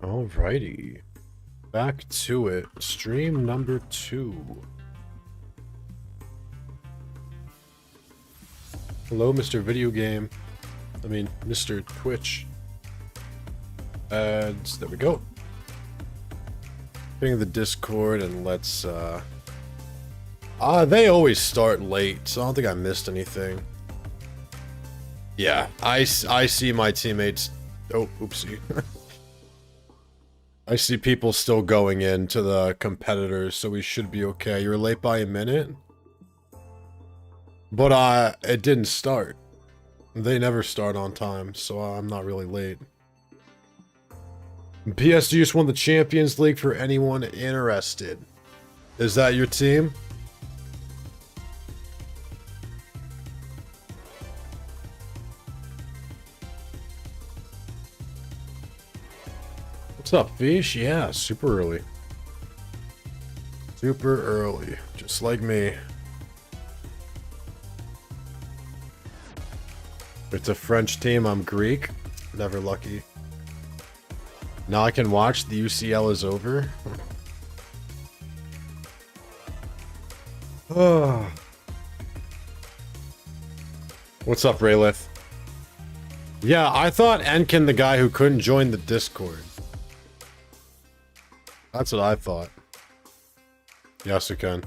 Alrighty. Back to it. Stream number 2. Hello, Mr. Video Game. I mean, Mr. Twitch. And there we go. Getting the Discord and let's, they always start late, so I don't think I missed anything. Yeah, I see my teammates. Oh, oopsie. I see people still going into the competitors, so we should be okay. You were late by a minute? But, it didn't start. They never start on time, so I'm not really late. PSG just won the Champions League for anyone interested. Is that your team? What's up, Fish? Yeah, super early. Super early. Just like me. It's a French team, I'm Greek. Never lucky. Now I can watch the UCL is over. Oh. What's up, Raylith? Yeah, I thought Enkin the guy who couldn't join the Discord. That's what I thought. Yes, you can.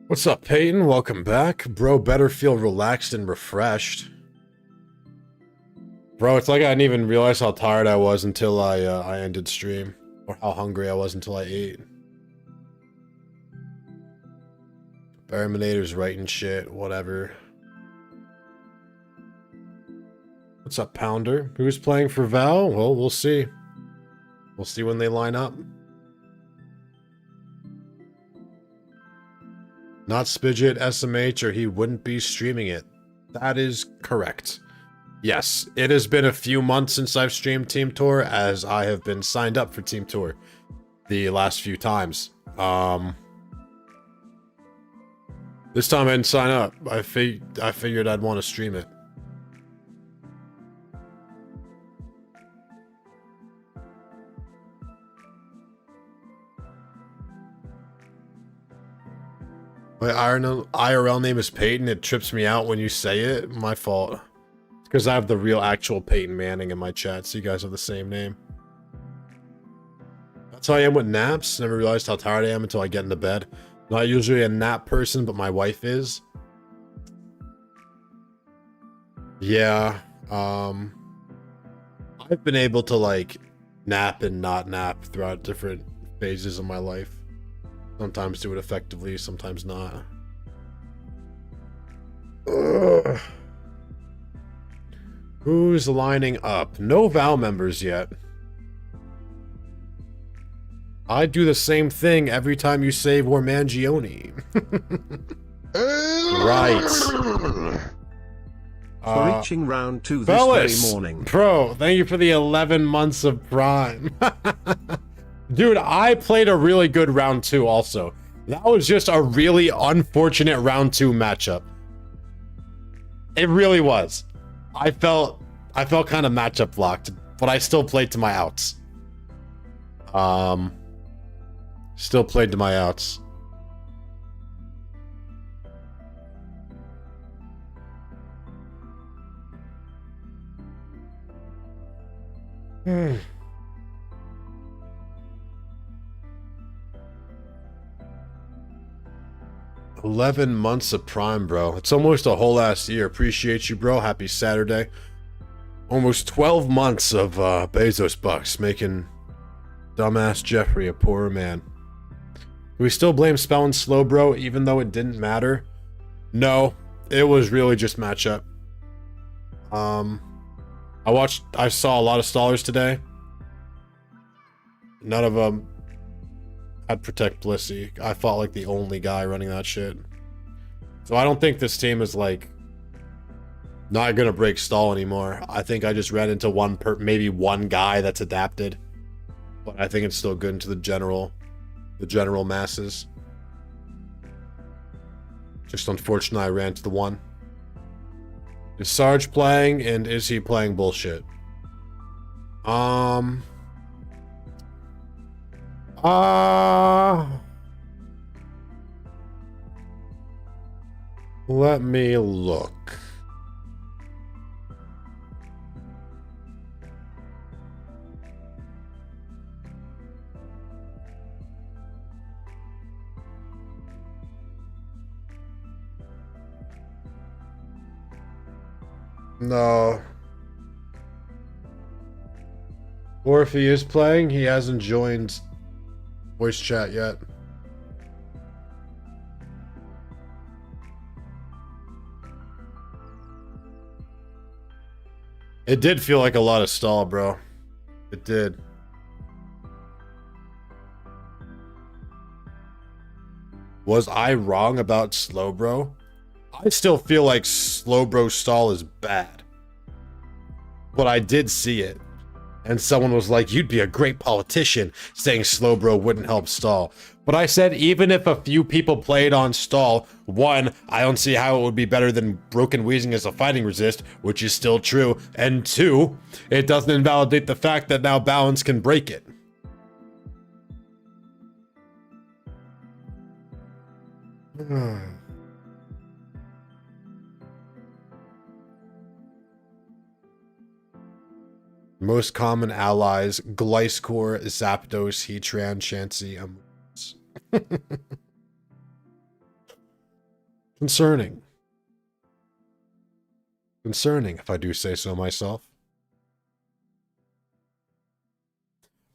What's up, Peyton? Welcome back. Bro, better feel relaxed and refreshed. Bro, it's like I didn't even realize how tired I was until I ended stream. Or how hungry I was until I ate. Barminator's writing shit, whatever. What's up, Pounder? Who's playing for Val? Well, we'll see. We'll see when they line up. Not Spidget, SMH, or he wouldn't be streaming it. That is correct. Yes, it has been a few months since I've streamed Team Tour, as I have been signed up for Team Tour the last few times. This time I didn't sign up. I figured I'd want to stream it. My IRL name is Peyton. It trips me out when you say it. My fault. It's because I have the real actual Peyton Manning in my chat, so you guys have the same name. That's how I am with naps. Never realized how tired I am until I get into bed. Not usually a nap person, but my wife is. Yeah. I've been able to, like, nap and not nap throughout different phases of my life. Sometimes do it effectively, sometimes not. Ugh. Who's lining up? No Val members yet. I do the same thing every time you say Warmangione. Right. For reaching round 2 this Fellas, very morning. Bro, thank you for the 11 months of Prime. Dude, I played a really good round 2 also. That was just a really unfortunate round 2 matchup. It really was. I felt kind of matchup locked, but I still played to my outs. Still played to my outs. Hmm. 11 months of Prime, bro. It's almost a whole ass year. Appreciate you, bro. Happy Saturday. Almost 12 months of Bezos bucks, making dumbass Jeffrey a poorer man. Do we still blame Spell and Slowbro even though it didn't matter? No, it was really just matchup. I saw a lot of stallers today. None of them had Protect Blissey. I fought like the only guy running that shit. So I don't think this team is like not gonna break stall anymore. I think I just ran into maybe one guy that's adapted. But I think it's still good into the general masses. Just unfortunately I ran into the one. Is Sarge playing, and is he playing bullshit? Let me look. No. Or if he is playing, he hasn't joined voice chat yet. It did feel like a lot of stall, bro. It did. Was I wrong about Slowbro? I still feel like Slowbro stall is bad. But I did see it. And someone was like, you'd be a great politician, saying Slowbro wouldn't help stall. But I said, even if a few people played on stall, one, I don't see how it would be better than Broken Wheezing as a fighting resist, which is still true. And two, it doesn't invalidate the fact that now Balance can break it. Most common allies: Gliscor, Zapdos, Heatran, Chansey, Amoonguss. Concerning. Concerning, if I do say so myself.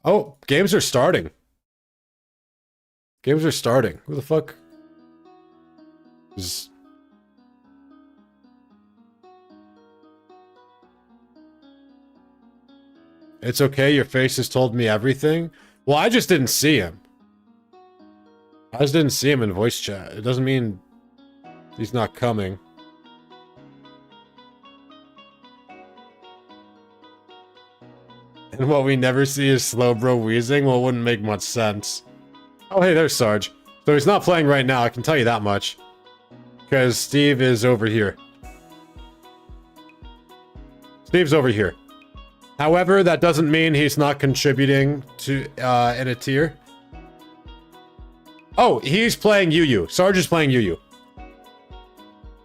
Oh, games are starting. Games are starting. Who the fuck is... It's okay, your face has told me everything. Well, I just didn't see him. I just didn't see him in voice chat. It doesn't mean he's not coming. And what we never see is Slowbro wheezing? Well, it wouldn't make much sense. Oh, hey, there's Sarge. So he's not playing right now, I can tell you that much. Because Steve is over here. Steve's over here. However, that doesn't mean he's not contributing to in a tier. Oh, he's playing Yu-Yu. Sarge is playing Yu-Yu.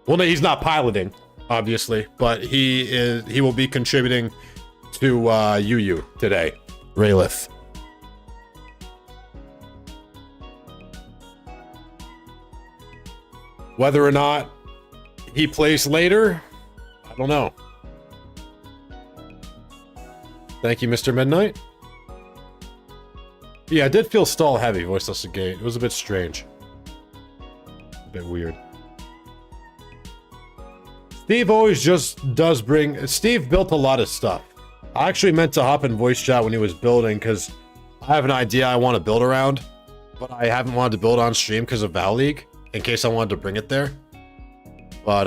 Well, no, he's not piloting, obviously, but he will be contributing to Yu-Yu today. Raylith. Whether or not he plays later, I don't know. Thank you, Mr. Midnight. Yeah, I did feel stall heavy, Voiceless Gate. It was a bit strange. A bit weird. Steve always just does bring... Steve built a lot of stuff. I actually meant to hop in voice chat when he was building, because I have an idea I want to build around, but I haven't wanted to build on stream because of Val League, in case I wanted to bring it there. But,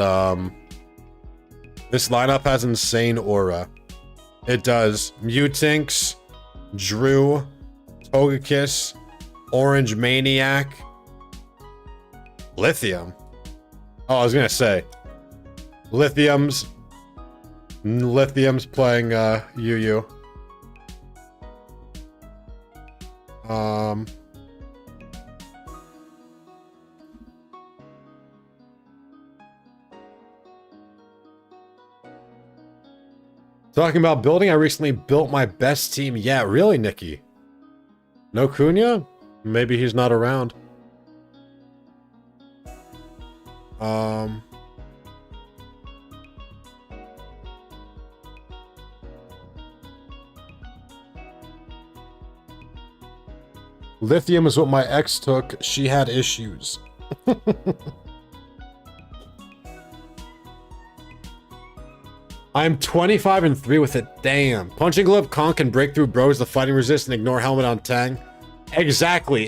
this lineup has insane aura. It does. Mutinx, Drew, Togekiss, Orange Maniac, Lithium. Oh, I was gonna say. Lithium's playing, Yu-Yu. Talking about building, I recently built my best team yet. Really, Nikki? No Cunha? Maybe he's not around. Lithium is what my ex took. She had issues. I'm 25-3 with it. Damn. Punching Glove, Conk, and Breakthrough Bros, the fighting resist, and ignore Helmet on Tang. Exactly,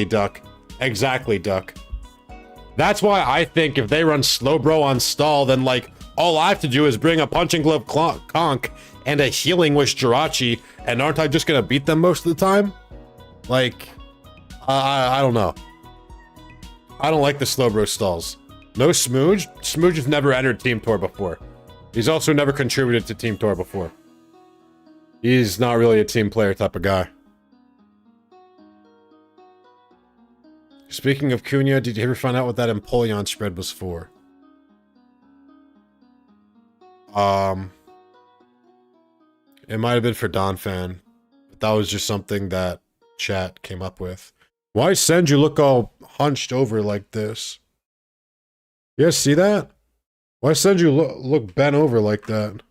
Duck. Exactly, Duck. That's why I think if they run Slow Bro on Stall, then, like, all I have to do is bring a Punching Glove Conk and a Healing Wish Jirachi, and aren't I just gonna beat them most of the time? Like, I don't know. I don't like the Slow Bro stalls. No Smooge? Smooge has never entered Team Tour before. He's also never contributed to Team Tour before. He's not really a team player type of guy. Speaking of Cunha, did you ever find out what that Empoleon spread was for? It might have been for Donphan, but that was just something that chat came up with. Why send you look all hunched over like this? You guys see that? Why send you look bent over like that?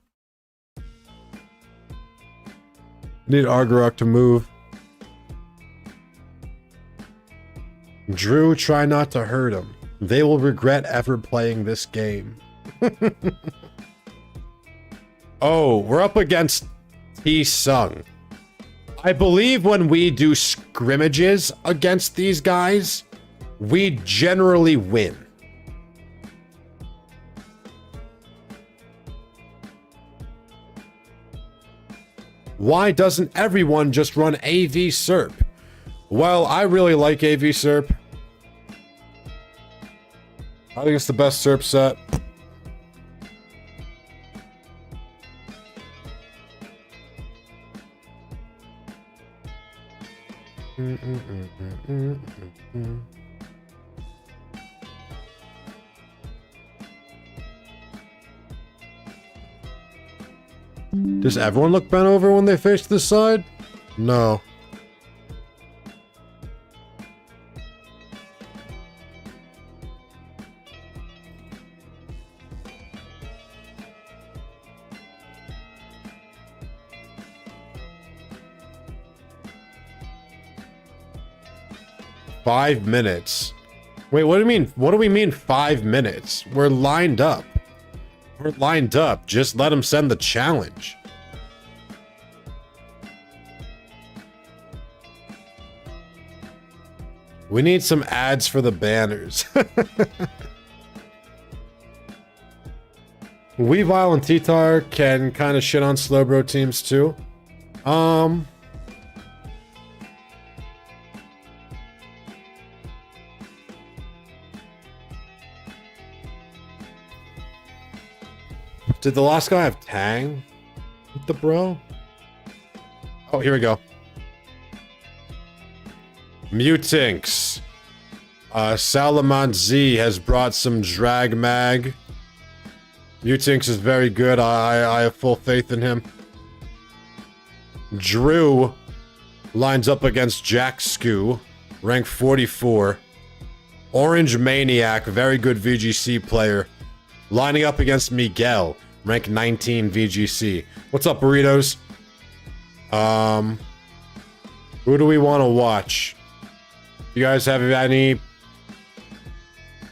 Need Argarok to move. Drew, try not to hurt him. They will regret ever playing this game. Oh, we're up against T-Sung. I believe when we do scrimmages against these guys, we generally win. Why doesn't everyone just run AV Serp? Well, I really like AV Serp. I think it's the best Serp set. Does everyone look bent over when they face this side? No. Five minutes. Wait, what do you mean? What do we mean 5 minutes? We're lined up. We're lined up. Just let him send the challenge. We need some ads for the banners. Weavile and T-Tar can kind of shit on Slowbro teams too. Did the last guy have Tang with the bro? Oh, here we go. Mutinx. Salamand Z has brought some Drag Mag. Mutinx is very good. I have full faith in him. Drew lines up against Jack Skoo, rank 44. Orange Maniac, very good VGC player, lining up against Miguel, rank 19 VGC. What's up, burritos? Who do we want to watch? You guys have any?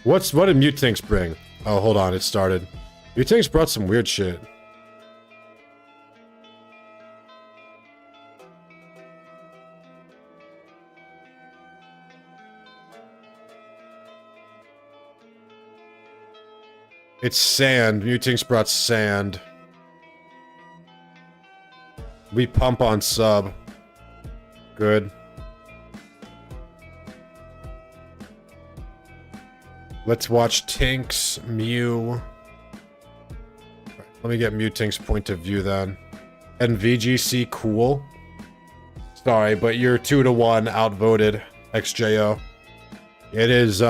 What did Mutinx bring? Oh, hold on, it started. Mutinx brought some weird shit. It's sand. Mutinx brought sand. We pump on sub. Good. Let's watch Tinks, Mew. Let me get Mutinx's point of view then. And VGC, cool. Sorry, but you're 2-1 outvoted, XJO. It is,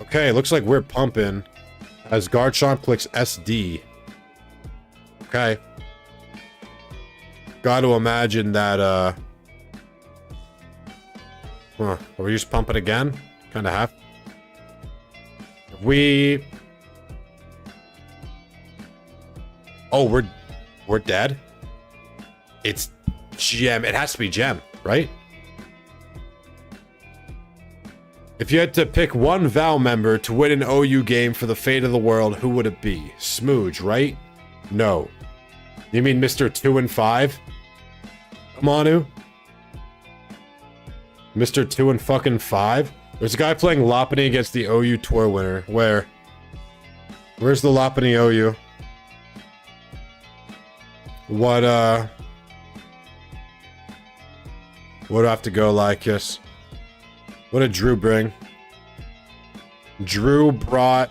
okay, looks like we're pumping. As Garchomp clicks SD. Okay. Gotta imagine that, Huh, are we just pumping again? Kinda have. Oh, we're dead? It's Gem. It has to be Gem, right? If you had to pick one VOW member to win an OU game for the fate of the world, who would it be? Smooge, right? No. You mean Mr. 2 and 5? Manu? Mr. 2 and fucking 5? There's a guy playing Lopunny against the OU tour winner. Where? Where's the Lopunny OU? What do I have to go like this? What did Drew bring? Drew brought...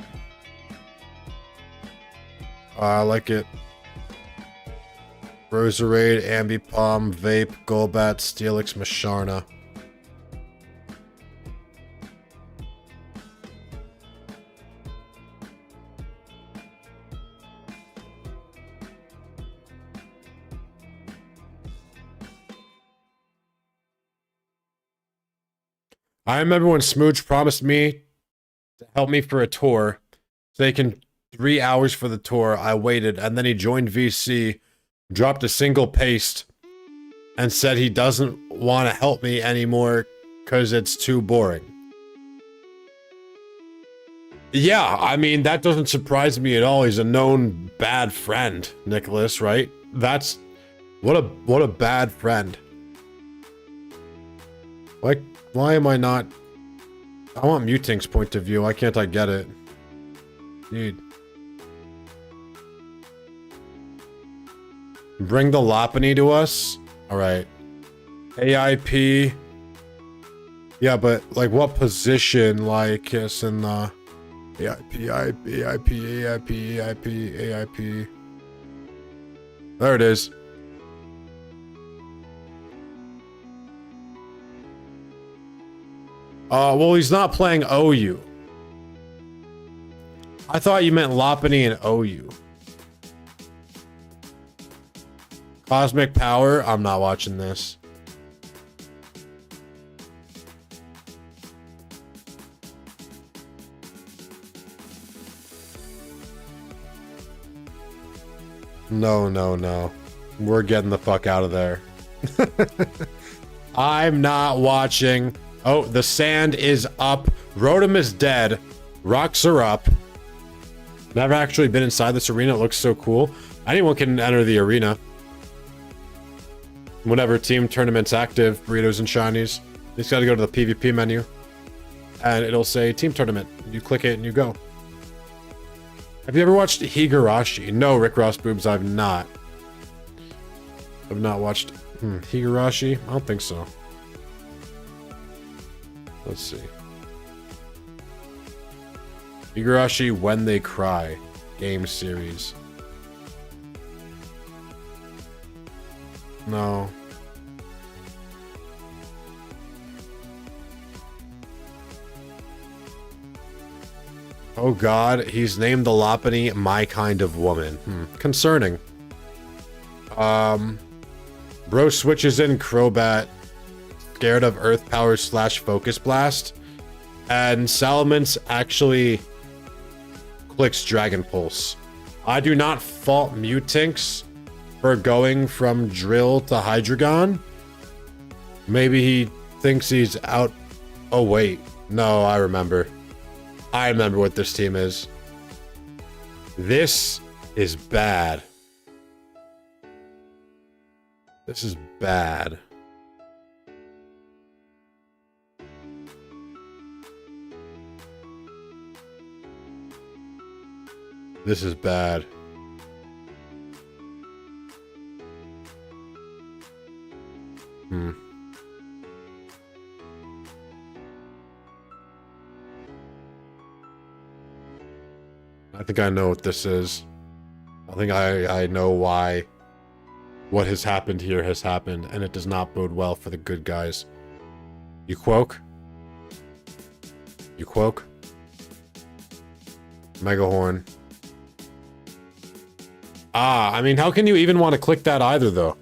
I like it. Roserade, Ambipom, Vape, Golbat, Steelix, Masharna. I remember when Smooch promised me to help me for a tour, taking 3 hours for the tour. I waited, and then he joined VC, dropped a single paste, and said he doesn't want to help me anymore because it's too boring. Yeah, I mean, that doesn't surprise me at all. He's a known bad friend, Nicholas, right? That's... What a bad friend. Like... Why am I not... I want Mutink's point of view. Why can't I get it? Dude. Bring the Lopunny to us? Alright. AIP. Yeah, but, like, what position? Like, it's in the... AIP, AIP. There it is. Well, he's not playing OU. I thought you meant Lopunny and OU. Cosmic Power? I'm not watching this. No. We're getting the fuck out of there. I'm not watching... Oh, the sand is up. Rotom is dead. Rocks are up. Never actually been inside this arena. It looks so cool. Anyone can enter the arena. Whenever team tournament's active, burritos and shinies. You just gotta go to the PvP menu. And it'll say team tournament. You click it and you go. Have you ever watched Higurashi? No, Rick Ross Boobs, I've not. I've not watched Higurashi? I don't think so. Let's see. Higurashi When They Cry game series. No. Oh god, he's named the Lopunny My Kind of Woman. Concerning. Bro switches in Crobat, scared of Earth Power / Focus Blast, and Salamence actually clicks Dragon Pulse. I do not fault Mutinx for going from Drill to Hydreigon. Maybe he thinks he's out... Oh wait, no, I remember. I remember what this team is. This is bad. This is bad. This is bad. I think I know what this is. I think I know why what has happened here has happened, and it does not bode well for the good guys. You Quoke? You Quoke? Megahorn. I mean, how can you even want to click that either, though?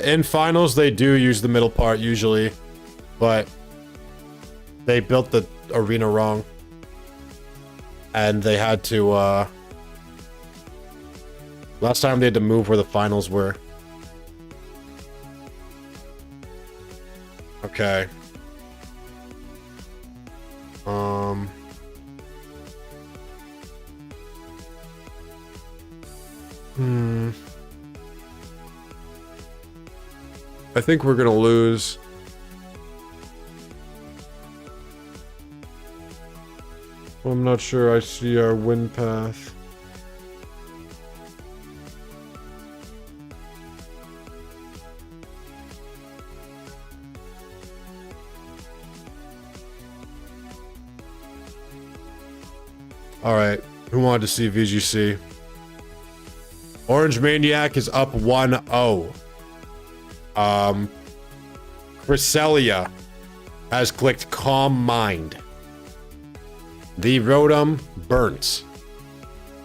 In finals, they do use the middle part usually, but they built the arena wrong. And they had to, last time they had to move where the finals were. Okay. I think we're gonna lose. I'm not sure I see our win path. Alright, who wanted to see VGC? Orange Maniac is up 1-0. Cresselia has clicked Calm Mind. The Rotom burnt.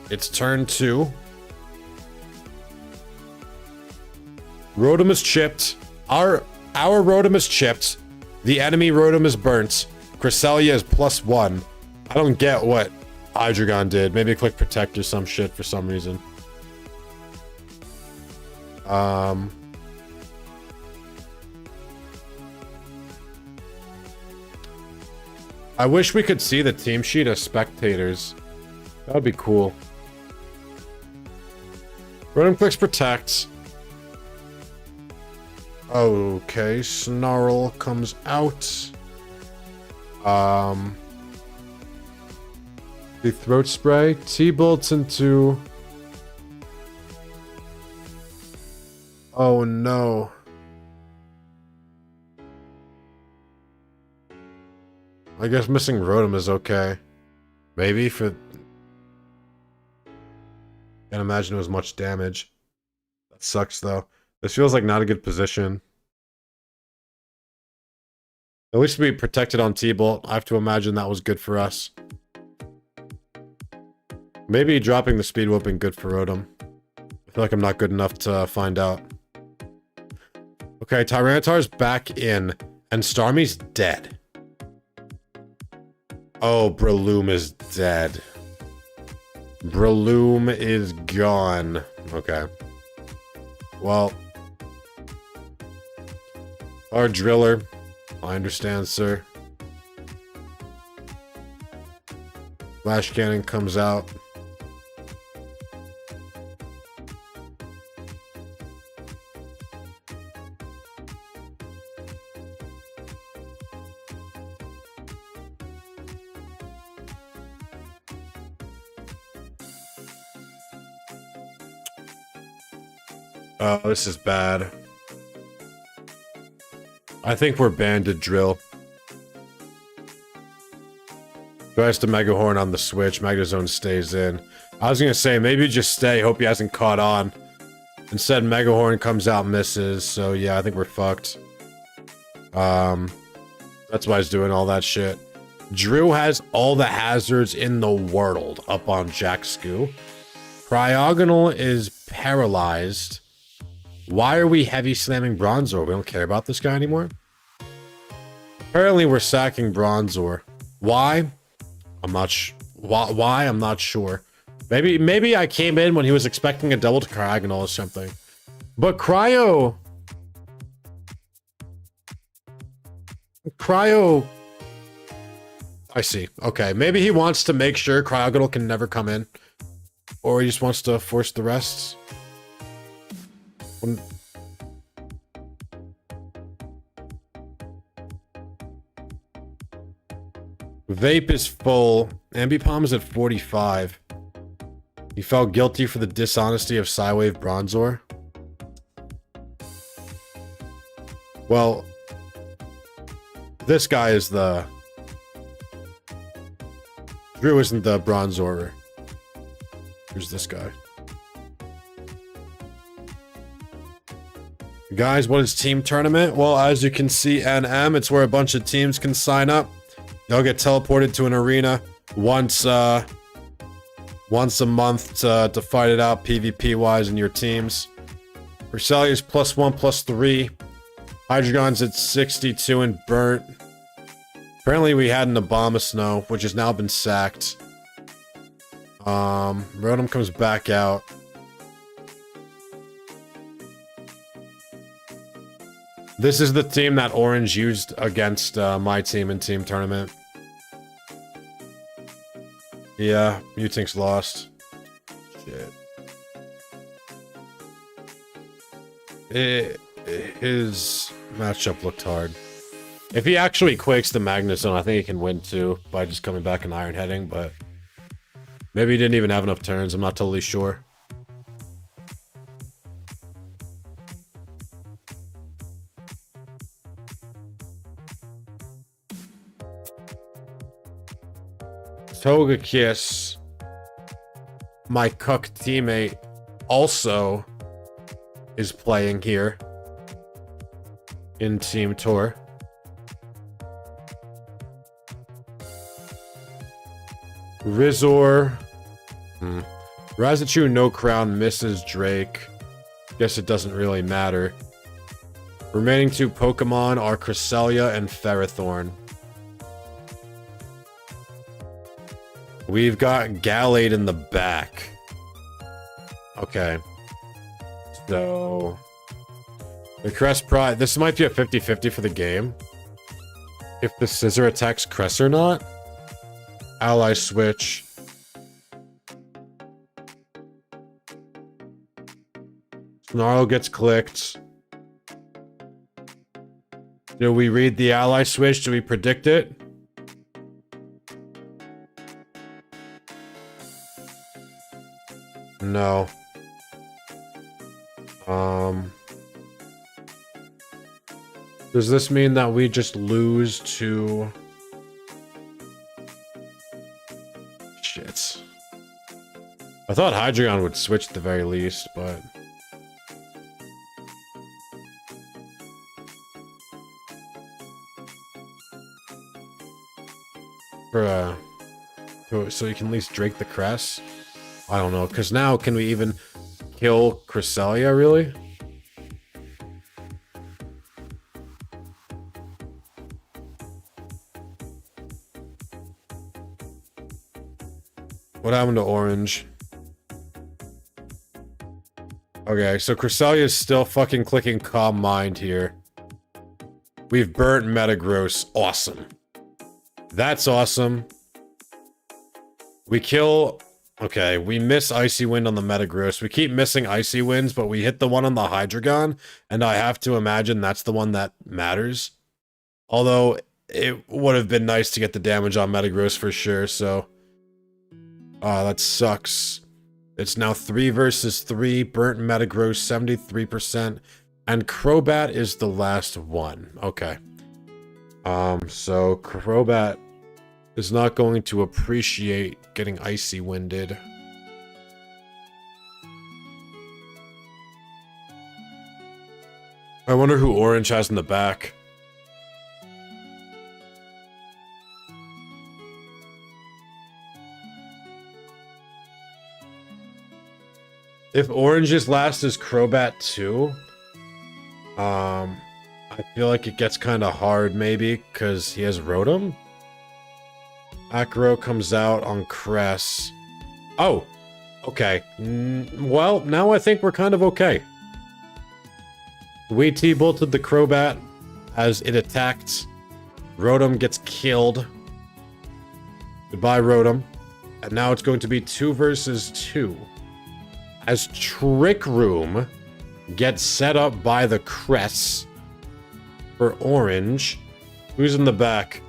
It's turn 2. Rotom is chipped. Our Rotom is chipped. The enemy Rotom is burnt. Cresselia is +1. I don't get what Hydreigon did. Maybe click Protect or some shit for some reason. I wish we could see the team sheet as spectators. That would be cool. Rotom clicks Protect. Okay, Snarl comes out. The Throat Spray. T-Bolts into... Oh no. I guess missing Rotom is okay. Maybe for... Can't imagine it was much damage. That sucks though. This feels like not a good position. At least we protected on T-Bolt. I have to imagine that was good for us. Maybe dropping the Speed would have been good for Rotom. I feel like I'm not good enough to find out. Okay, Tyranitar's back in, and Starmie's dead. Oh, Breloom is dead. Breloom is gone. Okay. Well. Our Driller. I understand, sir. Flash Cannon comes out. Oh, this is bad. I think we're banned to Drill. Tries to Mega Horn on the Switch. Magnezone stays in. I was gonna say, maybe just stay. Hope he hasn't caught on. Instead, Mega Horn comes out, misses. So yeah, I think we're fucked. That's why he's doing all that shit. Drew has all the hazards in the world up on Jack-Skoo. Cryogonal is paralyzed. Why are we heavy slamming Bronzor? We don't care about this guy anymore? Apparently we're sacking Bronzor. Why? I'm not why? I'm not sure. Maybe I came in when he was expecting a double to Cryogonal or something. But Cryo... I see. Okay, maybe he wants to make sure Cryogonal can never come in. Or he just wants to force the rest. Vape is full. Ambipom is at 45. He felt guilty for the dishonesty of Psywave Bronzor. Well, this guy is the... Drew isn't the Bronzor. Here's this guy. Guys, what is Team Tournament? Well, as you can see, NM, it's where a bunch of teams can sign up. They'll get teleported to an arena once a month to fight it out PvP-wise in your teams. Creselia's +1, +3. Hydreigon's at 62 and burnt. Apparently we had an Abomasnow, which has now been sacked. Rotom comes back out. This is the team that Orange used against my team in Team Tournament. Yeah, Mutink's lost. Shit. His matchup looked hard. If he actually quakes the Magnezone, I think he can win too by just coming back and Iron Heading, but maybe he didn't even have enough turns. I'm not totally sure. Togekiss, my cuck teammate, also is playing here in Team Tour. Rizor. Razichu no crown misses Drake. Guess it doesn't really matter. Remaining two Pokemon are Cresselia and Ferrothorn. We've got Gallade in the back. Okay. So... the Crest Pride... this might be a 50-50 for the game. If the Scissor attacks Crest or not. Ally switch. Snarl gets clicked. Do we read the ally switch? Do we predict it? No. Does this mean that we just lose to... shit. I thought Hydreigon would switch at the very least, but... so you can at least Drake the Crest? I don't know, because now can we even kill Cresselia, really? What happened to Orange? Okay, so Cresselia is still fucking clicking Calm Mind here. We've burnt Metagross. Awesome. That's awesome. We kill... okay, we miss Icy Wind on the Metagross. We keep missing Icy Winds, but we hit the one on the Hydreigon, and I have to imagine that's the one that matters. Although, it would have been nice to get the damage on Metagross for sure, so... that sucks. It's now 3 versus 3. Burnt Metagross, 73%. And Crobat is the last one. Okay. So Crobat is not going to appreciate getting Icy Winded. I wonder who Orange has in the back. If Orange's last is Crobat 2, I feel like it gets kind of hard, maybe, because he has Rotom. Acro comes out on Cress. Oh, okay. Well, now I think we're kind of okay. We T-bolted the Crobat as it attacked. Rotom gets killed. Goodbye, Rotom. And now it's going to be 2 versus 2. As Trick Room gets set up by the Cress for Orange. Who's in the back?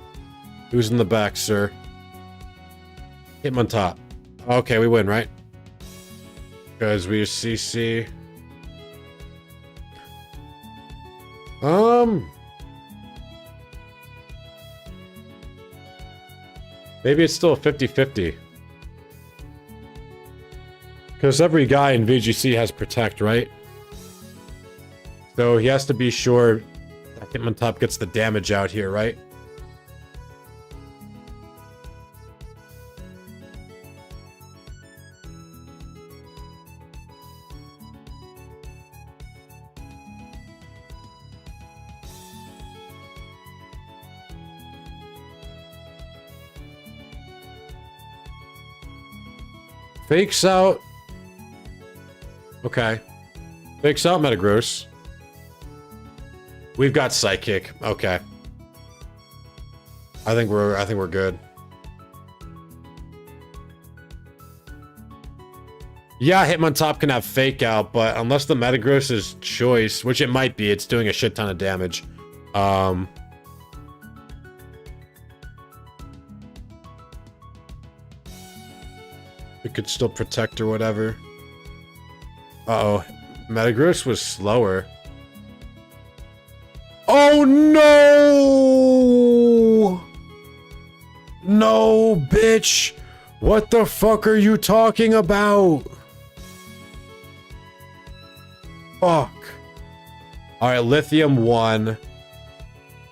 Who's in the back, sir? Hitmontop. Okay, we win, right? Because we use CC. Maybe it's still a 50-50. Because every guy in VGC has Protect, right? So he has to be sure that Hitmontop gets the damage out here, right? Fakes out. Okay. Fakes out Metagross. We've got Psychic. Okay. I think we're good. Yeah, Hitmontop can have Fake Out, but unless the Metagross is choice, which it might be, it's doing a shit ton of damage. It could still protect or whatever. Uh-oh. Metagross was slower. Oh no! No, bitch! What the fuck are you talking about? Fuck. Alright, Lithium won.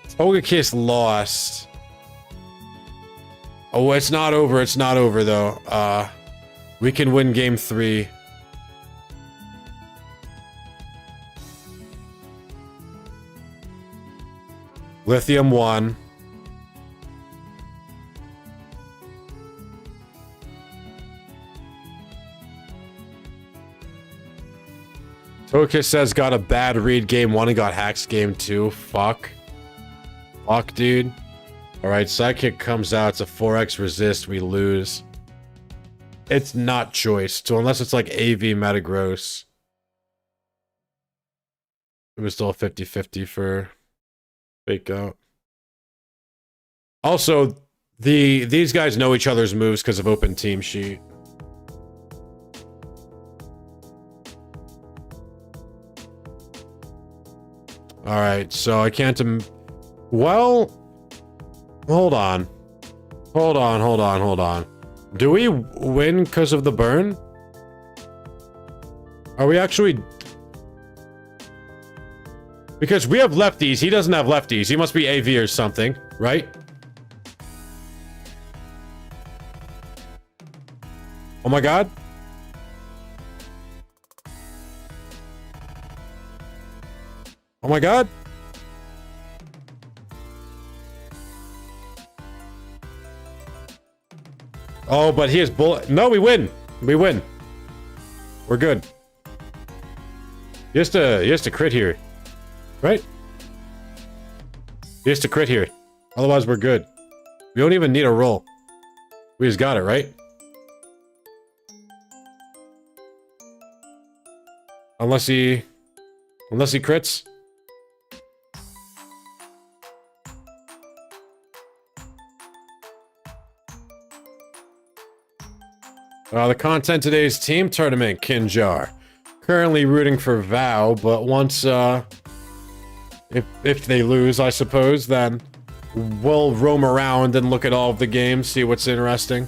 Togekiss lost. Oh, it's not over. It's not over, though. We can win game 3. Lithium won. Togekiss says got a bad read game 1 and got hacks game 2. Fuck. Fuck, dude. Alright, Sidekick comes out. It's a 4x resist. We lose. It's not choice. So unless it's like AV Metagross. It was still a 50-50 for Fake Out. Also, these guys know each other's moves because of open team sheet. Alright, so I can't... Well... Hold on. Hold on. Do we win because of the burn? Are we actually... Because we have lefties, he doesn't have lefties. He must be AV or something, right? Oh my god. Oh my god. Oh, but he has bullet. No, we win. We win. We're good. He has to crit here. Right? He has to crit here. Otherwise, we're good. We don't even need a roll. We just got it, right? Unless he crits. The content today's team tournament, Kinjar. Currently rooting for Vow, but once, if they lose, I suppose, then we'll roam around and look at all of the games, see what's interesting.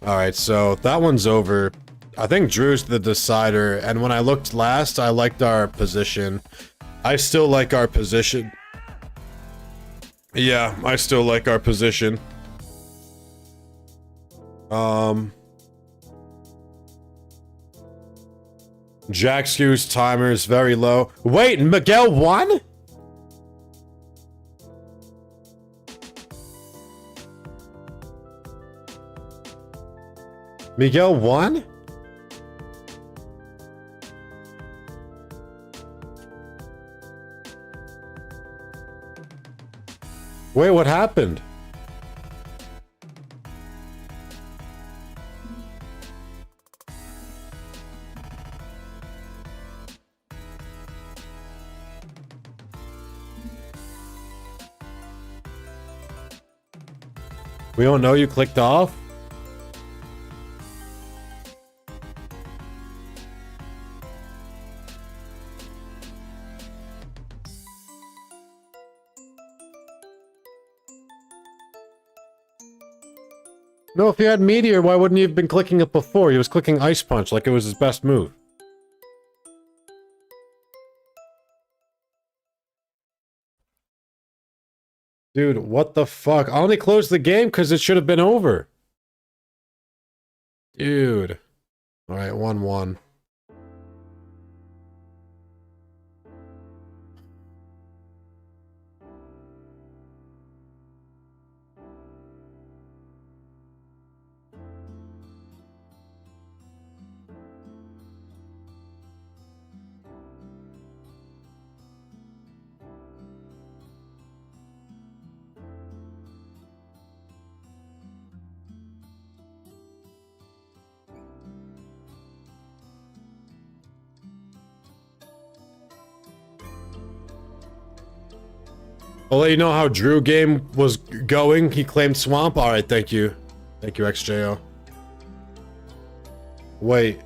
Alright, so that one's over. I think Drew's the decider, and when I looked last, I liked our position. I still like our position. Yeah, I still like our position. Jack Skew's timer is very low. Wait, Miguel won? Miguel won? Wait, what happened? We don't know you clicked off? No, if he had Meteor, why wouldn't he have been clicking it before? He was clicking Ice Punch like it was his best move. Dude, what the fuck? I only closed the game because it should have been over. Dude. Alright, 1-1. I'll let you know how Drew game was going. He claimed swamp. All right, thank you. Thank you, XJO. Wait.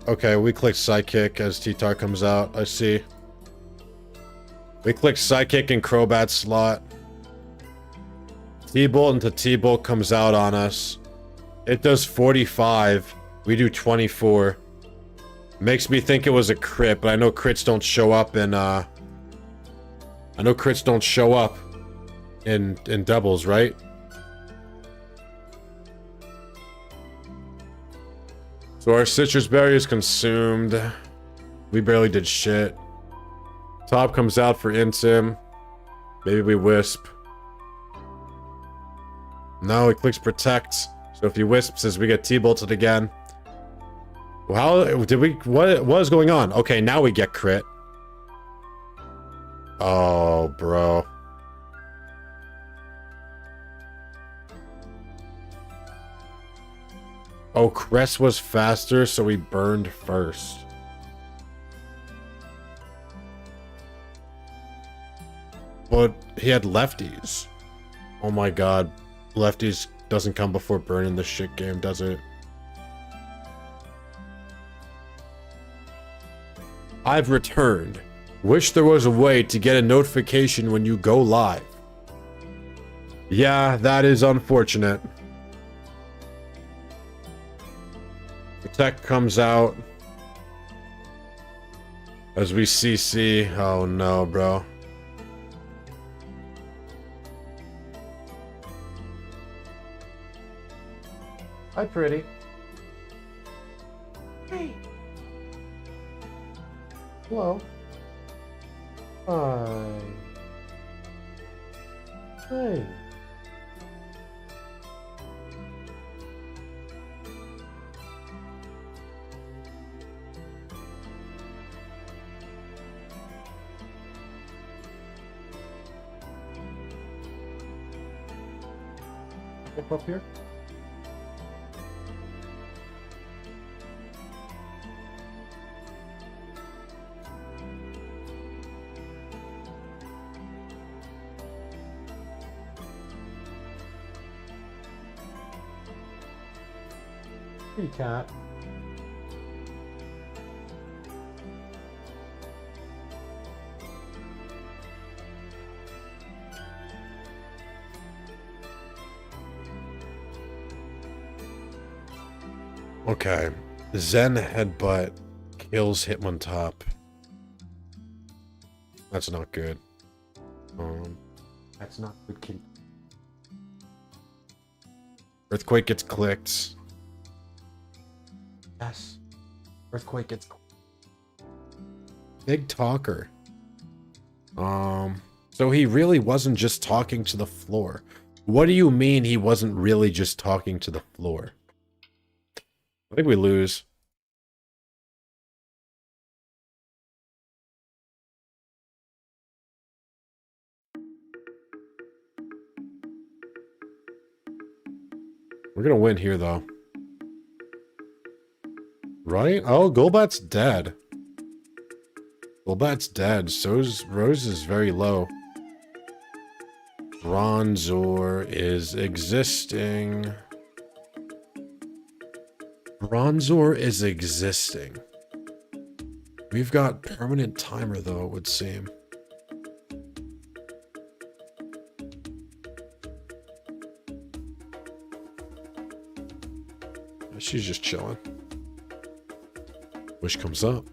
Okay, we click Psychic as T-Tar comes out. I see. We click Psychic and Crobat slot. T-Bolt into T-Bolt comes out on us. It does 45. We do 24. Makes me think it was a crit, but I know crits don't show up in, I know crits don't show up in doubles, right? So our citrus berry is consumed. We barely did shit. Top comes out for Intim. Maybe we wisp. No, it clicks protect. So if he wisps, we get T-bolted again. How did we? What is going on? Okay, now we get crit. Oh, bro. Oh, Crest was faster, so we burned first. But he had lefties. Oh my god. Lefties doesn't come before burning the shit game, does it? I've returned. Wish there was a way to get a notification when you go live. Yeah, that is unfortunate. Protect comes out. As we CC. Oh no, bro. Hi, pretty. Hey. Hello. Hi. Hey. Up here. Hey, cat. Okay. Zen headbutt kills Hitmontop. That's not good. That's not good, kid. Earthquake gets clicked. Yes. Earthquake gets big talker. So he really wasn't just talking to the floor. What do you mean he wasn't really just talking to the floor? I think we lose. We're gonna win here, though. Right? Oh, Golbat's dead. Golbat's dead. So's Rose is very low. Bronzor is existing. Bronzor is existing. We've got permanent timer, though, it would seem. She's just chilling. Wish comes up.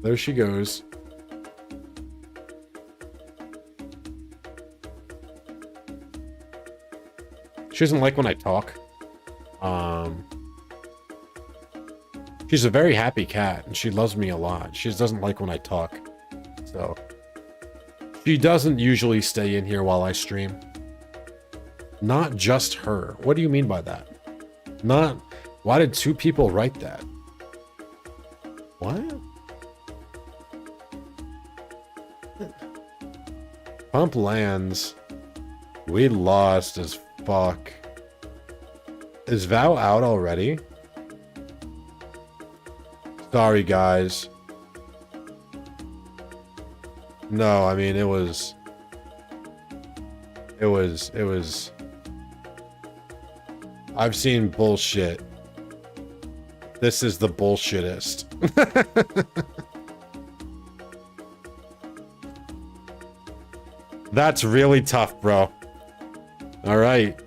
There she goes. She doesn't like when I talk. She's a very happy cat, and she loves me a lot. She just doesn't like when I talk. So, she doesn't usually stay in here while I stream. Not just her. What do you mean by that? Not... Why did two people write that? What? Pump lands. We lost as fuck. Is Vow out already? Sorry, guys. No, I mean, it was... I've seen bullshit. This is the bullshittest. That's really tough, bro. All right.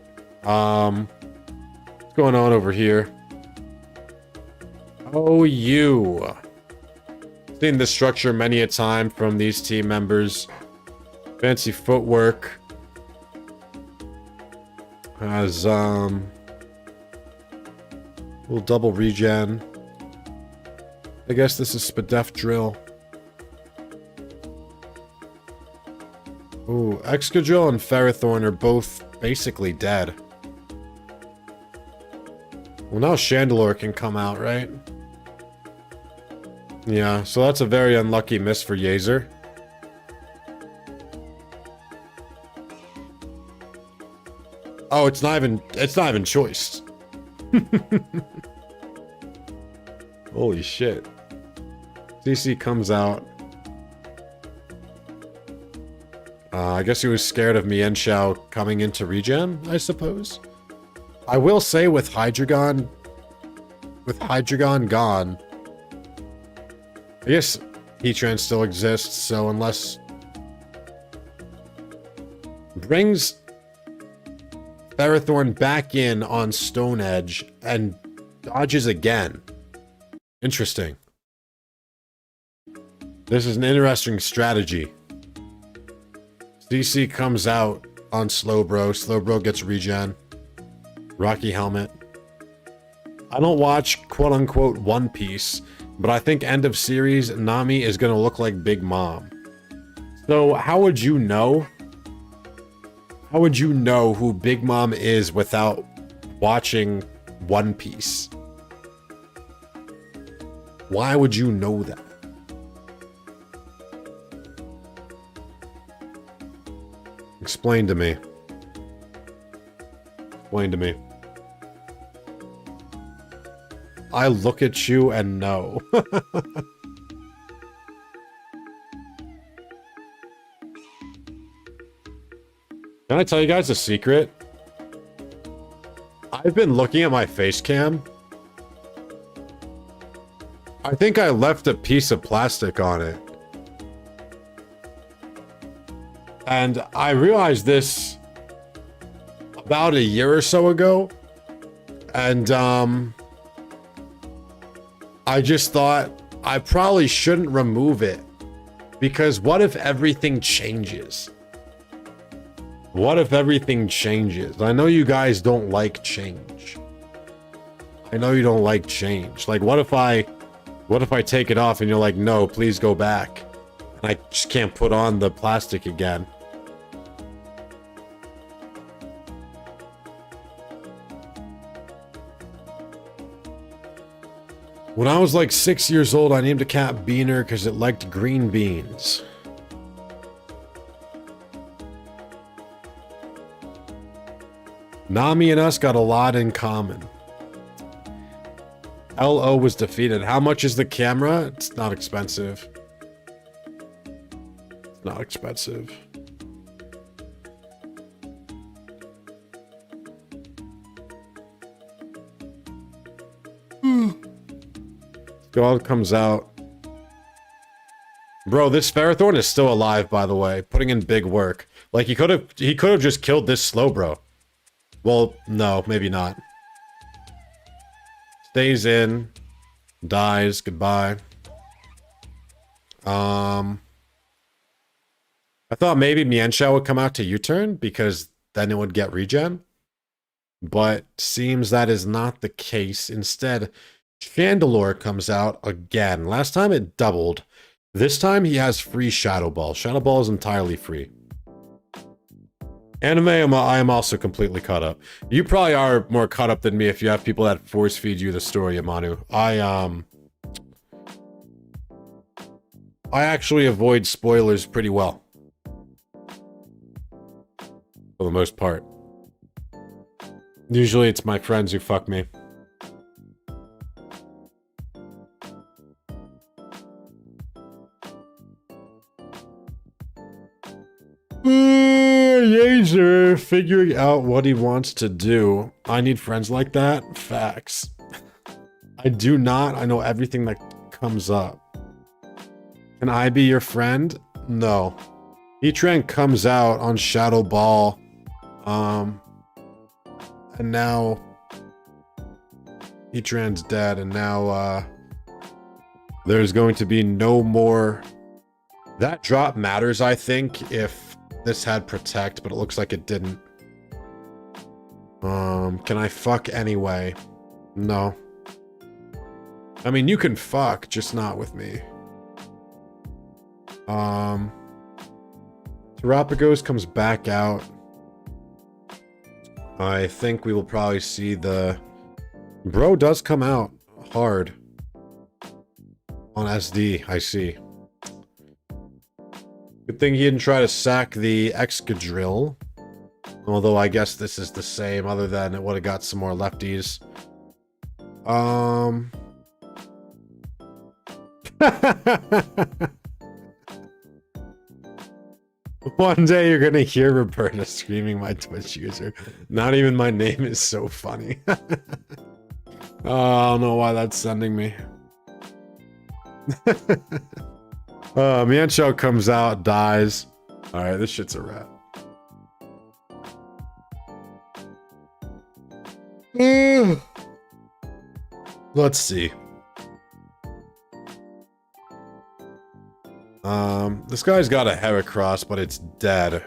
What's going on over here? Oh, you. Seen this structure many a time from these team members. Fancy footwork. Has, little double regen. I guess this is Spadef drill. Ooh, Excadrill and Ferrothorn are both basically dead. Well, now Chandelure can come out, right? Yeah, so that's a very unlucky miss for Yazer. Oh, it's not even choice. Holy shit. CC comes out. I guess he was scared of Mienshao coming into regen, I suppose. I will say with Hydreigon gone, I guess Heatran still exists, so unless... Brings Ferrothorn back in on Stone Edge and dodges again. Interesting. This is an interesting strategy. CC comes out on Slowbro. Slowbro gets regen. Rocky Helmet. I don't watch quote-unquote One Piece, but I think end of series, Nami is going to look like Big Mom. So how would you know? How would you know who Big Mom is without watching One Piece? Why would you know that? Explain to me. Explain to me. I look at you and know. Can I tell you guys a secret? I've been looking at my face cam. I think I left a piece of plastic on it. And I realized this about a year or so ago. And I just thought I probably shouldn't remove it. Because what if everything changes? What if everything changes? I know you guys don't like change. I know you don't like change. Like, what if I take it off and you're like, no, please go back. And I just can't put on the plastic again. When I was like 6 years old, I named a cat Beaner because it liked green beans. Nami and us got a lot in common. LO was defeated. How much is the camera? It's not expensive. It's not expensive. God comes out. Bro, this Ferrothorn is still alive, by the way. Putting in big work. Like, he could have just killed this Slowbro. Well, no, maybe not. Stays in. Dies. Goodbye. I thought maybe Mienshao would come out to U-turn because then it would get regen. But seems that is not the case. Instead, Chandelure comes out again. Last time it doubled. This time he has free Shadow Ball. Shadow Ball is entirely free. Anime, I am also completely caught up. You probably are more caught up than me if you have people that force feed you the story, Amanu. I actually avoid spoilers pretty well. For the most part. Usually it's my friends who fuck me. Yazer figuring out what he wants to do. I need friends like that? Facts. I do not. I know everything that comes up. Can I be your friend? No. Heatran comes out on Shadow Ball. And now Heatran's dead, and now there's going to be no more. That drop matters, I think, if this had Protect, but it looks like it didn't. Can I fuck anyway? No. I mean, you can fuck, just not with me. Terapagos comes back out. I think we will probably see the... Bro does come out hard. On SD, I see. Good thing he didn't try to sack the Excadrill. Although I guess this is the same, other than it would have got some more lefties. One day you're gonna hear Roberta screaming my Twitch user. Not even my name is so funny. Oh, I don't know why that's sending me. Miancho comes out, dies. Alright, this shit's a wrap. Let's see. This guy's got a Heracross, but it's dead.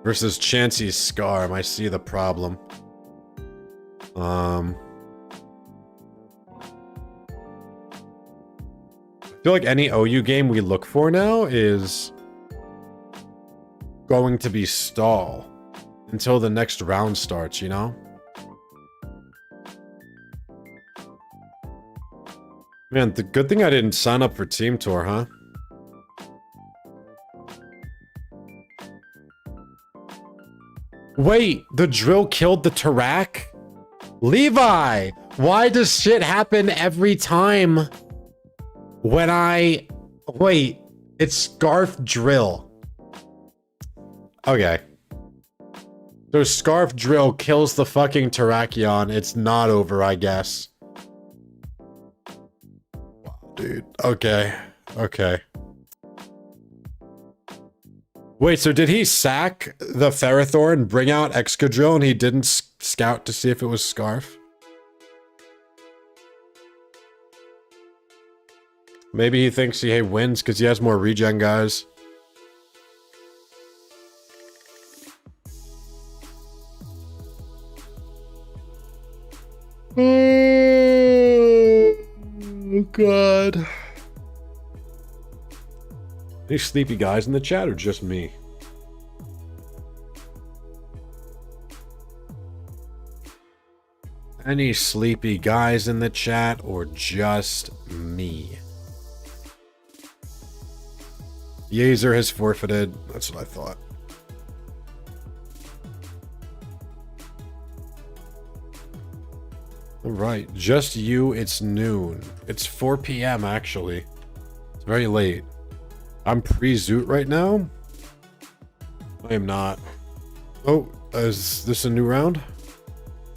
Versus Chansey's Scarm, I see the problem. I feel like any OU game we look for now is going to be stall until the next round starts, you know? Man, the good thing I didn't sign up for Team Tour, huh? Wait, the drill killed the Tarak? Levi! Why does shit happen every time when I... Wait, it's Scarf Drill. Okay. So Scarf Drill kills the fucking Terrakion. It's not over, I guess. Wow, dude. Okay. Okay. Wait, so did he sack the Ferrothorn and bring out Excadrill and he didn't scout to see if it was Scarf? Maybe he thinks he wins because he has more regen guys. Oh, God. Any sleepy guys in the chat or just me? Any sleepy guys in the chat or just me? Yazer has forfeited. That's what I thought. Alright, just you, it's noon. It's 4 p.m. actually. It's very late. I'm pre-zoot right now? I am not. Oh, is this a new round?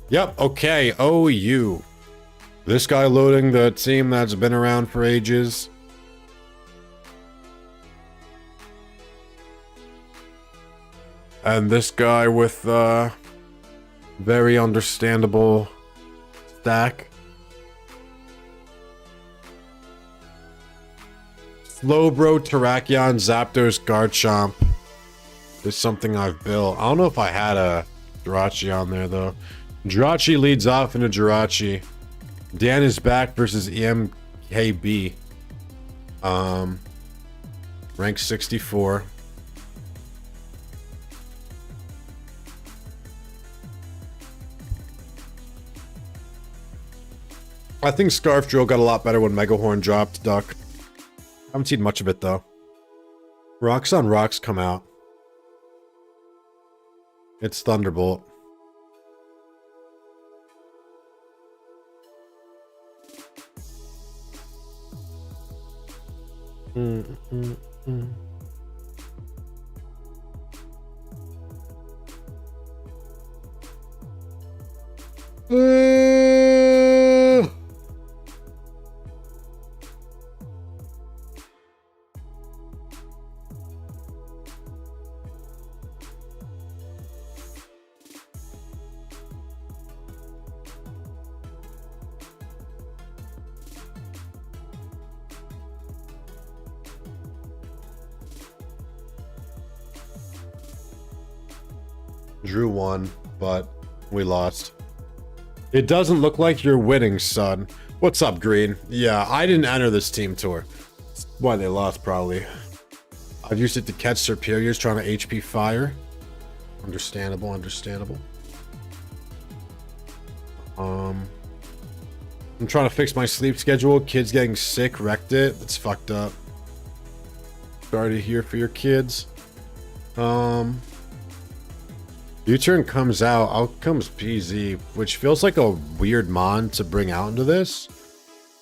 Yep, okay, OU. This guy loading the team that's been around for ages. And this guy with very understandable stack. Slowbro, Terrakion, Zapdos, Garchomp is something I've built. I don't know if I had a Jirachi on there though. Jirachi leads off into Jirachi. Dan is back versus EMKB. Rank 64. I think Scarf Drill got a lot better when Mega Horn dropped Duck. Haven't seen much of it though. Rocks on Rocks come out. It's Thunderbolt. Drew won, but we lost. It doesn't look like you're winning, son. What's up, Green? Yeah, I didn't enter this team tour. That's why they lost, probably. I've used it to catch superiors trying to HP fire. Understandable, understandable. I'm trying to fix my sleep schedule. Kids getting sick, wrecked it. It's fucked up. Sorry to hear for your kids. U-turn comes out, out comes PZ, which feels like a weird mon to bring out into this.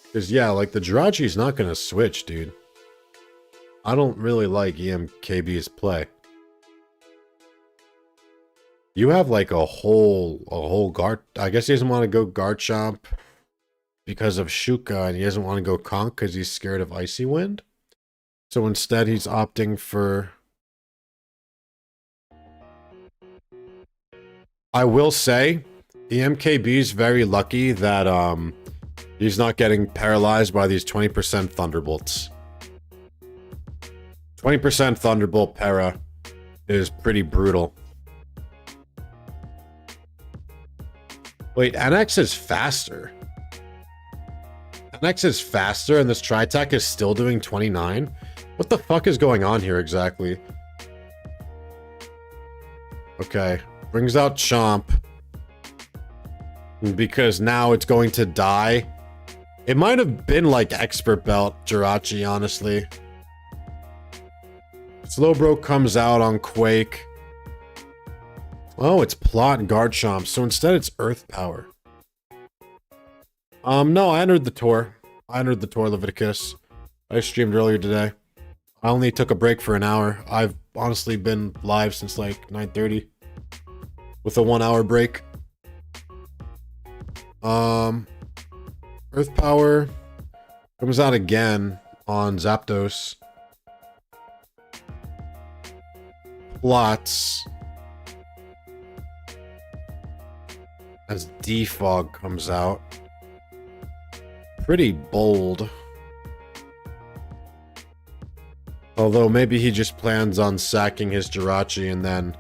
Because, yeah, like, the Jirachi's not going to switch, dude. I don't really like EMKB's play. You have, like, a whole guard... I guess he doesn't want to go Garchomp because of Shuka, and he doesn't want to go Conk because he's scared of Icy Wind. So instead, he's opting for... I will say, EMKB's very lucky that he's not getting paralyzed by these 20% Thunderbolts. 20% Thunderbolt para is pretty brutal. Wait, NX is faster. NX is faster and this Tri-Attack is still doing 29? What the fuck is going on here exactly? Okay. Brings out Chomp. Because now it's going to die. It might have been like Expert Belt Jirachi, honestly. Slowbro comes out on Quake. Oh, it's Plot and Garchomp. So instead it's Earth Power. No, I entered the tour. I entered the tour, Leviticus. I streamed earlier today. I only took a break for an hour. I've honestly been live since like 9:30. With a 1 hour break. Earth Power comes out again on Zapdos. Plots as Defog comes out. Pretty bold. Although maybe he just plans on sacking his Jirachi and then...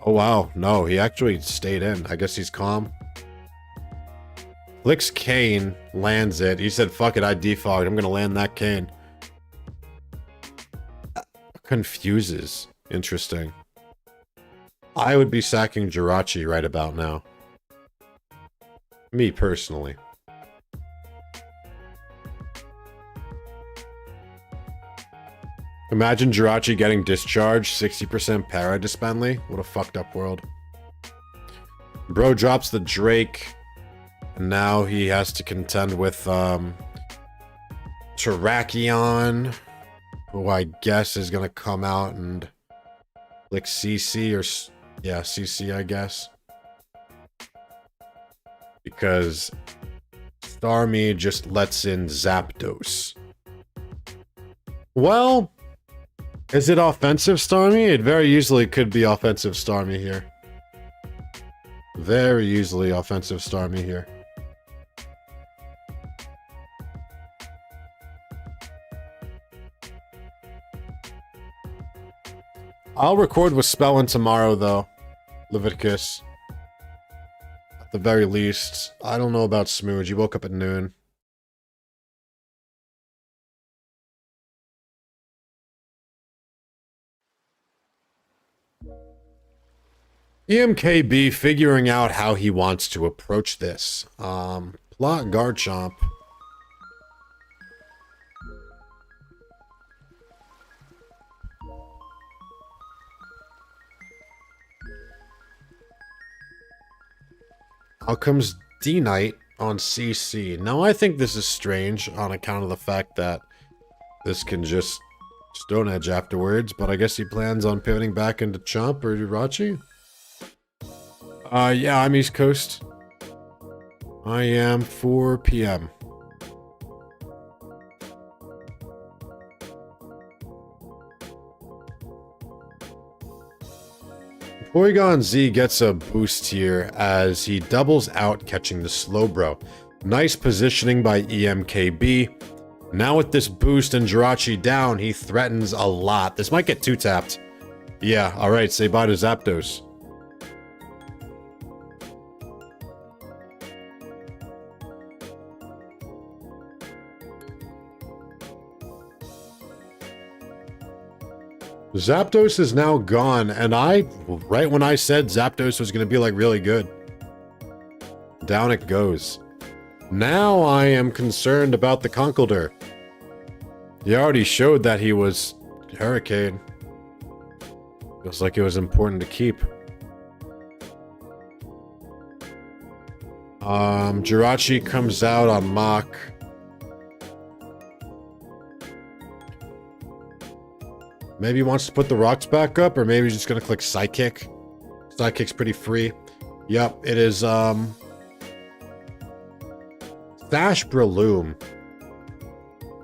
Oh wow, no, he actually stayed in. I guess he's calm. Flicks Cane, lands it. He said, fuck it, I defogged. I'm gonna land that Cane. Confuses. Interesting. I would be sacking Jirachi right about now. Me, personally. Imagine Jirachi getting discharged, 60% para Dispensely. What a fucked up world. Bro drops the Drake. And now he has to contend with Terrakion, who I guess is going to come out and like CC or... Yeah, CC, I guess. Because Starmie just lets in Zapdos. Well... Is it offensive Starmie? It very easily could be offensive Starmie here. Very easily offensive Starmie here. I'll record with Spellin tomorrow, though. Leviticus. At the very least. I don't know about Smooge. He woke up at noon. EMKB figuring out how he wants to approach this. Plot Garchomp. Out comes D-Knight on CC. Now I think this is strange on account of the fact that this can just Stone Edge afterwards, but I guess he plans on pivoting back into Chomp or Jirachi? Yeah, I'm East Coast. I am 4 p.m. Porygon Z gets a boost here as he doubles out catching the Slowbro. Nice positioning by EMKB. Now with this boost and Jirachi down, he threatens a lot. This might get 2-tapped. Yeah, alright, say bye to Zapdos. Zapdos is now gone, and right when I said Zapdos was going to be, like, really good. Down it goes. Now I am concerned about the Conkeldurr. He already showed that he was Hurricane. Feels like it was important to keep. Jirachi comes out on Mach. Maybe he wants to put the rocks back up, or maybe he's just gonna click Psychic. Psychic's pretty free. Yep, it is, Thash Breloom.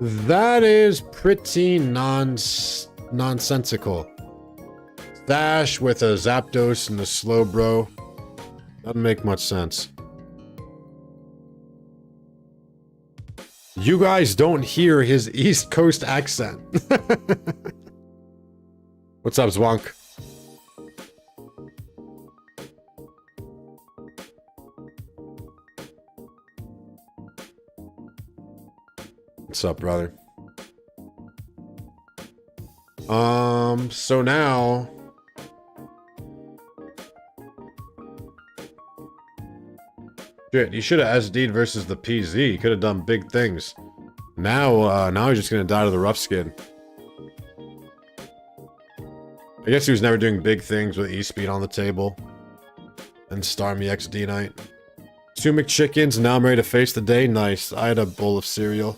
That is pretty nonsensical. Thash with a Zapdos and a Slowbro. Doesn't make much sense. You guys don't hear his East Coast accent. What's up, Zwonk? What's up, brother? So now... Shit, he should have SD'd versus the PZ. He could have done big things. Now he's just gonna die to the rough skin. I guess he was never doing big things with E-Speed on the table. And Starmie X D-Knight. 2 McChickens, now I'm ready to face the day. Nice. I had a bowl of cereal.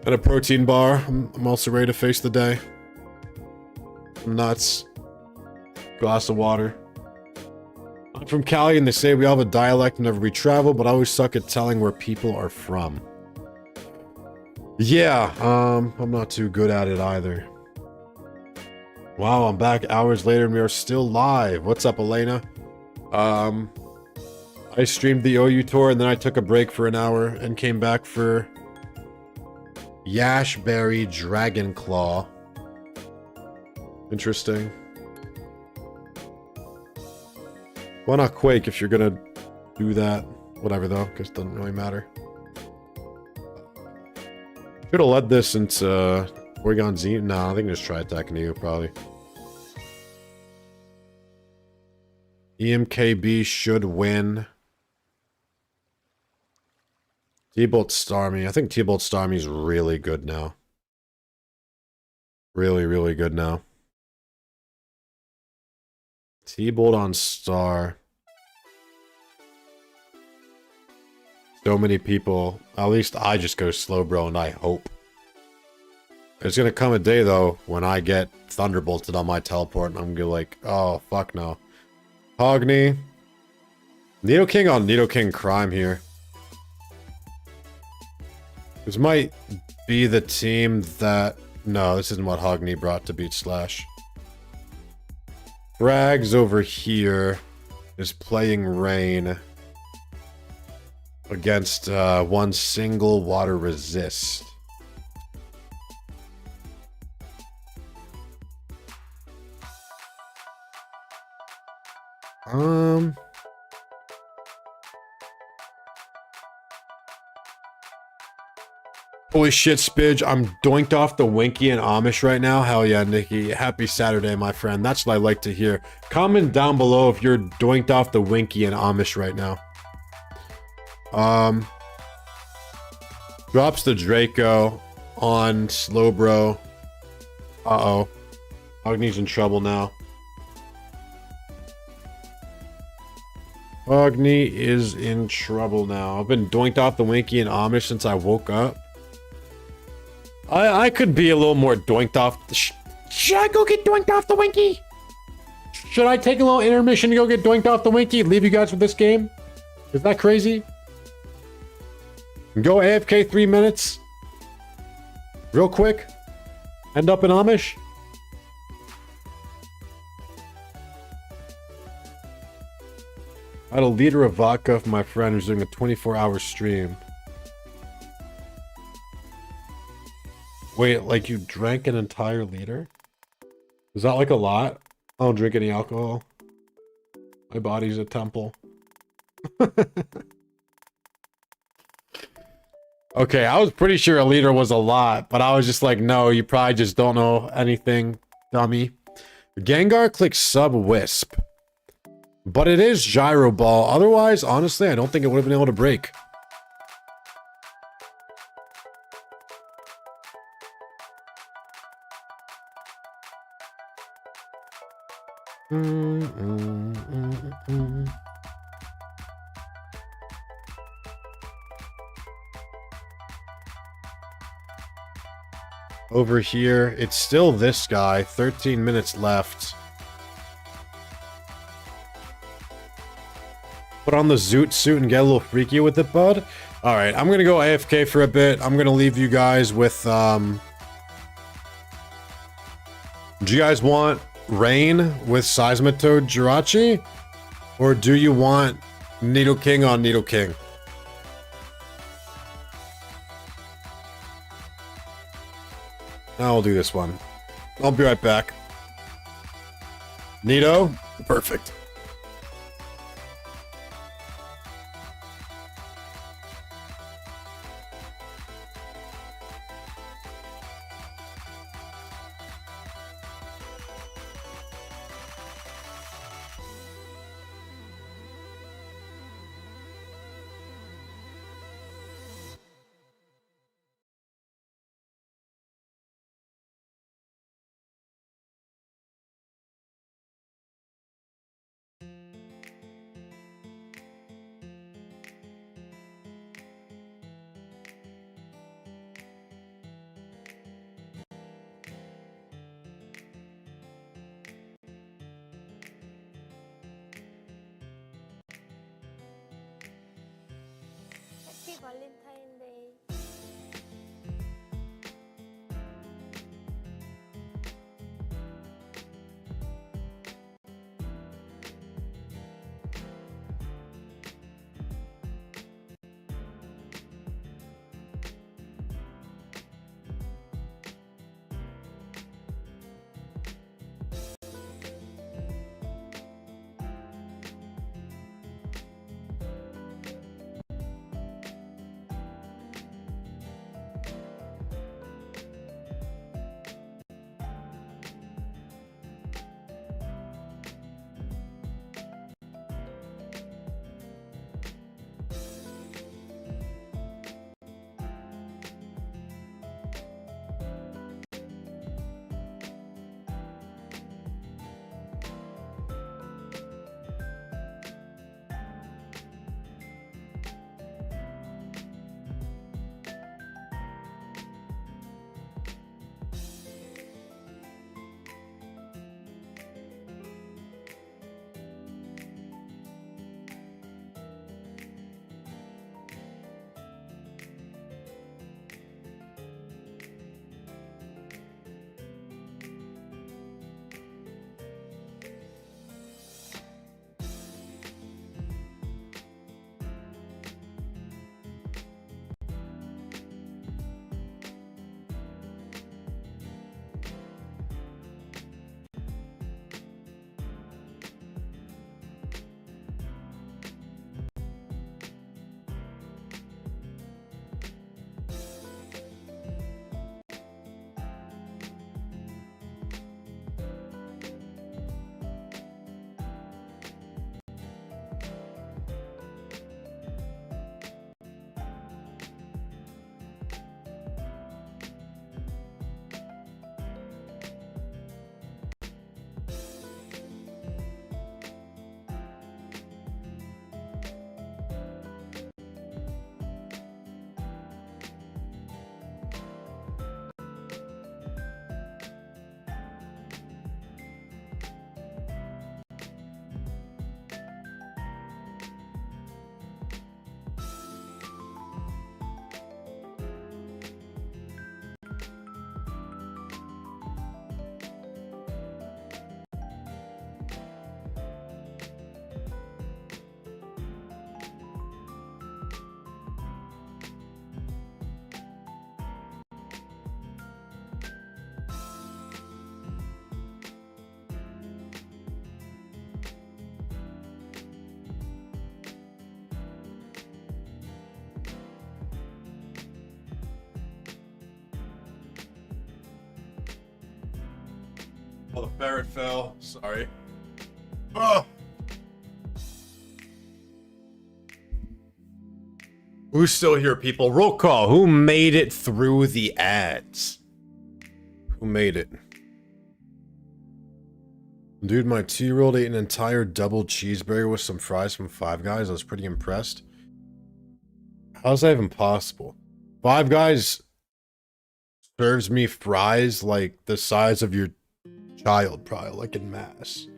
And a protein bar. I'm also ready to face the day. Nuts. Glass of water. I'm from Cali and they say we all have a dialect whenever we travel, but I always suck at telling where people are from. Yeah, I'm not too good at it either. Wow, I'm back hours later and we are still live. What's up, Elena? I streamed the OU tour and then I took a break for an hour and came back for Yashberry Dragon Claw. Interesting. Why not Quake if you're gonna do that? Whatever though, because it doesn't really matter. Should have led this into Porygon Z. Nah, I think just try attacking you, probably. EMKB should win. T-Bolt Starmie. I think T-Bolt Starmie's really good now. Really, really good now. T-Bolt on Star. So many people. At least I just go Slowbro and I hope. There's gonna come a day though when I get Thunderbolted on my teleport and I'm gonna be like, oh fuck no. Hogni. Nidoking on Nidoking Crime here. This might be the team that... No, this isn't what Hogni brought to beat Slash. Frags over here is playing Rain against one single water resist. Holy shit, Spidge. I'm doinked off the Winky and Amish right now. Hell yeah, Nikki. Happy Saturday, my friend. That's what I like to hear. Comment down below if you're doinked off the Winky and Amish right now. Drops the Draco on Slowbro. Uh-oh. Agni's in trouble now. Ogni is in trouble now. I've been doinked off the Winky and Amish since I woke up. I could be a little more doinked off. Should I go get doinked off the Winky? Should I take a little intermission to go get doinked off the Winky? Leave you guys with this game? Is that crazy? Go AFK 3 minutes? Real quick? End up in Amish? I had a liter of vodka for my friend who's doing a 24-hour stream. Wait, like you drank an entire liter? Is that like a lot? I don't drink any alcohol. My body's a temple. Okay, I was pretty sure a liter was a lot, but I was just like, no, you probably just don't know anything, dummy. Gengar clicks sub wisp. But it is gyro ball. Otherwise, honestly, I don't think it would have been able to break. Over here, it's still this guy. 13 minutes left. Put on the zoot suit and get a little freaky with it, bud. All right, I'm gonna go AFK for a bit. I'm gonna leave you guys with, do you guys want Rain with Seismitoad Jirachi? Or do you want Needle King on Needle King? I'll do this one. I'll be right back. Nito? Perfect. Happy Valentine's Day. Oh, the ferret fell. Sorry. Oh. Who's still here, people? Roll call. Who made it through the ads? Who made it? Dude, my 2-year-old ate an entire double cheeseburger with some fries from Five Guys. I was pretty impressed. How's that even possible? Five Guys serves me fries like the size of your child, probably, like in mass.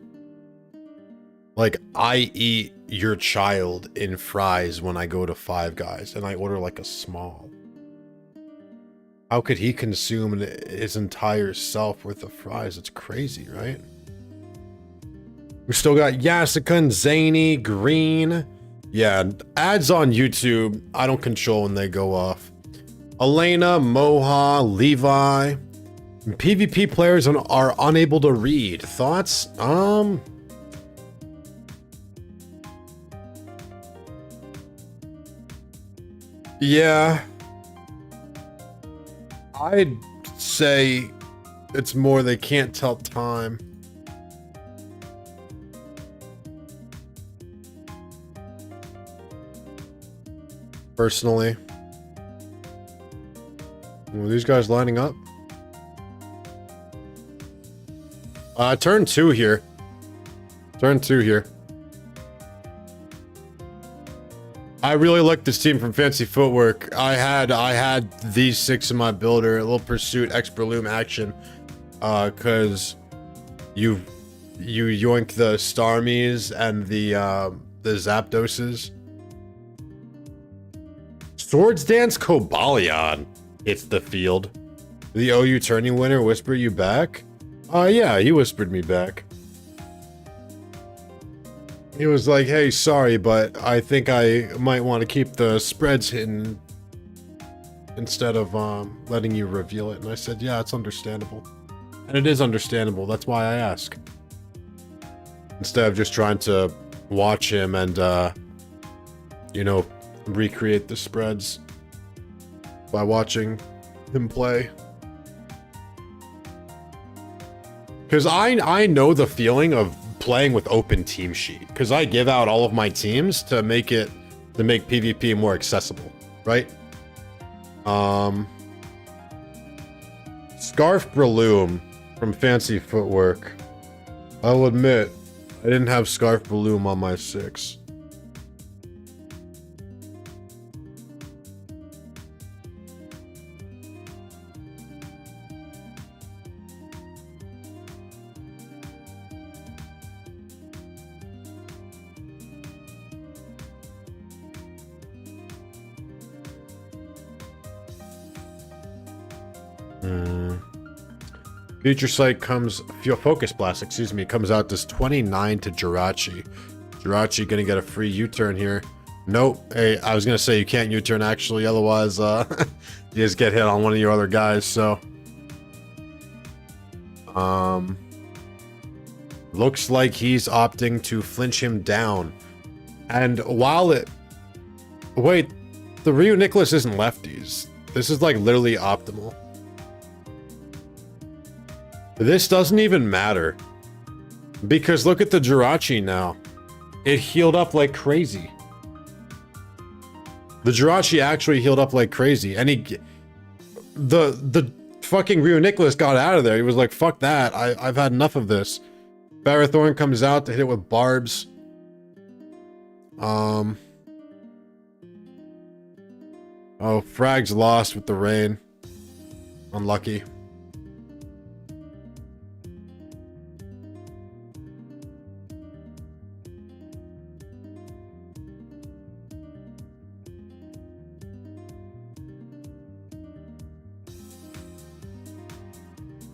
Like, I eat your child in fries when I go to Five Guys, and I order like a small. How could he consume his entire self worth of fries? It's crazy, right? We still got Yasica and Zany, Green. Yeah, ads on YouTube, I don't control when they go off. Elena, Moha, Levi. PvP players are unable to read. Thoughts? Yeah. I'd say it's more they can't tell time. Personally. Are these guys lining up? Turn 2 here. Turn 2 here. I really like this team from Fancy Footwork. I had these 6 in my builder, a little Pursuit, Expert action. Cause you yoink the Starmies and the Zapdoses. Swords Dance Cobalion hits the field. The OU tourney winner whisper you back? Yeah, he whispered me back. He was like, hey, sorry, but I think I might want to keep the spreads hidden instead of letting you reveal it. And I said, yeah, it's understandable. And it is understandable. That's why I ask. Instead of just trying to watch him and, you know, recreate the spreads by watching him play. Because I know the feeling of playing with open team sheet, because I give out all of my teams to make PvP more accessible, right? Scarf Breloom from Fancy Footwork. I'll admit, I didn't have Scarf Breloom on my 6. Future Sight comes, Focus Blast, excuse me, comes out this 29 to Jirachi. Jirachi gonna get a free U-turn here. Nope. Hey, I was gonna say you can't U-turn actually, otherwise, you just get hit on one of your other guys, so. Looks like he's opting to flinch him down. And while it... Wait, the Ryu Nicholas isn't lefties. This is like literally optimal. This doesn't even matter. Because look at the Jirachi now. It healed up like crazy. The Jirachi actually healed up like crazy. And the fucking Ryu Nicholas got out of there. He was like, fuck that. I've had enough of this. Barathorn comes out to hit it with barbs. Oh, Frag's lost with the rain. Unlucky.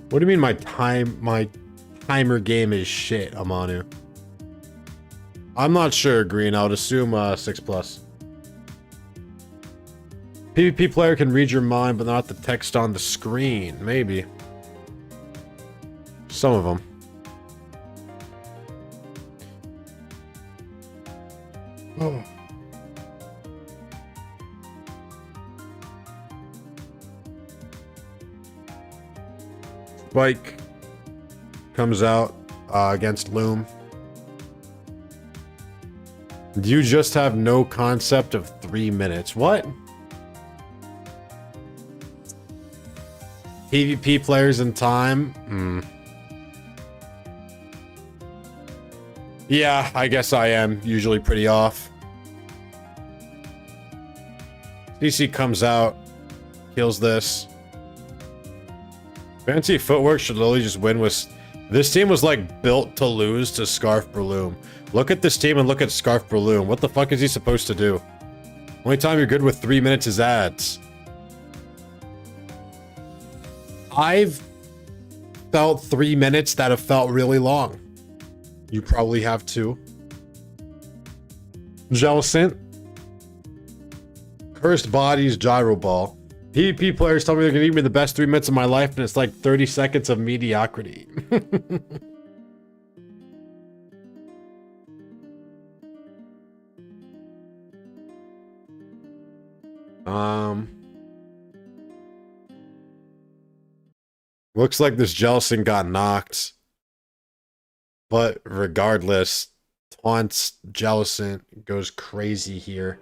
What do you mean my timer game is shit, Amanu? I'm not sure, Green. I would assume 6+. PvP player can read your mind, but not the text on the screen. Maybe. Some of them. Oh. Spike. comes out against Loom. You just have no concept of 3 minutes. What? PvP players in time? Yeah, I guess I am usually pretty off. DC comes out, kills this. Fancy footwork should literally just win with... This team was like built to lose to Scarf Breloom. Look at this team and look at Scarf Breloom. What the fuck is he supposed to do? Only time you're good with 3 minutes is ads. I've felt 3 minutes that have felt really long. You probably have too. Jellicent. Cursed Bodies, Gyro Ball. PvP players tell me they're gonna give me the best 3 minutes of my life, and it's like 30 seconds of mediocrity. Looks like this Jellicent got knocked. But regardless, taunts Jellicent, goes crazy here.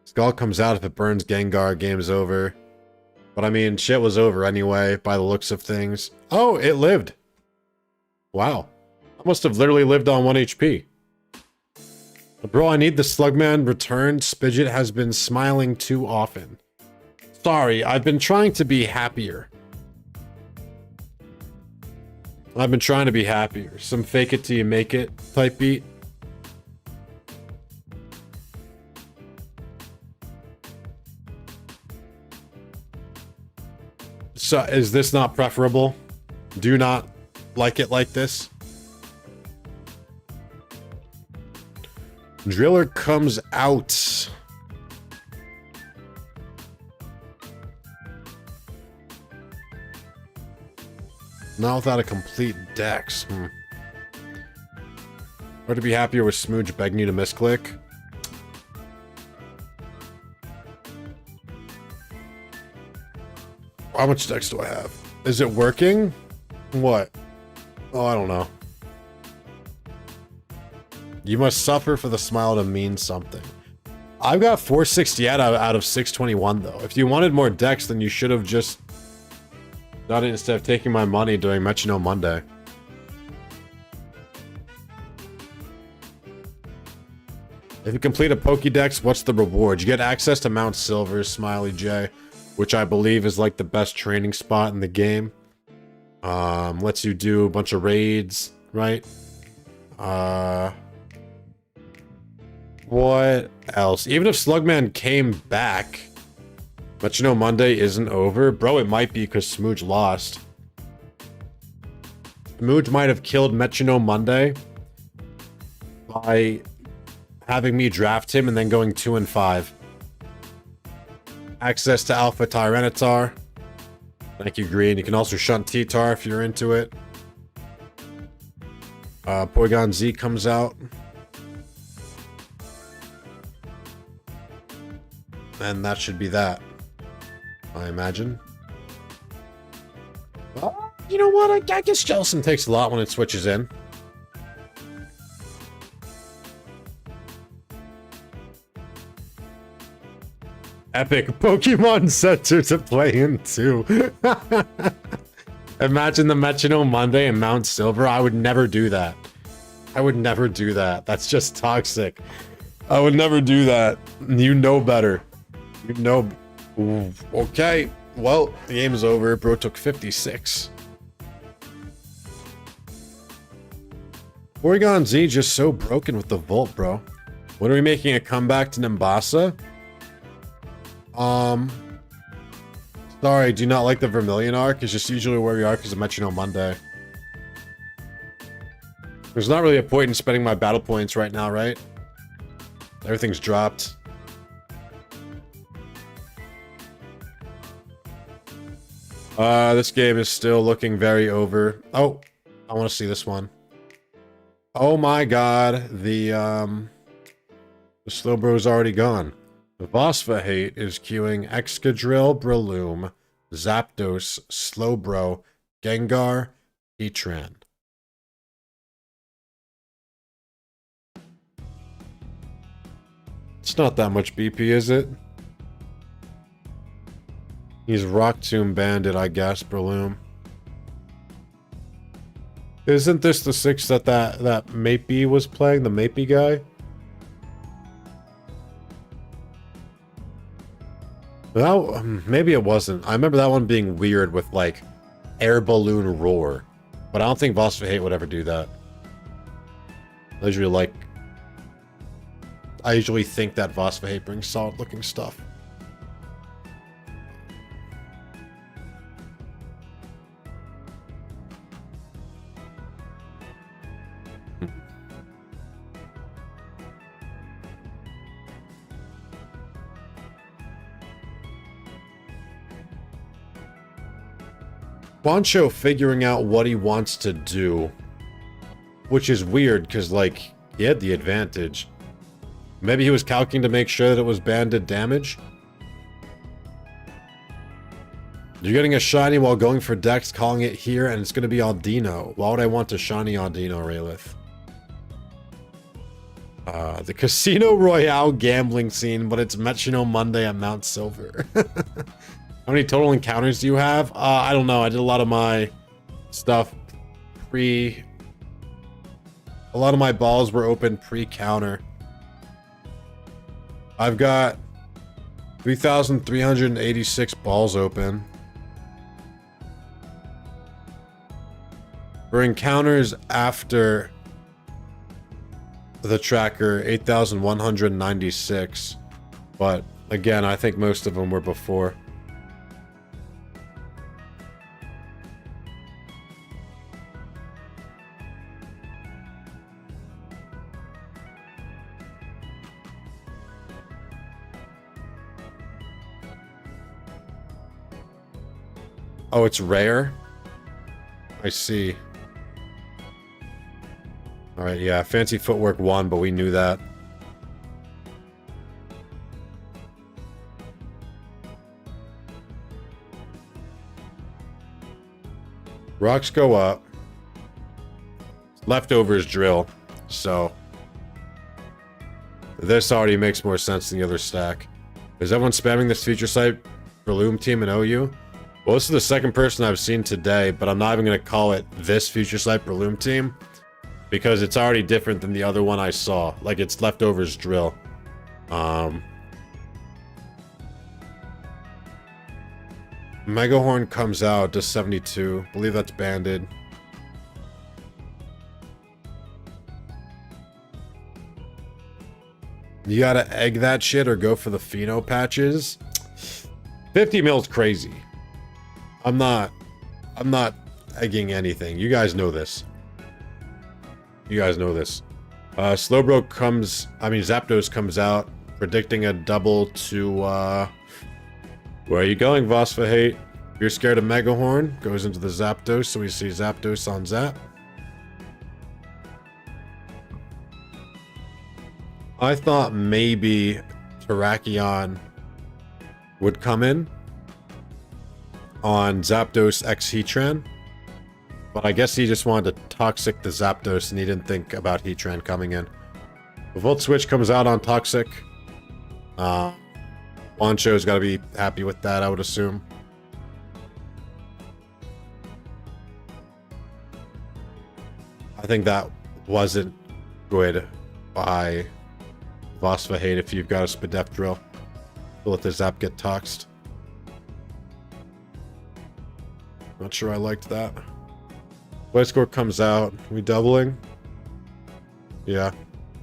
Skull comes out if it burns Gengar, game's over. But I mean, shit was over anyway, by the looks of things. Oh, it lived. Wow. I must have literally lived on 1 HP. Bro, I need the Slugman returned. Spidget has been smiling too often. Sorry, I've been trying to be happier. I've been trying to be happier. Some fake it till you make it type beat. So, is this not preferable? Do you not like it like this? Driller comes out. Not without a complete dex. Or to be happier with Smooge begging you to misclick. How much dex do I have? Is it working? What? Oh, I don't know. You must suffer for the smile to mean something. I've got 468 out of 621 though. If you wanted more dex, then you should have just done it instead of taking my money during Metronome Monday. If you complete a Pokédex, what's the reward? You get access to Mount Silver, Smiley J, which I believe is like the best training spot in the game. Lets you do a bunch of raids, right? What else? Even if Slugman came back, Metronome Monday isn't over. Bro, it might be because Smooge lost. Smooge might have killed Metronome Monday by having me draft him and then going 2 and 5. Access to Alpha Tyranitar. Thank you, Green. You can also shunt T-Tar if you're into it. Porygon Z comes out. And that should be that, I imagine. Well, you know what? I guess Jellicent takes a lot when it switches in. Epic Pokemon Center to play in too. Imagine the Metronome Monday and Mount Silver. I would never do that. I would never do that. That's just toxic. I would never do that. You know better. You know. Ooh, okay. Well, the game is over. Bro took 56. Porygon Z just so broken with the Volt, bro. When are we making a comeback to Nimbasa? Sorry, do you not like the Vermilion arc? It's just usually where we are because of Metronome Monday. There's not really a point in spending my battle points right now, right? Everything's dropped. This game is still looking very over. Oh, I want to see this one. Oh my god, the Slowbro's already gone. Vosvahate is queuing Excadrill, Breloom, Zapdos, Slowbro, Gengar, Heatran. It's not that much BP, is it? He's Rock Tomb Bandit, I guess, Breloom. Isn't this the 6 that Mapey was playing? The Mapey guy? That, maybe it wasn't. I remember that one being weird with, like, Air Balloon Roar. But I don't think Vosfahate would ever do that. I usually think that Vosfahate brings solid looking stuff. Boncho figuring out what he wants to do, which is weird because, like, he had the advantage. Maybe he was calculating to make sure that it was banded damage. You're getting a shiny while going for Dex, calling it here, and it's going to be Aldino. Why would I want to shiny Aldino, Raylith? The Casino Royale gambling scene, but it's Metronome Monday at Mount Silver. How many total encounters do you have? I don't know. I did a lot of my stuff a lot of my balls were open pre-counter. I've got 3,386 balls open. For encounters after the tracker, 8,196. But again, I think most of them were before. Oh, it's rare? I see. Alright, yeah, Fancy Footwork won, but we knew that. Rocks go up. Leftovers drill, so... this already makes more sense than the other stack. Is everyone spamming this feature site for Loom Team and OU? Well, this is the second person I've seen today, but I'm not even going to call it this future sniper loom team because it's already different than the other one I saw. Like, it's leftovers drill. Megahorn comes out to 72. Believe that's banded. You gotta egg that shit or go for the pheno patches. 50 mil's crazy. I'm not egging anything. You guys know this. You guys know this. Slowbro Zapdos comes out, predicting a double to, where are you going, Vosfahate? If you're scared of Megahorn, goes into the Zapdos, so we see Zapdos on Zap. I thought maybe Terrakion would come in on Zapdos X Heatran, but I guess he just wanted to Toxic the Zapdos and he didn't think about Heatran coming in. The Volt Switch comes out on Toxic. Wancho's got to be happy with that, I would assume. I think that wasn't good by Vosfahate if you've got a Spadef drill. Let the Zap get toxed. Not sure I liked that. Gliscor comes out. We doubling? Yeah.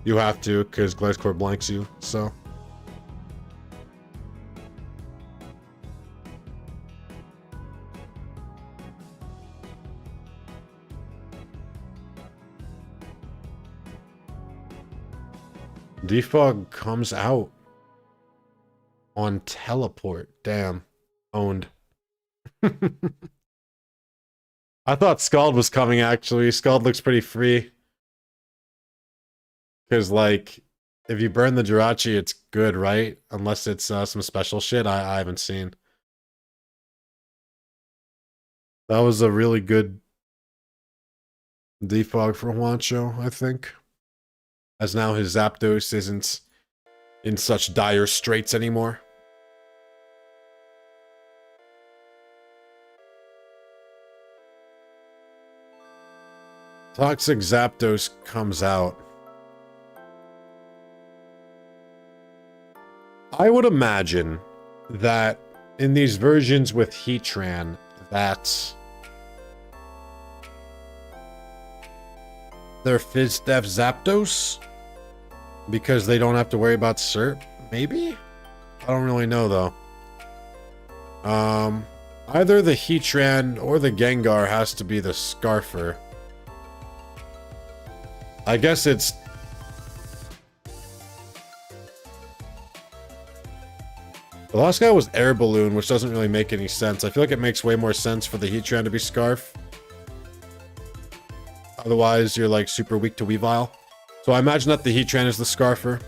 You have to, because Gliscor blanks you, so. Defog comes out on teleport. Damn. Owned. I thought Scald was coming, actually. Scald looks pretty free. Because, like, if you burn the Jirachi, it's good, right? Unless it's some special shit I haven't seen. That was a really good defog for Wancho, I think. As now his Zapdos isn't in such dire straits anymore. Toxic Zapdos comes out. I would imagine that in these versions with Heatran, that they're Fizdef Zapdos because they don't have to worry about Serp. Maybe? I don't really know though. Either the Heatran or the Gengar has to be the Scarfer. I guess it's... The last guy was Air Balloon, which doesn't really make any sense. I feel like it makes way more sense for the Heatran to be Scarf. Otherwise, you're like super weak to Weavile. So I imagine that the Heatran is the Scarfer.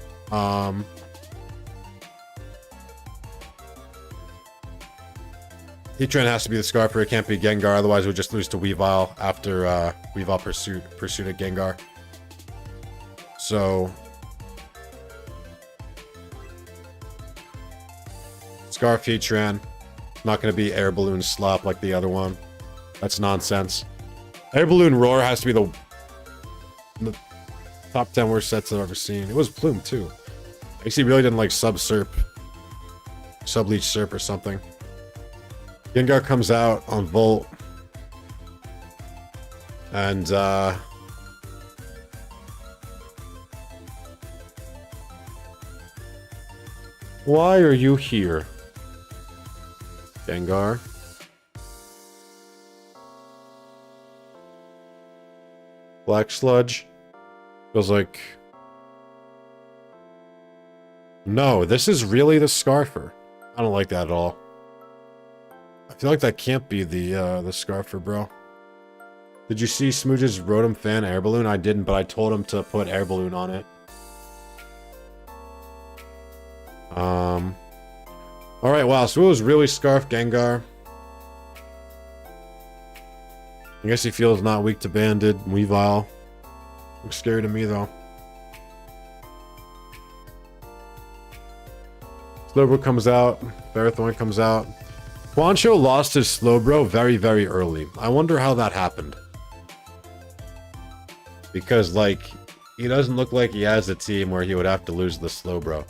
Heatran has to be the Scarfer. It can't be Gengar, otherwise we'll just lose to Weavile after Weavile pursued a Gengar. So Scarf Heatran. Not going to be Air Balloon Slop like the other one. That's nonsense. Air Balloon Roar has to be the top 10 worst sets I've ever seen. It was Plume too. I guess he really didn't like Sub-Serp. Sub-Leech Serp or something. Gengar comes out on Volt. And, why are you here? Gengar. Black Sludge. Feels like... No, this is really the Scarfer. I don't like that at all. I feel like that can't be the Scarfer, bro. Did you see Smooch's Rotom Fan Air Balloon? I didn't, but I told him to put Air Balloon on it. Alright, wow, so it was really Scarf Gengar. I guess he feels not weak to Banded. Weavile. Looks scary to me, though. Slowbro comes out. Ferrothorn comes out. Quancho lost his Slowbro very, very early. I wonder how that happened. Because, like, he doesn't look like he has a team where he would have to lose the Slowbro.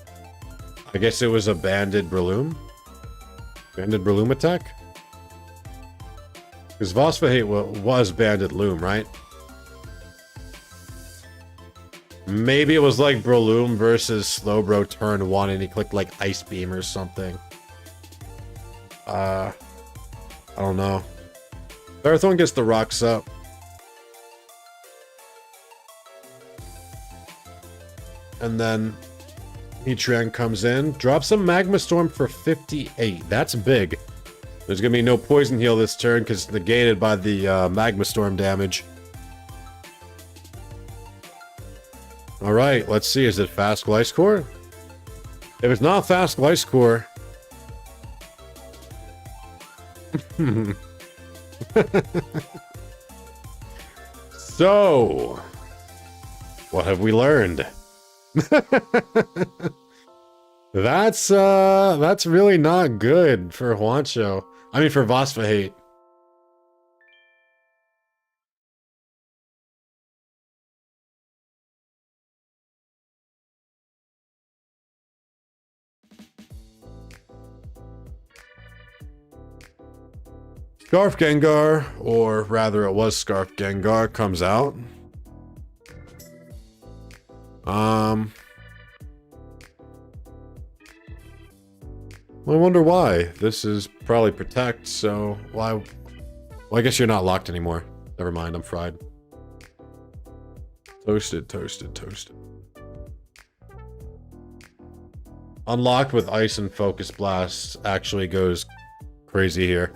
I guess it was a Banded Breloom? Banded Breloom attack? Because Vosphahate was Banded Loom, right? Maybe it was like Breloom versus Slowbro turn 1 and he clicked like Ice Beam or something. I don't know. Ferrothorn gets the rocks up. And then Heatran comes in, drops a Magma Storm for 58. That's big. There's gonna be no Poison Heal this turn because it's negated by the Magma Storm damage. Alright, let's see. Is it Fast Gliscor? If it's not Fast Gliscor... So... what have we learned? That's really not good for Juancho. I mean, for Vosphahate. Scarf Gengar, or rather it was Scarf Gengar, comes out. I wonder why. This is probably Protect, so why... Well, I guess you're not locked anymore. Never mind, I'm fried. Toasted, toasted, toasted. Unlocked with Ice and Focus Blast actually goes crazy here.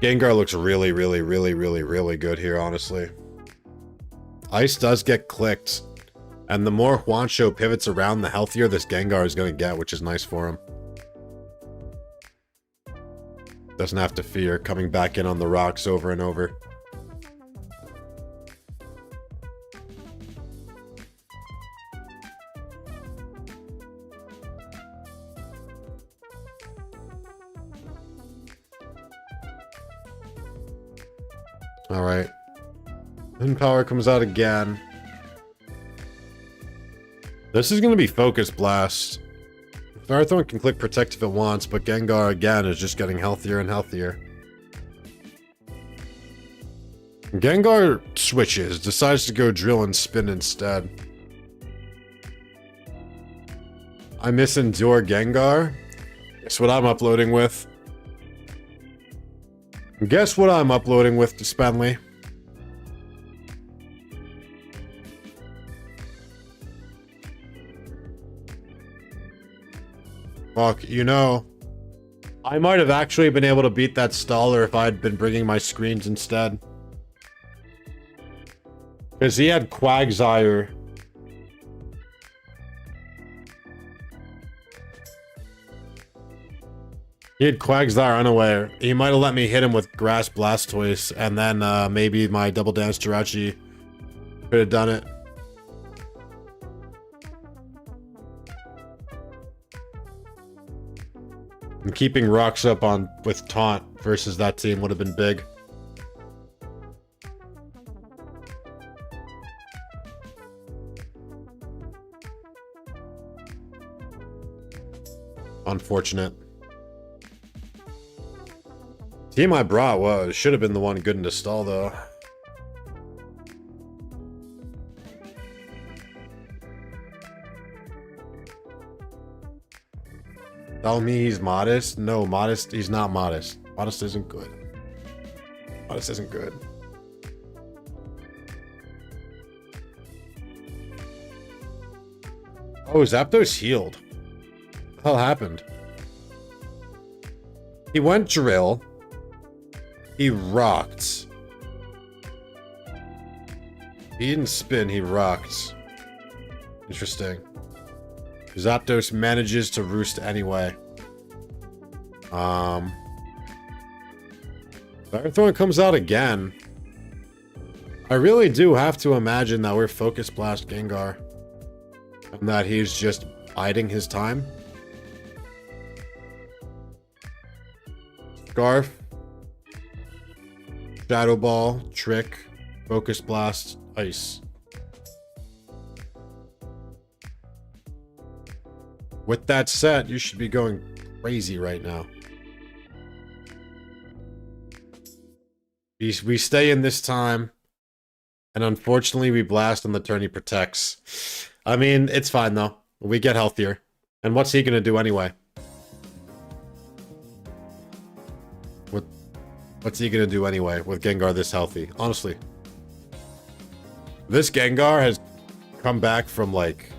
Gengar looks really, really, really, really, really good here, honestly. Ice does get clicked. And the more Juancho pivots around, the healthier this Gengar is going to get, which is nice for him. Doesn't have to fear coming back in on the rocks over and over. Alright. Wind power comes out again. This is going to be Focus Blast. Marathon can click Protect if it wants, but Gengar again is just getting healthier and healthier. Gengar switches, decides to go Drill and Spin instead. I miss Endure Gengar. Guess what I'm uploading with? Guess what I'm uploading with to Spenley? Fuck, you know, I might have actually been able to beat that Staller if I had been bringing my screens instead. Because he had Quagsire. He had Quagsire unaware. He might have let me hit him with Grass Blastoise, and then maybe my Double Dance Jirachi could have done it. And keeping rocks up on with Taunt versus that team would have been big. Unfortunate. Team I brought should have been the one good into stall though. Tell me he's modest? No, modest. He's not modest. Modest isn't good. Modest isn't good. Oh, Zapdos healed. What the hell happened? He went Drill. He rocked. He didn't spin, he rocked. Interesting. Zapdos manages to roost anyway. Firethorn comes out again. I really do have to imagine that we're Focus Blast Gengar. And that he's just biding his time. Scarf. Shadow Ball. Trick. Focus Blast. Ice. With that set, you should be going crazy right now. We stay in this time. And unfortunately, we blast on the turn he protects. I mean, it's fine though. We get healthier. And what's he gonna do anyway? What's he gonna do anyway with Gengar this healthy? Honestly. This Gengar has come back from like...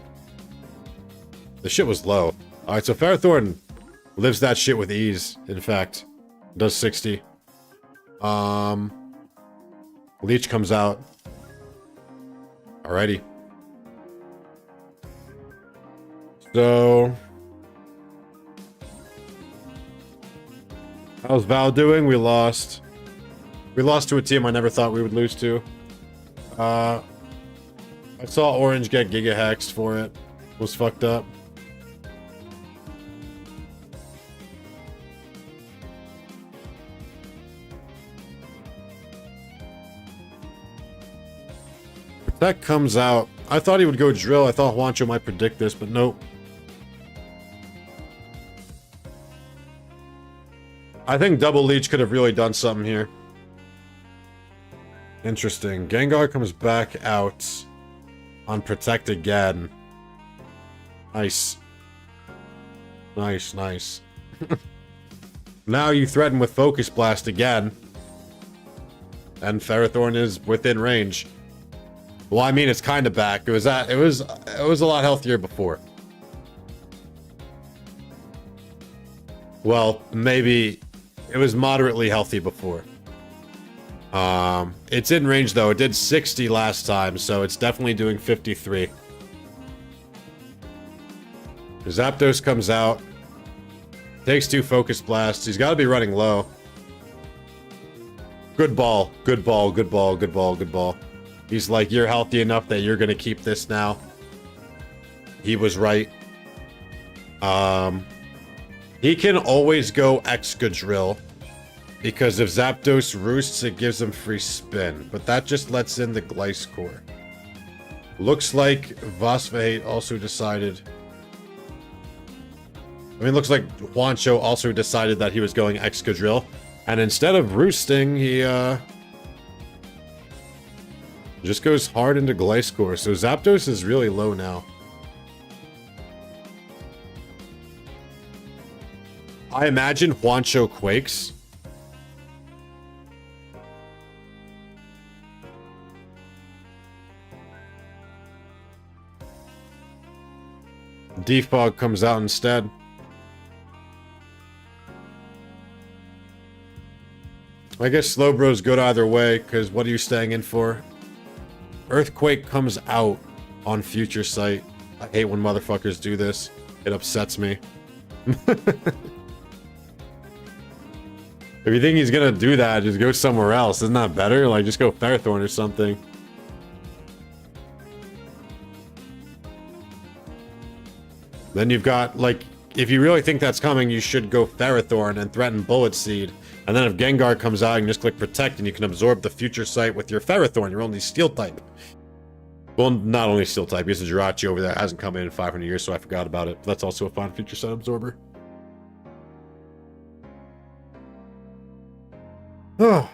The shit was low. Alright, so Ferrothorn lives that shit with ease, in fact. Does 60. Leech comes out. Alrighty. So... How's Val doing? We lost. We lost to a team I never thought we would lose to. I saw Orange get Giga Hexed for it. Was fucked up. That comes out. I thought he would go Drill. I thought Juancho might predict this, but nope. I think Double Leech could have really done something here. Interesting. Gengar comes back out on Protect again. Nice. Nice, nice. Now you threaten with Focus Blast again. And Ferrothorn is within range. Well, I mean, it's kind of back. It was a lot healthier before. Well, maybe it was moderately healthy before. It's in range though. It did 60 last time, so it's definitely doing 53. Zapdos comes out. Takes 2 Focus Blasts. He's got to be running low. Good ball. Good ball. Good ball. Good ball. Good ball. He's like, you're healthy enough that you're gonna keep this now. He was right. He can always go Excadrill. Because if Zapdos roosts, it gives him free spin. But that just lets in the Gliscor. Looks like Vosvahate also decided... I mean, looks like Juancho also decided that he was going Excadrill. And instead of roosting, he just goes hard into Gliscor. So Zapdos is really low now. I imagine Juancho quakes. Defog comes out instead. I guess Slowbro's good either way, because what are you staying in for? Earthquake comes out on Future Sight. I hate when motherfuckers do this. It upsets me. If you think he's gonna do that, just go somewhere else. Isn't that better? Like, just go Ferrothorn or something. Then you've got, like, if you really think that's coming, you should go Ferrothorn and threaten Bullet Seed. And then if Gengar comes out, you can just click Protect and you can absorb the Future Sight with your Ferrothorn, your only Steel type. Well, not only Steel type, because the Jirachi over there hasn't come in 500 years, so I forgot about it. But that's also a fine Future Sight absorber. Oh.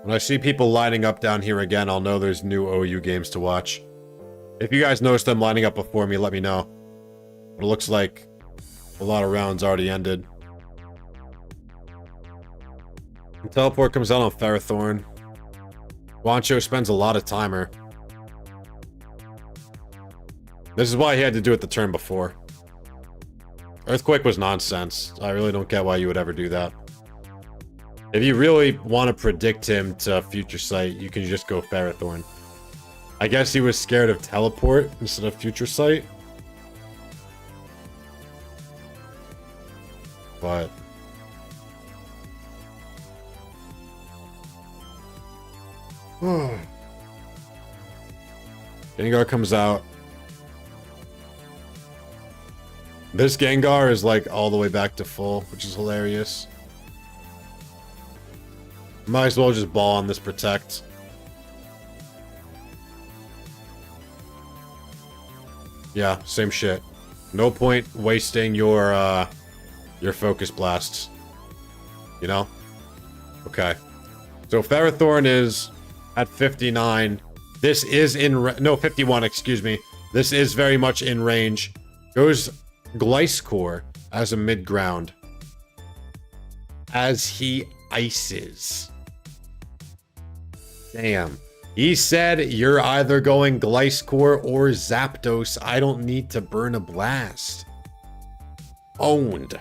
When I see people lining up down here again, I'll know there's new OU games to watch. If you guys notice them lining up before me, let me know. But it looks like a lot of rounds already ended. And Teleport comes out on Ferrothorn. Juancho spends a lot of timer. This is why he had to do it the turn before. Earthquake was nonsense. I really don't get why you would ever do that. If you really want to predict him to Future Sight, you can just go Ferrothorn. I guess he was scared of Teleport instead of Future Sight. But... Gengar comes out. This Gengar is like all the way back to full, which is hilarious. Might as well just ball on this Protect. Yeah, same shit. No point wasting your Focus Blasts. You know? Okay. So Ferrothorn is at 59. This is in... No, 51, excuse me. This is very much in range. Goes Gliscor as a mid-ground. As he ices. Damn. He said you're either going Gliscor or Zapdos. I don't need to burn a blast. Owned.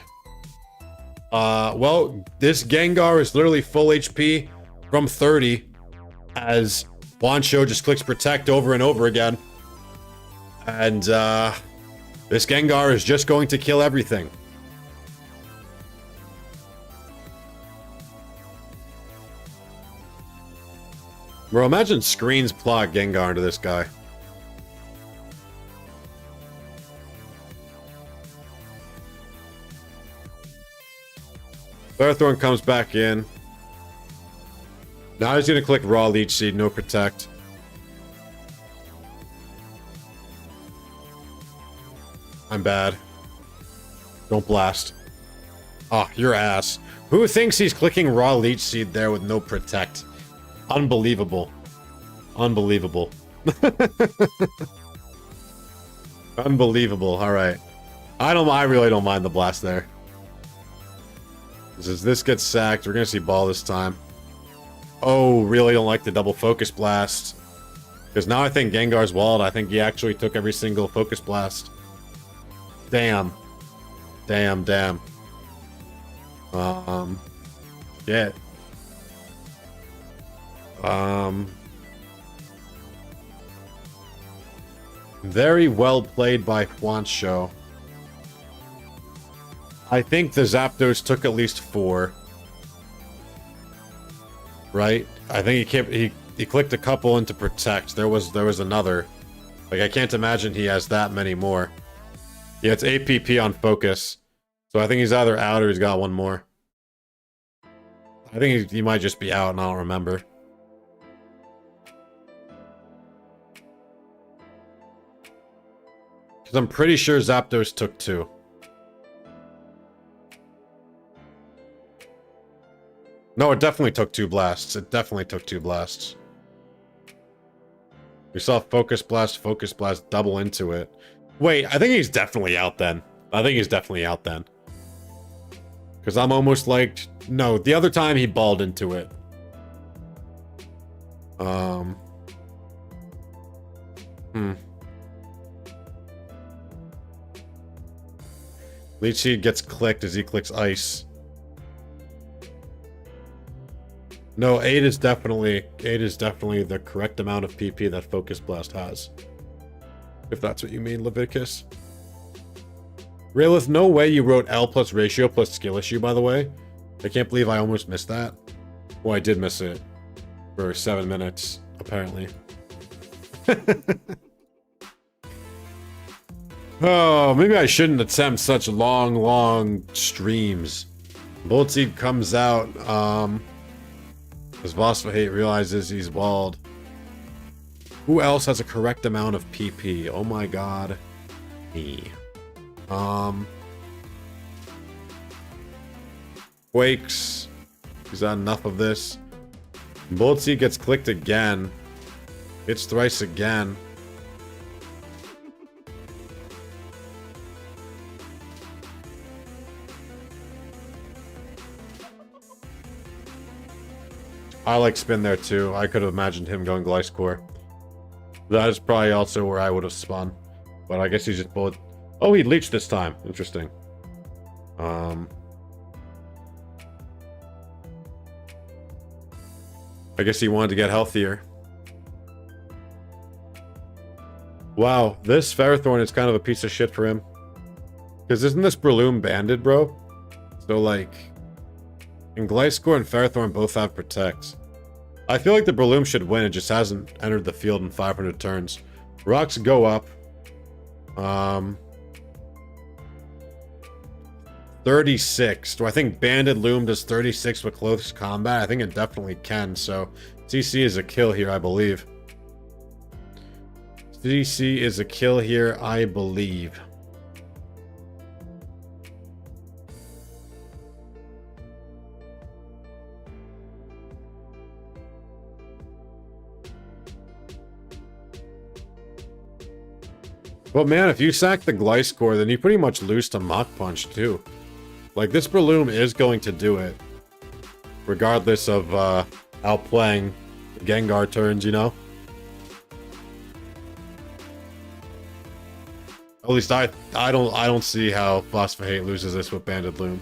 Well, this Gengar is literally full HP from 30 as Juancho just clicks Protect over and over again. And, this Gengar is just going to kill everything. Bro, imagine screens plot Gengar into this guy. Ferrothorn comes back in. Now he's gonna click Raw Leech Seed, no Protect. I'm bad. Don't blast. Oh, your ass. Who thinks he's clicking Raw Leech Seed there with no Protect? Unbelievable. Unbelievable. Unbelievable. Alright. I really don't mind the blast there. As this gets sacked, we're gonna see Ball this time. Oh, really don't like the double Focus Blast. Because now I think Gengar's walled. I think he actually took every single Focus Blast. Damn. Damn, damn. Shit. Very well played by Juancho. I think the Zapdos took at least 4. Right? I think he clicked a couple into Protect. There was another. Like, I can't imagine he has that many more. Yeah, it's APP on Focus. So I think he's either out or he's got one more. I think he might just be out and I don't remember. Because I'm pretty sure Zapdos took 2. No, it definitely took 2 blasts. It definitely took 2 blasts. We saw Focus Blast double into it. Wait, I think he's definitely out then. I think he's definitely out then. Because I'm almost like... No, the other time he balled into it. Leech Seed gets clicked as he clicks Ice. No, 8 is definitely the correct amount of PP that Focus Blast has. If that's what you mean, Leviticus. Raylith, no way you wrote L plus ratio plus skill issue, by the way. I can't believe I almost missed that. Well, I did miss it. For 7 minutes, apparently. Oh, maybe I shouldn't attempt such long streams. Bullet Seed comes out, as Phosphate realizes he's walled. Who else has a correct amount of PP? Oh my god. Me. Quakes. He's had enough of this. Bullet Seed gets clicked again. Hits thrice again. I like spin there too. I could have imagined him going Gliscor. That is probably also where I would have spun. But I guess he just bullet... Oh, he leeched this time. Interesting. I guess he wanted to get healthier. Wow, this Ferrothorn is kind of a piece of shit for him. Because isn't this Breloom banded, bro? So, like... And Gliscor and Ferrothorn both have Protect. I feel like the Breloom should win, it just hasn't entered the field in 500 turns. Rocks go up. 36. Do I think Banded Loom does 36 with close combat? I think it definitely can, so CC is a kill here, I believe. CC is a kill here, I believe. But man, if you sack the Gliscor, then you pretty much lose to Mach Punch too. Like, this Breloom is going to do it. Regardless of outplaying Gengar turns, you know? At least I don't see how Phosphate loses this with Banded Loom.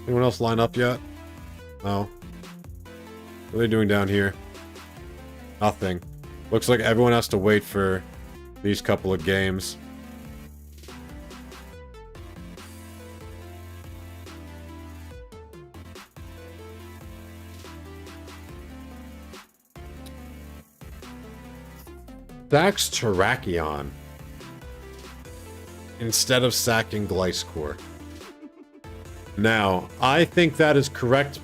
Anyone else line up yet? No. What are they doing down here? Nothing. Looks like everyone has to wait for these couple of games. Sacks Terrakion instead of sacking Gliscor. Now, I think that is correct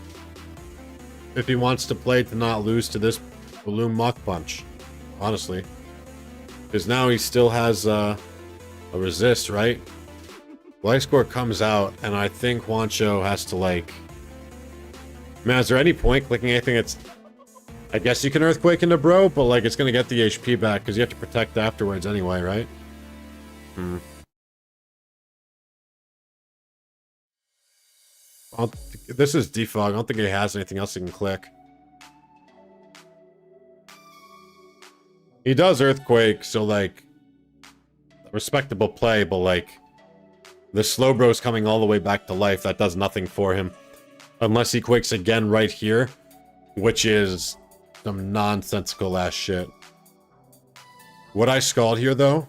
if he wants to play to not lose to this Balloon Mach Punch, honestly. Because now he still has a resist, right? Gliscor comes out, and I think Juancho has to, like... Man, is there any point clicking anything that's... I guess you can Earthquake into Bro, but, like, it's gonna get the HP back, because you have to protect afterwards anyway, right? This is defog. I don't think he has anything else he can click. He does Earthquake, so like respectable play, but like the Slowbro's coming all the way back to life. That does nothing for him. Unless he quakes again right here, which is some nonsensical ass shit. Would I Scald here though?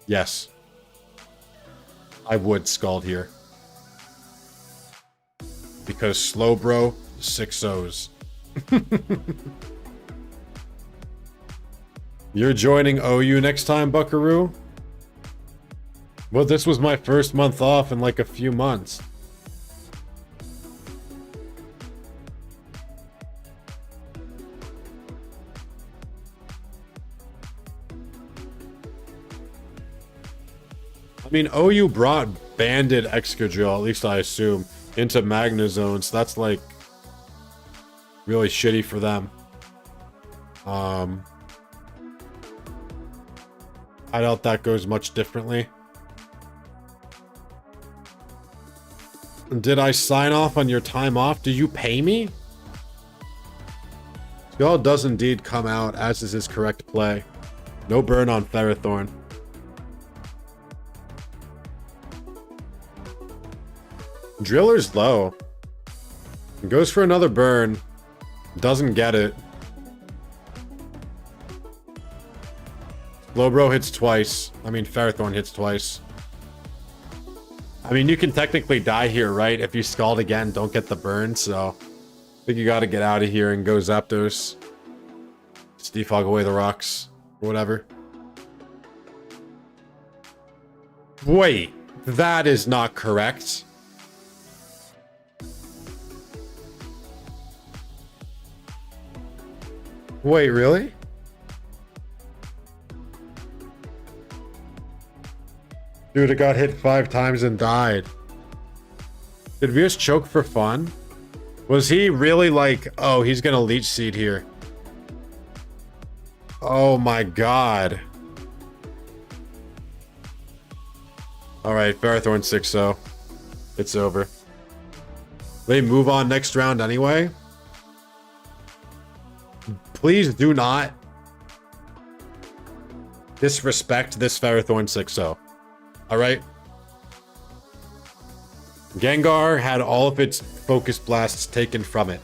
Yes. I would Scald here. Because Slowbro, 6-0s. You're joining OU next time, Buckaroo? Well, this was my first month off in like a few months. I mean, OU brought banded Excadrill, at least I assume, into Magnezone, so that's like really shitty for them. I doubt that goes much differently. Did I sign off on your time off? Do you pay me? Skull does indeed come out, as is his correct play. No burn on Ferrothorn. Driller's low. Goes for another burn. Doesn't get it. Slowbro hits twice. I mean, Ferrothorn hits twice. I mean, you can technically die here, right? If you Scald again, don't get the burn, so I think you gotta get out of here and go Zapdos. Just defog away the rocks, or whatever. Wait, that is not correct. Wait, really? Dude, it got hit 5 times and died. Did Veers choke for fun? Was he really like, oh, he's gonna Leech Seed here? Oh my god. Alright, Ferrothorn 6-0. It's over. They move on next round anyway? Please do not disrespect this Ferrothorn 6-0. Alright? Gengar had all of its Focus Blasts taken from it.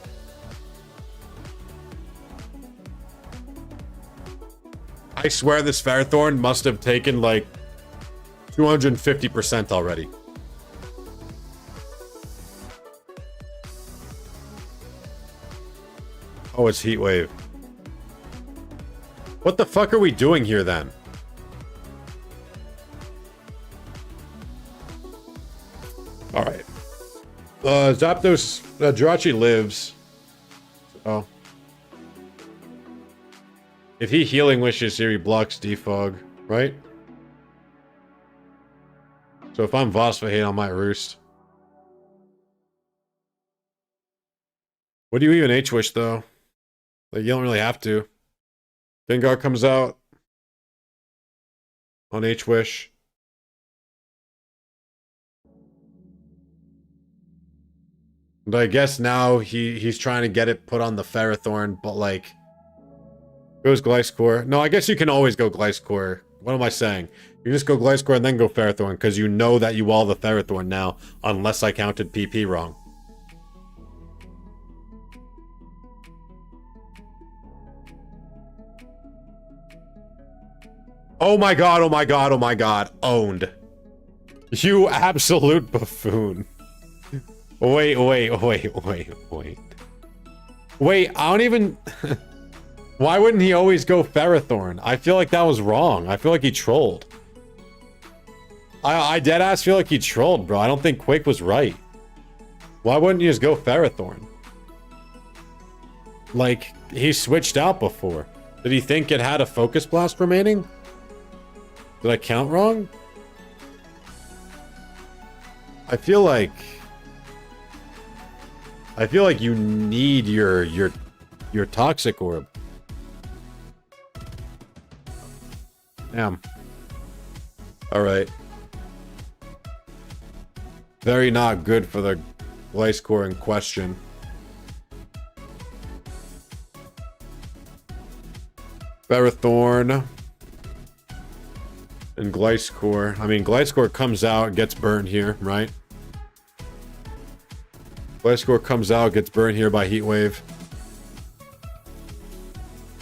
I swear this Ferrothorn must have taken like 250% already. Oh, it's Heat Wave. What the fuck are we doing here then? Alright. Zapdos, Jirachi lives. Oh. If he Healing Wishes here, he blocks Defog, right? So if I'm Vosphahate, I might Roost. What do you even H-Wish, though? Like, you don't really have to. Gengar comes out on H-Wish. But I guess now he's trying to get it put on the Ferrothorn, but like goes Gliscor. No, I guess you can always go Gliscor. What am I saying? You just go Gliscor and then go Ferrothorn, because you know that you wall the Ferrothorn now, unless I counted PP wrong. Oh my god, oh my god, oh my god. Owned. You absolute buffoon. Wait. Wait, I don't even... Why wouldn't he always go Ferrothorn? I feel like that was wrong. I feel like he trolled. I deadass feel like he trolled, bro. I don't think Quake was right. Why wouldn't you just go Ferrothorn? Like, he switched out before. Did he think it had a Focus Blast remaining? Did I count wrong? I feel like you need your Toxic Orb. Damn. Alright. Very not good for the Gliscor in question. Ferrothorn and Gliscor. I mean, Gliscor comes out, gets burnt here, right? Gliscor comes out, gets burnt here by Heat Wave.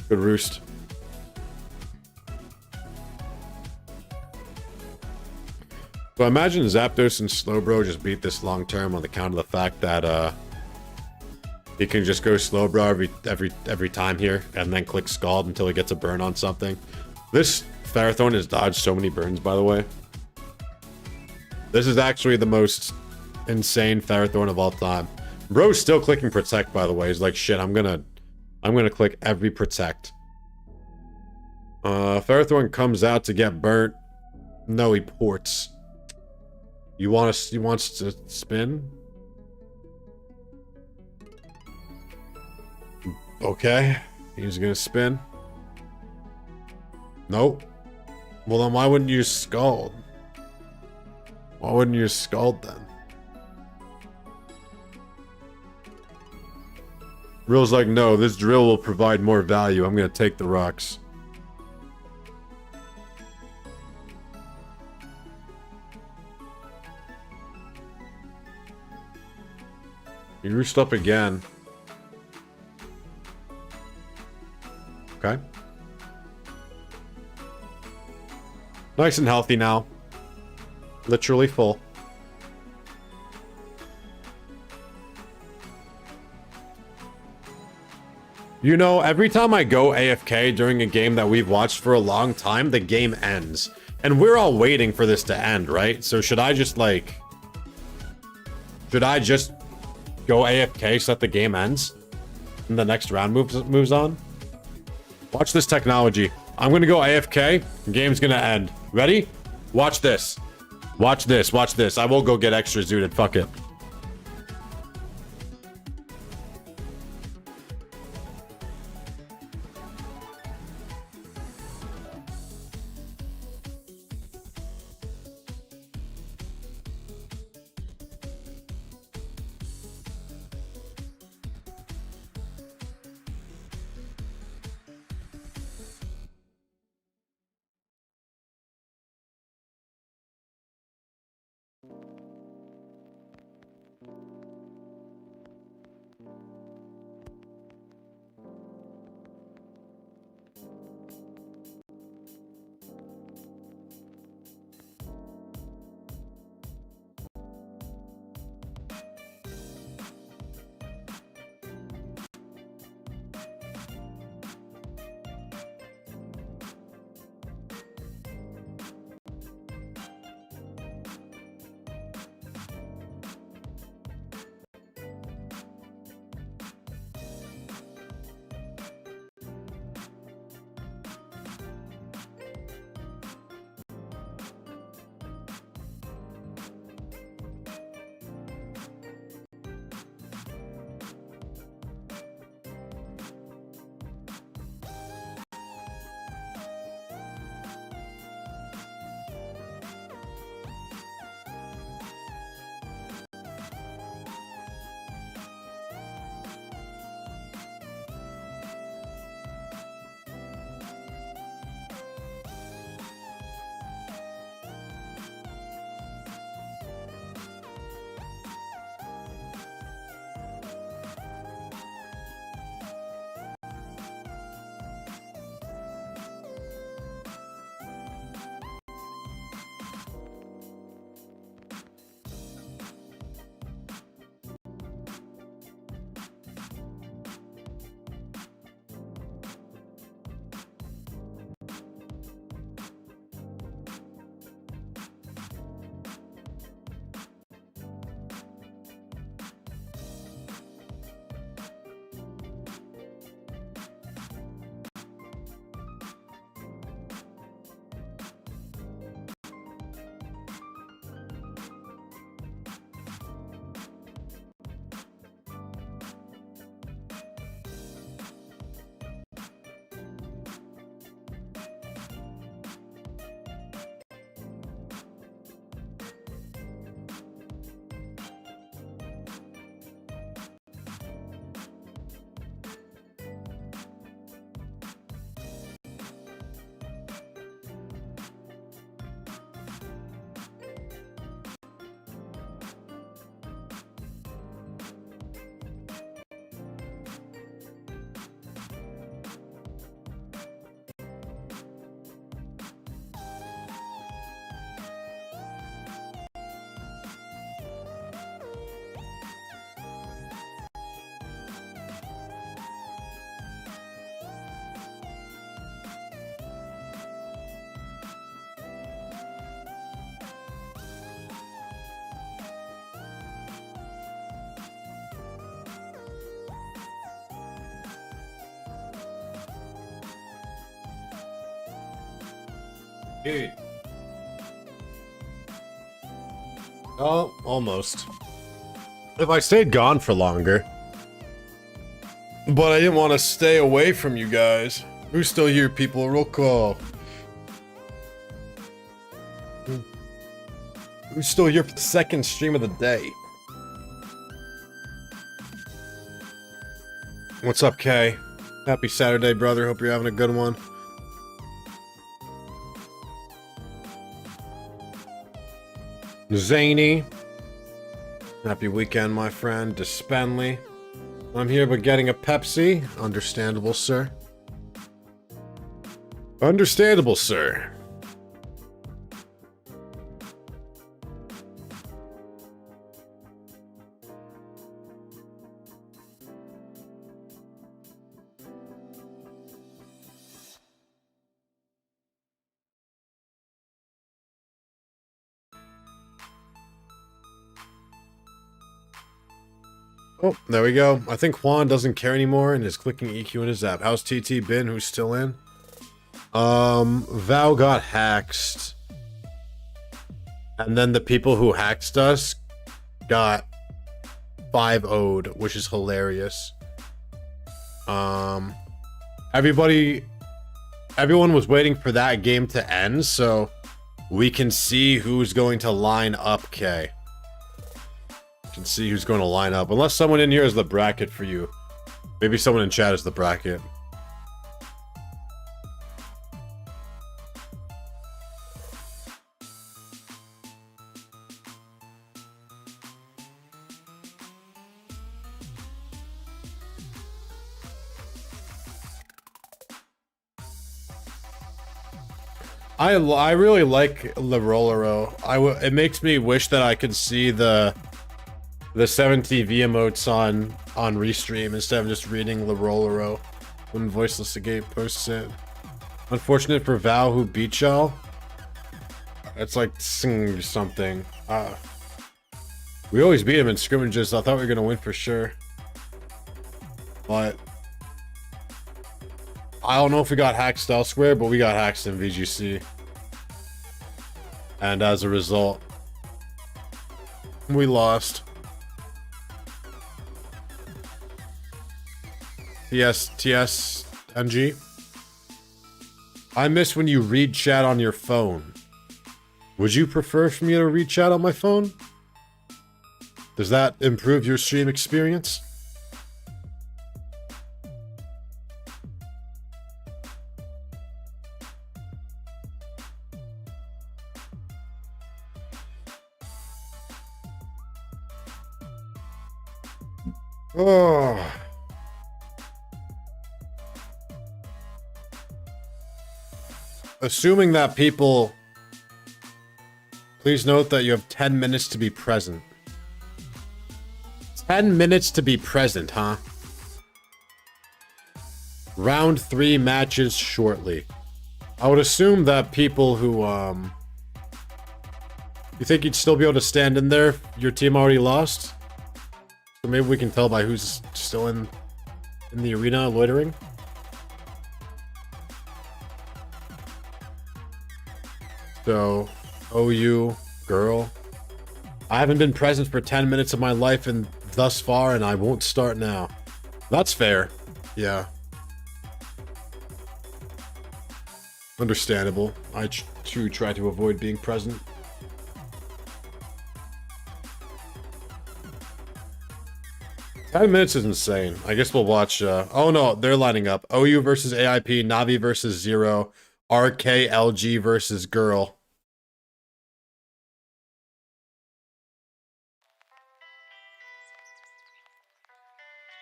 Good roost. So I imagine Zapdos and Slowbro just beat this long term on the count of the fact that he can just go Slowbro every time here and then click Scald until he gets a burn on something. This Ferrothorn has dodged so many burns, by the way. This is actually the most insane Ferrothorn of all time. Bro's still clicking Protect, by the way. He's like, shit, I'm gonna click every Protect. Ferrothorn comes out to get burnt. No, he ports. He wants to spin? Okay. He's gonna spin. Nope. Well, then why wouldn't you use Scald? Why wouldn't you use Scald then? Real's like, no, this drill will provide more value. I'm gonna take the rocks. You roosted up again. Okay. Nice and healthy now. Literally full. You know, every time I go AFK during a game that we've watched for a long time, the game ends. And we're all waiting for this to end, right? So should I just like... Should I just go AFK so that the game ends? And the next round moves on? Watch this technology. I'm gonna go AFK. The game's gonna end. Ready? Watch this. Watch this. Watch this. I will go get extra zooted. Fuck it. Dude. Oh, almost. If I stayed gone for longer. But I didn't want to stay away from you guys. Who's still here, people? Roll call. Who's still here for the second stream of the day? What's up, Kay? Happy Saturday, brother. Hope you're having a good one. Zany. Happy weekend, my friend. Dispenley. I'm here but getting a Pepsi. Understandable, sir. Understandable, sir. Oh, there we go. I think Juan doesn't care anymore and is clicking EQ in his app. How's TT been? Who's still in? Val got hacked. And then the people who hacked us got 5-0'd, which is hilarious. Everyone was waiting for that game to end, so we can see who's going to line up, K. Can see who's going to line up. Unless someone in here is the bracket for you. Maybe someone in chat is the bracket. I really like Le Rollero. It makes me wish that I could see the 7TV emotes on Restream instead of just reading Le Rollero when Voiceless Gate posts it. Unfortunate for Val who beat y'all. It's like sing something. We always beat him in scrimmages. I thought we were gonna win for sure. But I don't know if we got hacked elsewhere, but we got hacked in VGC. And as a result, we lost. TS, NG. I miss when you read chat on your phone. Would you prefer for me to read chat on my phone? Does that improve your stream experience? Oh. Assuming that people... Please note that you have 10 minutes to be present. 10 minutes to be present, huh? Round 3 matches shortly. I would assume that people who, You think you'd still be able to stand in there if your team already lost? So maybe we can tell by who's still in the arena loitering? So, OU, girl. I haven't been present for 10 minutes of my life and thus far, and I won't start now. That's fair. Yeah. Understandable. I too try to avoid being present. Five minutes is insane. I guess we'll watch, oh no, they're lining up. OU versus AIP, Navi versus Zero, RKLG versus Girl.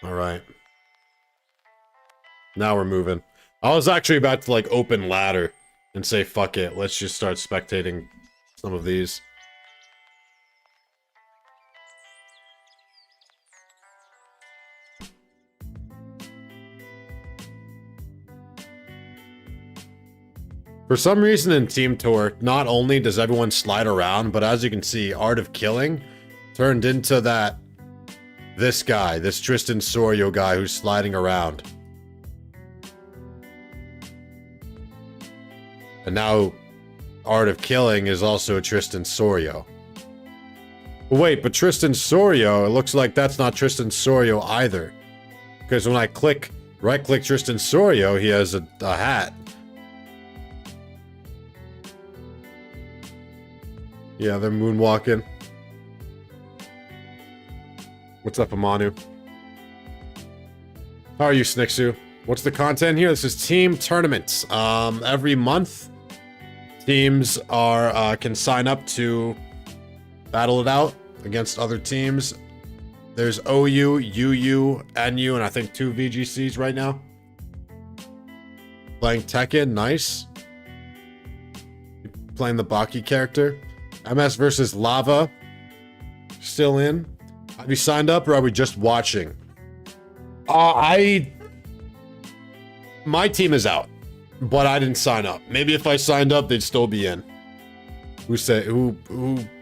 Alright. Now we're moving. I was actually about to, like, open ladder and say, fuck it, let's just start spectating some of these. For some reason in Team Tour, not only does everyone slide around, but as you can see, Art of Killing turned into this guy, this Tristan Sorio guy who's sliding around. And now Art of Killing is also Tristan Sorio. Wait, but Tristan Sorio, it looks like that's not Tristan Sorio either. Because when I right-click Tristan Sorio, he has a hat. Yeah, they're moonwalking. What's up, Amanu? How are you, Snixu? What's the content here? This is team tournaments. Every month, teams can sign up to battle it out against other teams. There's OU, UU, NU, and I think 2 VGCs right now. Playing Tekken, nice. Playing the Baki character. MS versus Lava, still in. Have you signed up or are we just watching? My team is out, but I didn't sign up. Maybe if I signed up, they'd still be in. Who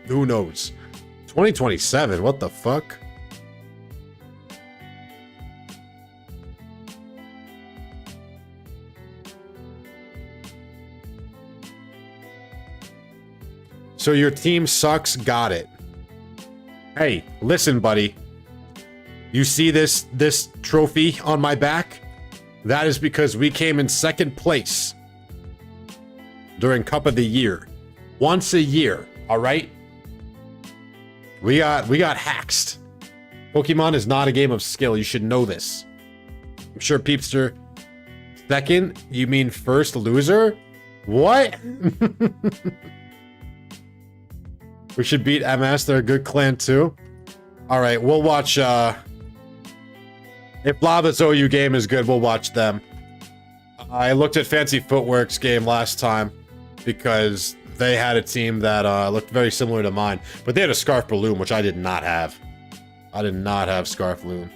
knows? 2027, what the fuck? So your team sucks, got it. Hey, listen, buddy. You see this trophy on my back? That is because we came in second place during Cup of the Year. Once a year, all right? We got haxed. Pokemon is not a game of skill. You should know this. I'm sure Peepster. Second? You mean first loser? What? We should beat MS. They're a good clan too. All right, we'll watch. If Lava's OU game is good, we'll watch them. I looked at Fancy Footwork's game last time because they had a team that looked very similar to mine, but they had a Scarf Balloon, which I did not have. I did not have Scarf Balloon.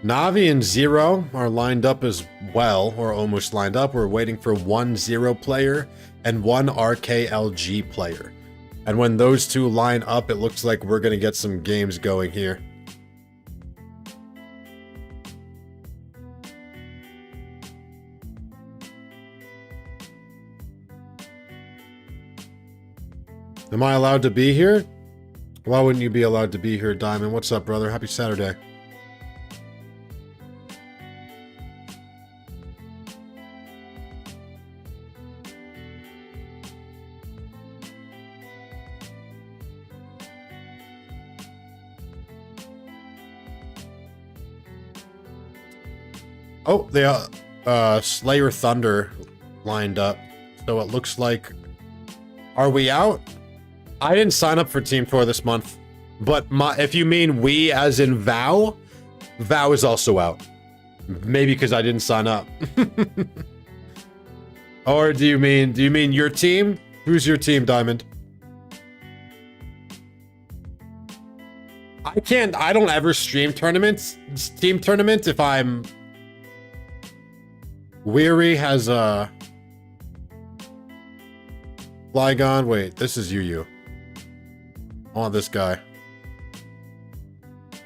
Navi and Zero are lined up as well, or almost lined up. We're waiting for 1 Zero player and 1 RKLG player. And when those two line up, it looks like we're going to get some games going here. Am I allowed to be here? Why wouldn't you be allowed to be here, Diamond? What's up, brother? Happy Saturday. Oh, they Slayer Thunder lined up. So it looks like... Are we out? I didn't sign up for Team Tour this month. But if you mean we as in Vow, Vow is also out. Maybe because I didn't sign up. Or do you mean your team? Who's your team, Diamond? I don't ever stream tournaments, team tournament if I'm... Weary has a... Flygon, wait, this is Yu. I want this guy.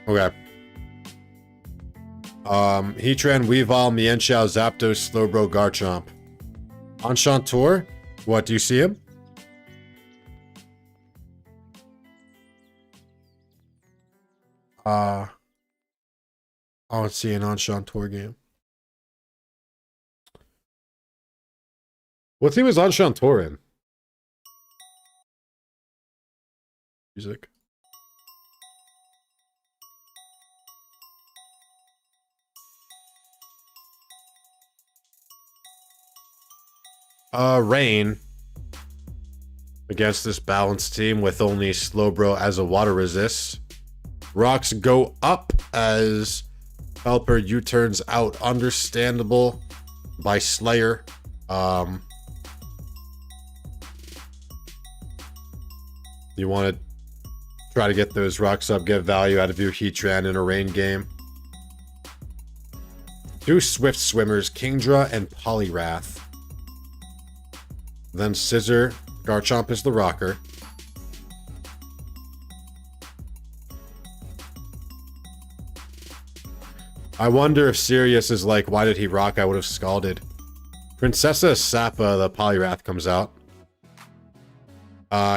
Okay. Heatran, Weavile, Mienshao, Zapdos, Slowbro, Garchomp. Enchanteur? What, do you see him? I don't see an Enchanteur game. What team is Enchanteur in? Music. Rain. Against this balanced team with only Slowbro as a water resist. Rocks go up as Helper U-turns out. Understandable by Slayer. You want to try to get those rocks up, get value out of your Heatran in a rain game. 2 Swift Swimmers, Kingdra and Poliwrath. Then Scissor, Garchomp is the rocker. I wonder if Sirius is like, why did he rock? I would have scalded. Princessa Sappa, the Polyrath, comes out.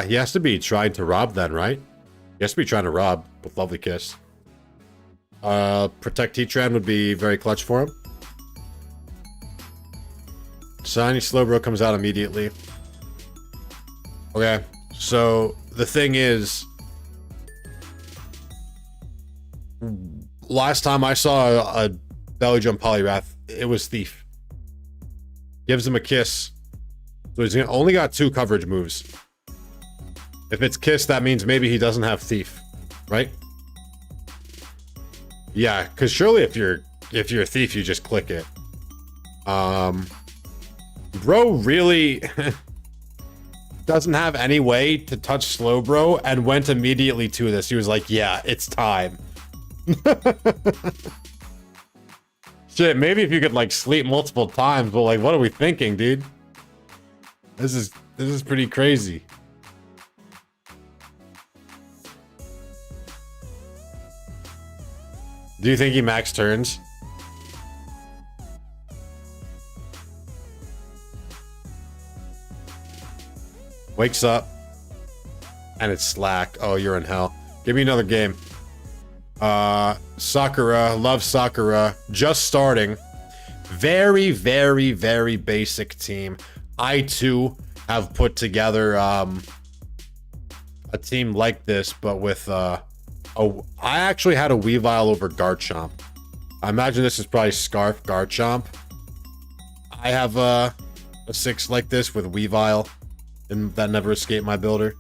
He has to be trying to rob then, right? He has to be trying to rob with Lovely Kiss. Protect Heatran would be very clutch for him. Shiny Slowbro comes out immediately. Okay, so the thing is, last time I saw a Belly Jump Polyrath, it was Thief. Gives him a Kiss. So he's only got 2 coverage moves. If it's Kiss, that means maybe he doesn't have Thief, right? Yeah, because surely if you're a Thief, you just click it. Bro really doesn't have any way to touch Slowbro and went immediately to this. He was like, yeah, it's time. Shit, maybe if you could like sleep multiple times, but like, what are we thinking, dude? This is pretty crazy. Do you think he max turns? Wakes up and it's Slack. Oh, you're in hell. Give me another game. Sakura, love Sakura, just starting. Very, very, very basic team. I too have put together a team like this, but with I actually had a Weavile over Garchomp. I imagine this is probably Scarf Garchomp. I have a 6 like this with Weavile, and that never escaped my builder.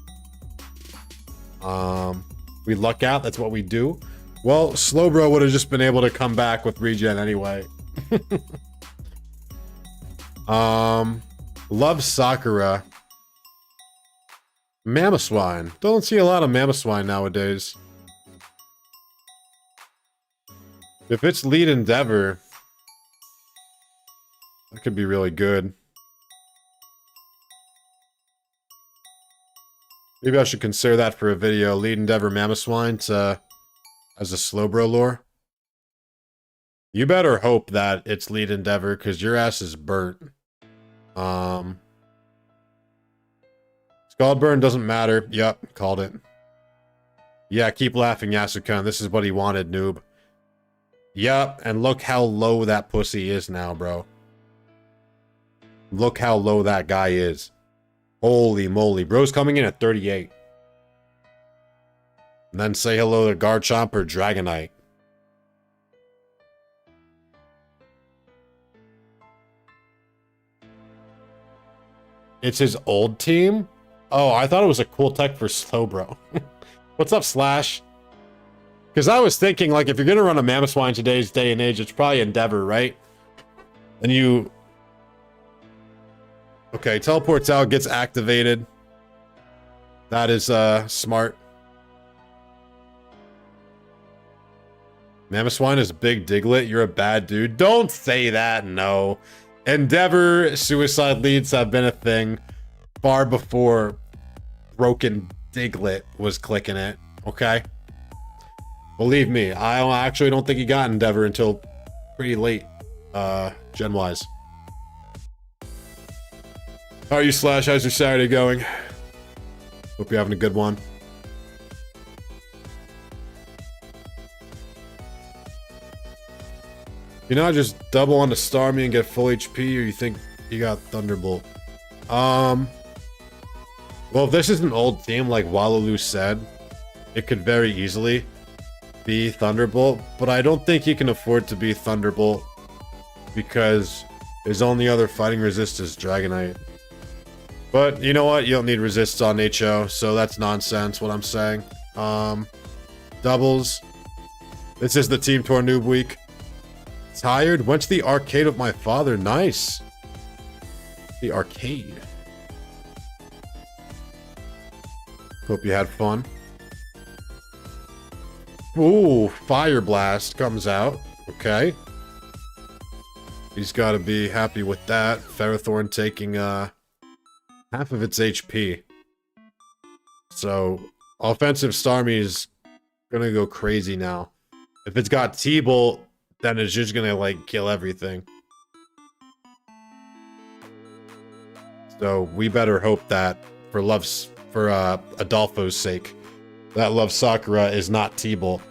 We luck out, that's what we do. Well, Slowbro would have just been able to come back with regen anyway. Love Sakura. Mamoswine. Don't see a lot of Mamoswine nowadays. If it's lead Endeavor, that could be really good. Maybe I should consider that for a video. Lead Endeavor Mamoswine as a Slowbro lore. You better hope that it's lead Endeavor, because your ass is burnt. Scald burn doesn't matter. Yep, called it. Yeah, keep laughing, Yasukan. This is what he wanted, noob. Yup, and look how low that pussy is now, bro. Look how low that guy is. Holy moly. Bro's coming in at 38. And then say hello to Garchomp or Dragonite. It's his old team? Oh, I thought it was a cool tech for Slowbro. What's up, Slash? Because I was thinking, like, if you're going to run a Mamoswine today's day and age, it's probably Endeavor, right? And you... Okay, teleports out, gets activated. That is, smart. Mamoswine is a big Diglett. You're a bad dude. Don't say that, no. Endeavor suicide leads have been a thing far before broken Diglett was clicking it, okay? Believe me, I actually don't think he got Endeavor until pretty late, gen-wise. How are you, Slash? How's your Saturday going? Hope you're having a good one. You know, just double onto Starmie and get full HP, or you think you got Thunderbolt? Well, if this is an old team, like Walaloo said, it could very easily be Thunderbolt, but I don't think you can afford to be Thunderbolt because his only other fighting resist is Dragonite. But you know what? You don't need resists on HO, so that's nonsense what I'm saying. Doubles. This is the Team Tour Noob Week. Tired? Went to the arcade with my father. Nice. The arcade. Hope you had fun. Ooh, Fire Blast comes out. Okay. He's got to be happy with that. Ferrothorn taking half of its HP. So, offensive Starmie is gonna go crazy now. If it's got T-Bolt, then it's just gonna like kill everything. So we better hope that for Adolfo's sake, that Love Sakura is not T-Bull.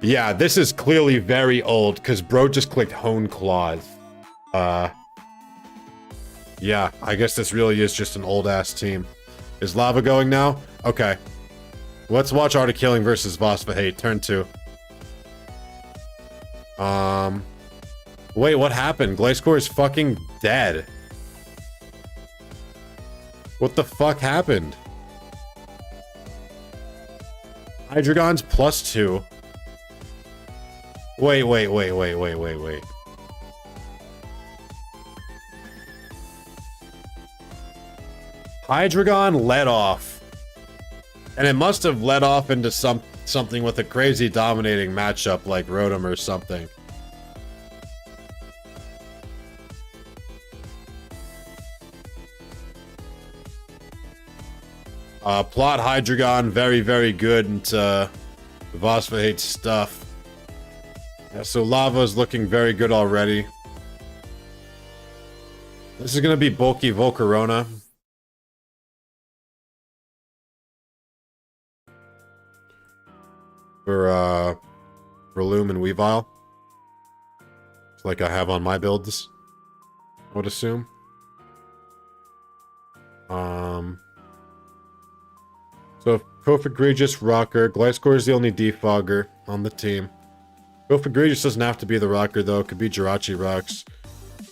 Yeah, this is clearly very old because bro just clicked Hone Claws. Yeah, I guess this really is just an old ass team. Is Lava going now? Okay. Let's watch Art of Killing versus Vosvahate, turn 2. Wait, what happened? Gliscor is fucking dead. What the fuck happened? Hydreigon's +2. Wait. Hydreigon led off. And it must have led off into something with a crazy dominating matchup like Rotom or something. Plot Hydreigon, very, very good into Vosvahate's stuff. Yeah, so Lava's looking very good already. This is gonna be bulky Volcarona. For Breloom and Weavile. Like I have on my builds, I would assume. So Cofagrigus, Rocker, Gliscor is the only defogger on the team. Cofagrigus doesn't have to be the Rocker though, it could be Jirachi Rocks.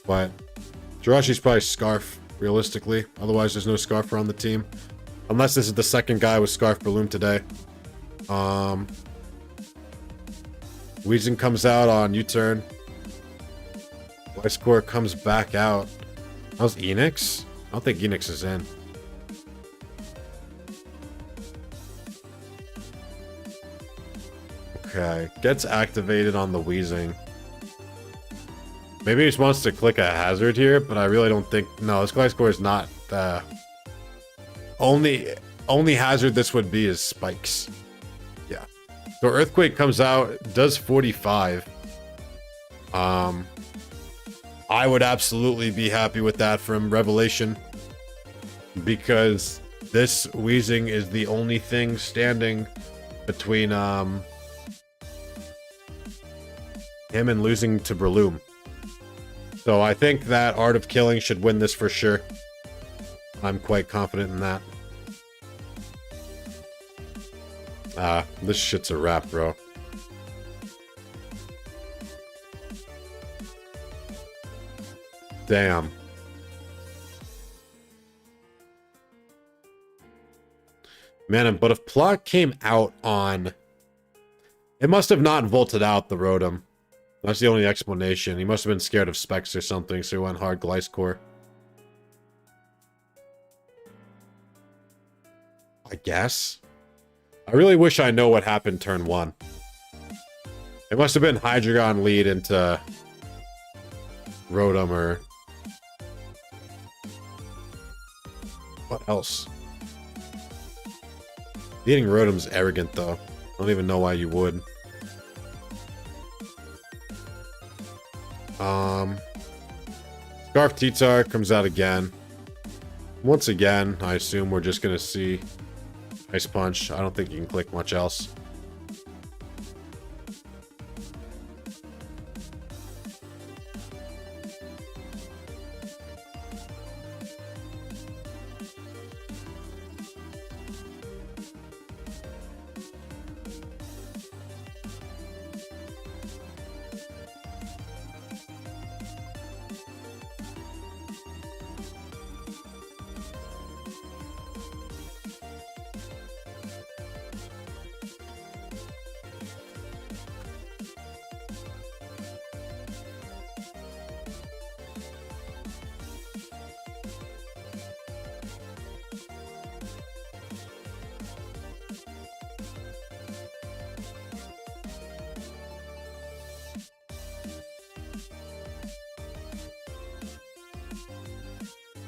But Jirachi's probably Scarf, realistically. Otherwise there's no Scarfer on the team. Unless this is the second guy with Scarf Breloom today. Weezing comes out on U-turn. Gliscor comes back out. How's Enix? I don't think Enix is in. Okay, gets activated on the Weezing. Maybe he just wants to click a hazard here, but I really don't think... No, this Gliscor is not... Only hazard this would be is Spikes. Yeah. So Earthquake comes out, does 45. I would absolutely be happy with that from Revelation. Because this Weezing is the only thing standing between him and losing to Breloom. So I think that Art of Killing should win this for sure. I'm quite confident in that. This shit's a wrap, bro. Damn. Man, but if Plot came out on... It must have not vaulted out the Rotom. That's the only explanation. He must have been scared of Specs or something, so he went hard Gliscor. I guess. I really wish I know what happened turn 1. It must have been Hydreigon lead into Rotom or... What else? Beating Rotom's arrogant, though. I don't even know why you would. Scarf T-Tar comes out again. Once again, I assume we're just gonna see Ice Punch. I don't think you can click much else.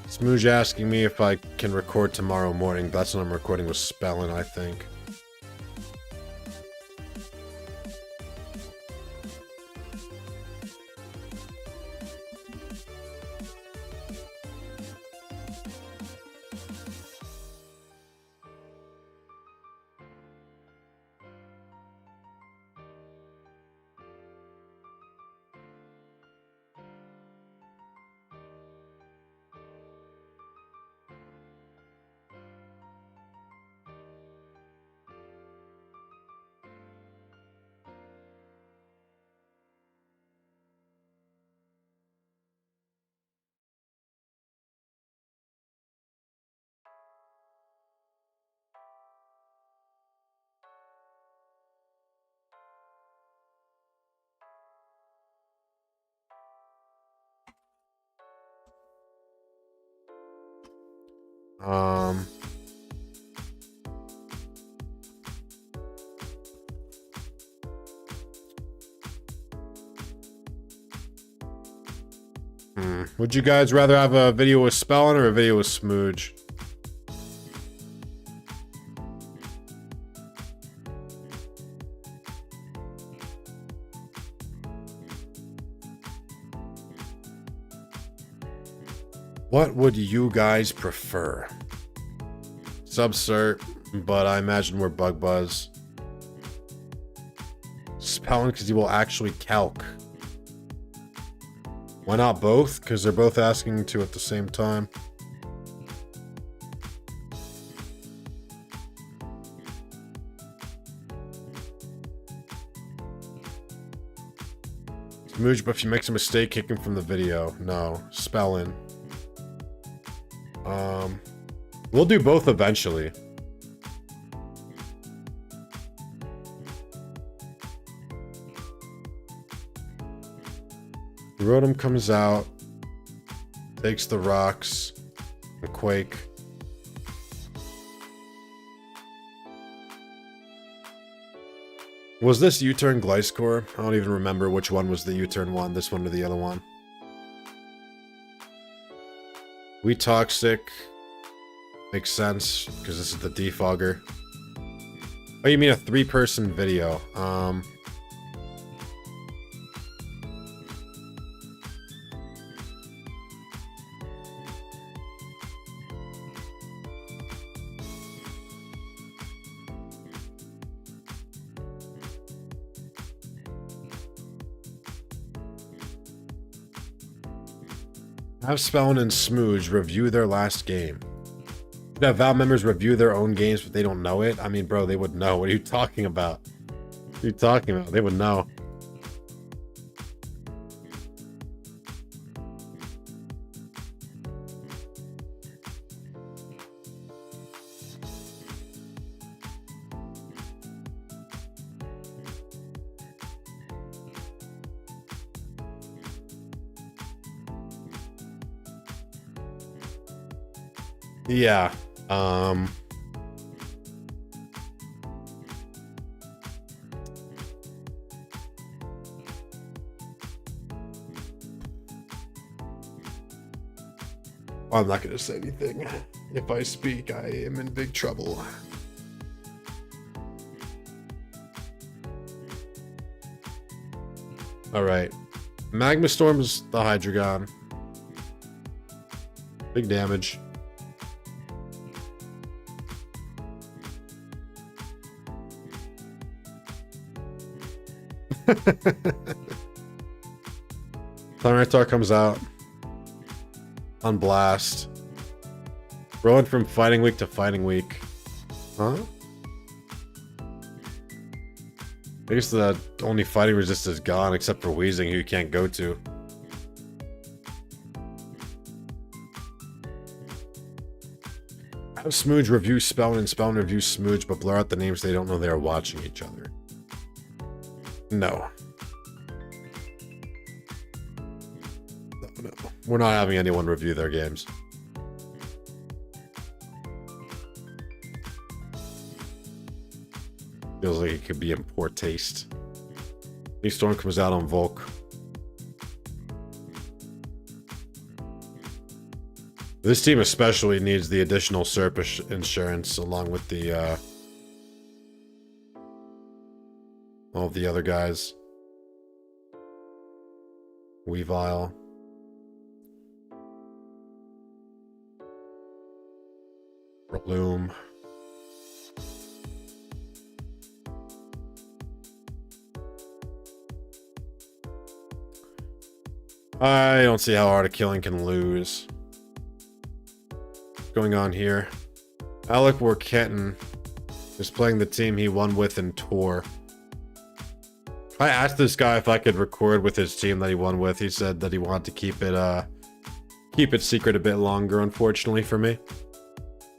Smooge asking me if I can record tomorrow morning. That's when I'm recording with Spellin, I think. Would you guys rather have a video with Spellin or a video with Smooge? What would you guys prefer? Subcert, but I imagine we're Bug Buzz. Spellin because he will actually calc. Why not both? Because they're both asking to at the same time. Smooge, but if you make a mistake, kick him from the video. No. Spellin. We'll do both eventually. Rotom comes out, takes the rocks, and Quake. Was this U-turn Gliscor? I don't even remember which one was the U-turn one, this one or the other one. We Toxic. Makes sense, because this is the defogger. Oh, you mean a 3-person video? Have Spellin and Smooge review their last game. Should have Valve members review their own games, but they don't know it? I mean, bro, they would know. What are you talking about? What are you talking about? They would know. Yeah. I'm not going to say anything. If I speak, I am in big trouble. All right. Magma Storm's the Hydreigon. Big damage. Tyranitar comes out on blast. Rolling from fighting week to fighting week. Huh? I guess the only fighting resist is gone except for Wheezing, who you can't go to. Have Smooge review Spellin and Spellin review Smooge, but blur out the names, they don't know they are watching each other. No. No. We're not having anyone review their games. Feels like it could be in poor taste. New Storm comes out on Volk. This team especially needs the additional surface insurance along with the all of the other guys. Weavile. Bloom. I don't see how Art of Killing can lose. What's going on here? Alec Warkentin is playing the team he won with in Tour. I asked this guy if I could record with his team that he won with. He said that he wanted to keep it secret a bit longer, unfortunately for me.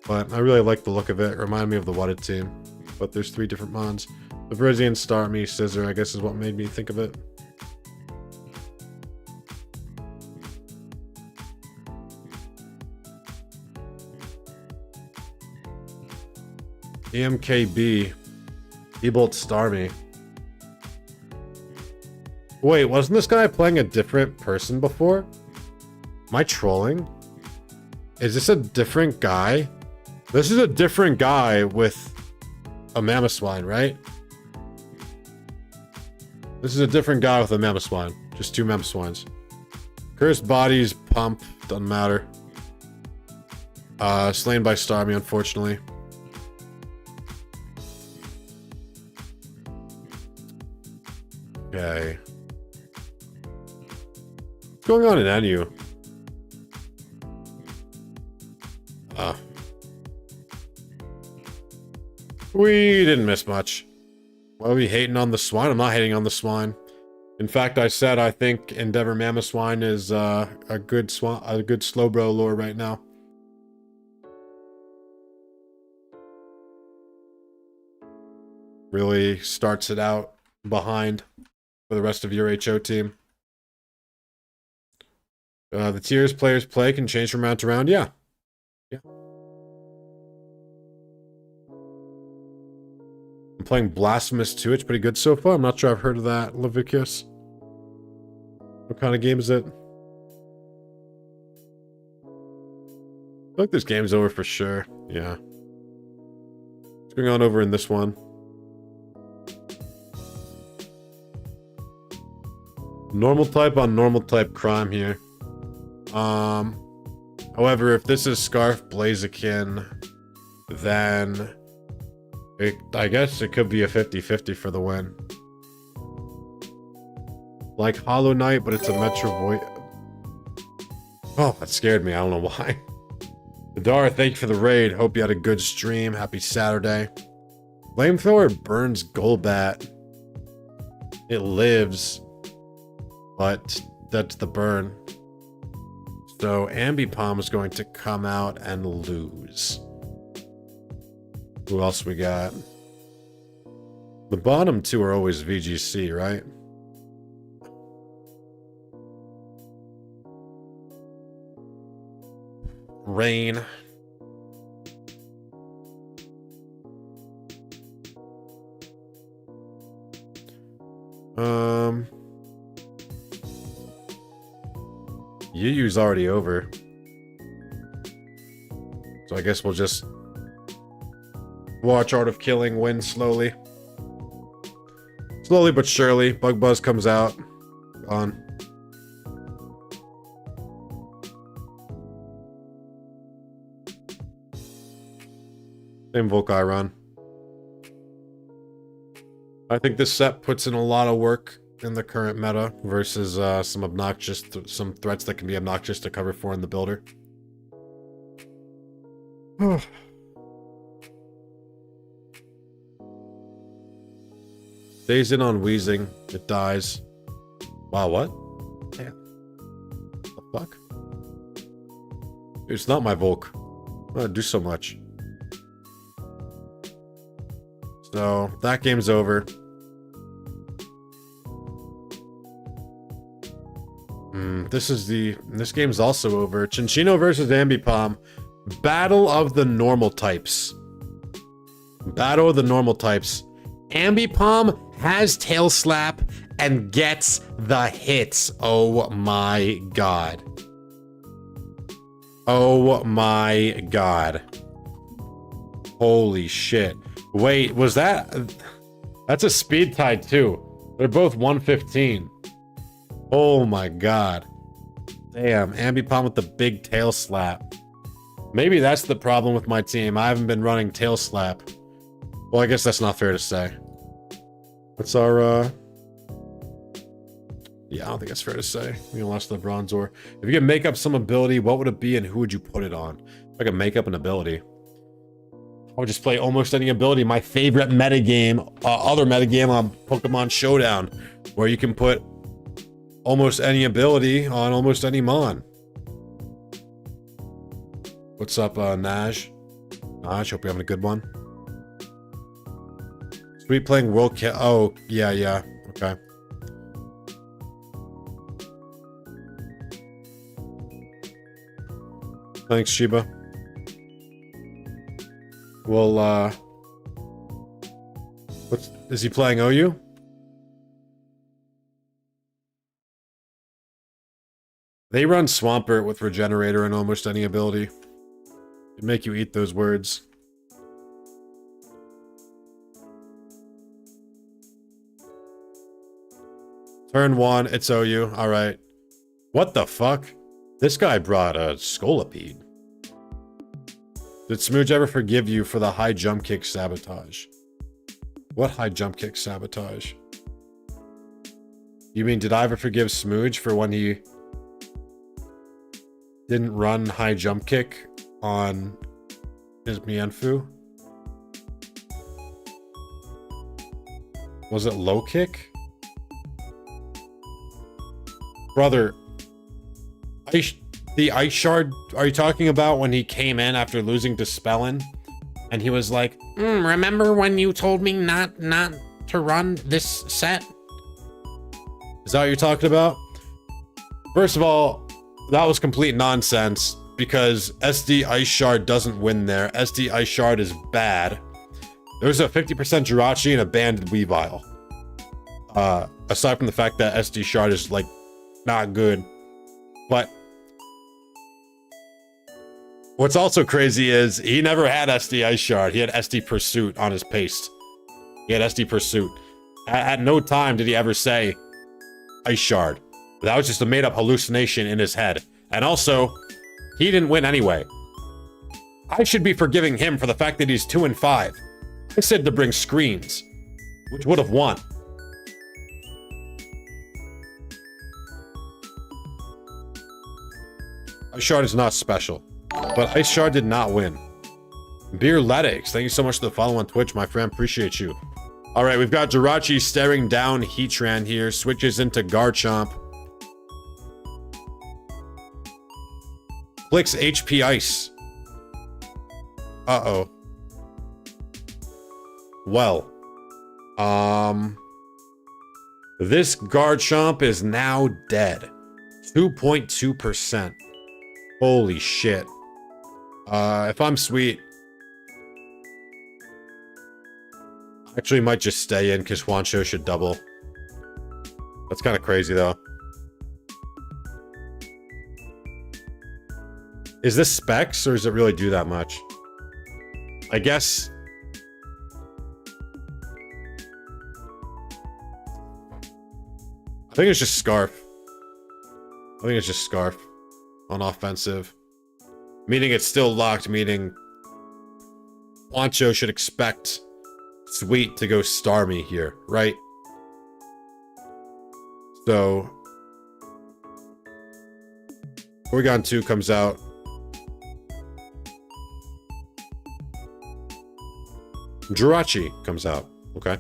But I really like the look of it. Reminded me of the Wadded team. But there's 3 different mons. The Virizion, Starmie, Scissor, I guess is what made me think of it. EMKB. Ebolt Starmie. Wait, wasn't this guy playing a different person before? Am I trolling? Is this a different guy? This is a different guy with a Mamoswine, right? This is a different guy with a Mamoswine. Just 2 Mamoswines. Cursed Bodies, Pump, doesn't matter. Slain by Starmie, unfortunately. Okay. What's going on in NU? We didn't miss much. Why are we hating on the swine? I'm not hating on the swine. In fact, I said I think Endeavor Mamoswine is a good Slowbro lore right now. Really starts it out behind for the rest of your HO team. The tiers players play can change from round to round. Yeah. Yeah. I'm playing Blasphemous 2. It's pretty good so far. I'm not sure I've heard of that, Leviticus. What kind of game is it? I feel like this game's over for sure. Yeah. What's going on over in this one? Normal type on normal type crime here. However, if this is Scarf Blaziken, then I guess it could be a 50-50 for the win. Like Hollow Knight, but it's a Metro Void. Oh, that scared me. I don't know why. Adara, thank you for the raid. Hope you had a good stream. Happy Saturday. Flamethrower burns Golbat. It lives, but that's the burn. So Ambipom is going to come out and lose. Who else we got? The bottom 2 are always VGC, right? Rain. Yu's already over. So I guess we'll just watch Art of Killing win slowly. Slowly but surely. Bug Buzz comes out. On. Same Volkai run. I think this set puts in a lot of work in the current meta versus some threats that can be obnoxious to cover for in the builder. Stays in on Wheezing. It dies. Wow, what? Damn. The fuck? It's not my Volk. I'm gonna do so much. So, that game's over. This game's also over. Chinchino versus Ambipom. Battle of the normal types. Battle of the normal types. Ambipom has Tail Slap and gets the hits. Oh my god. Oh my god. Holy shit. Wait, was that... That's a speed tie too. They're both 115. Oh my god. Damn, Ambipom with the big Tail Slap. Maybe that's the problem with my team. I haven't been running Tail Slap. Well, I guess that's not fair to say. What's our, Yeah, I don't think that's fair to say. We lost the Bronzor. If you could make up some ability, what would it be and who would you put it on? If I could make up an ability, I would just play almost any ability. My favorite metagame, other metagame on Pokemon Showdown, where you can put almost any ability on almost any Mon. What's up, Naj? Naj, hope you're having a good one. Sweet playing World Ca- Oh, yeah. Okay. Thanks, Shiba. We'll Is he playing OU? They run Swampert with Regenerator and almost any ability. It'd make you eat those words. Turn 1, it's OU. Alright. What the fuck? This guy brought a Scolipede. Did Smooge ever forgive you for the high jump kick sabotage? What high jump kick sabotage? You mean, did I ever forgive Smooge for when he didn't run high jump kick on his Mienfoo? Was it low kick? Brother, the Ice Shard, are you talking about when he came in after losing to Spellin? And he was like, remember when you told me not to run this set? Is that what you're talking about? First of all, that was complete nonsense because SD Ice Shard doesn't win there. SD Ice Shard is bad. There's a 50% Jirachi and a banded Weavile. Aside from the fact that SD Shard is, like, not good. But what's also crazy is he never had SD Ice Shard. He had SD Pursuit on his paste. He had SD Pursuit. At no time did he ever say Ice Shard. That was just a made-up hallucination in his head. And also, he didn't win anyway. I should be forgiving him for the fact that he's 2 and 5. I said to bring screens, which would have won. Ice Shard is not special, but Ice Shard did not win. Beerletics, thank you so much for the follow on Twitch, my friend. Appreciate you. All right, we've got Jirachi staring down Heatran here. Switches into Garchomp. Clicks HP Ice. Uh-oh. Well. This Garchomp is now dead. 2.2%. Holy shit. If I'm sweet, I actually might just stay in because Juancho should double. That's kind of crazy though. Is this specs or does it really do that much? I guess. I think it's just Scarf. I think it's just Scarf. On offensive. Meaning it's still locked, meaning Juancho should expect Sweet to go Starmie here, right? So Porygon 2 comes out. Jirachi comes out. Okay.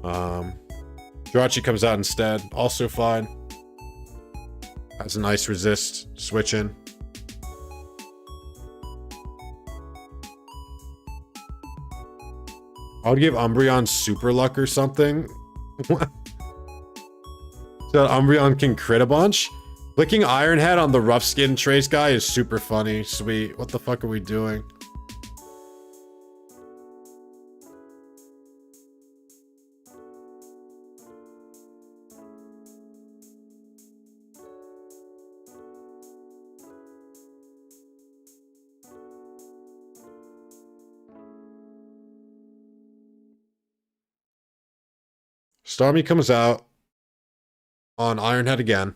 Jirachi comes out instead. Also fine. Has a nice resist. Switch in. I would give Umbreon Super Luck or something. So Umbreon can crit a bunch? Clicking Iron Head on the rough skin trace guy is super funny. Sweet. What the fuck are we doing? Starmie comes out on Iron Head again.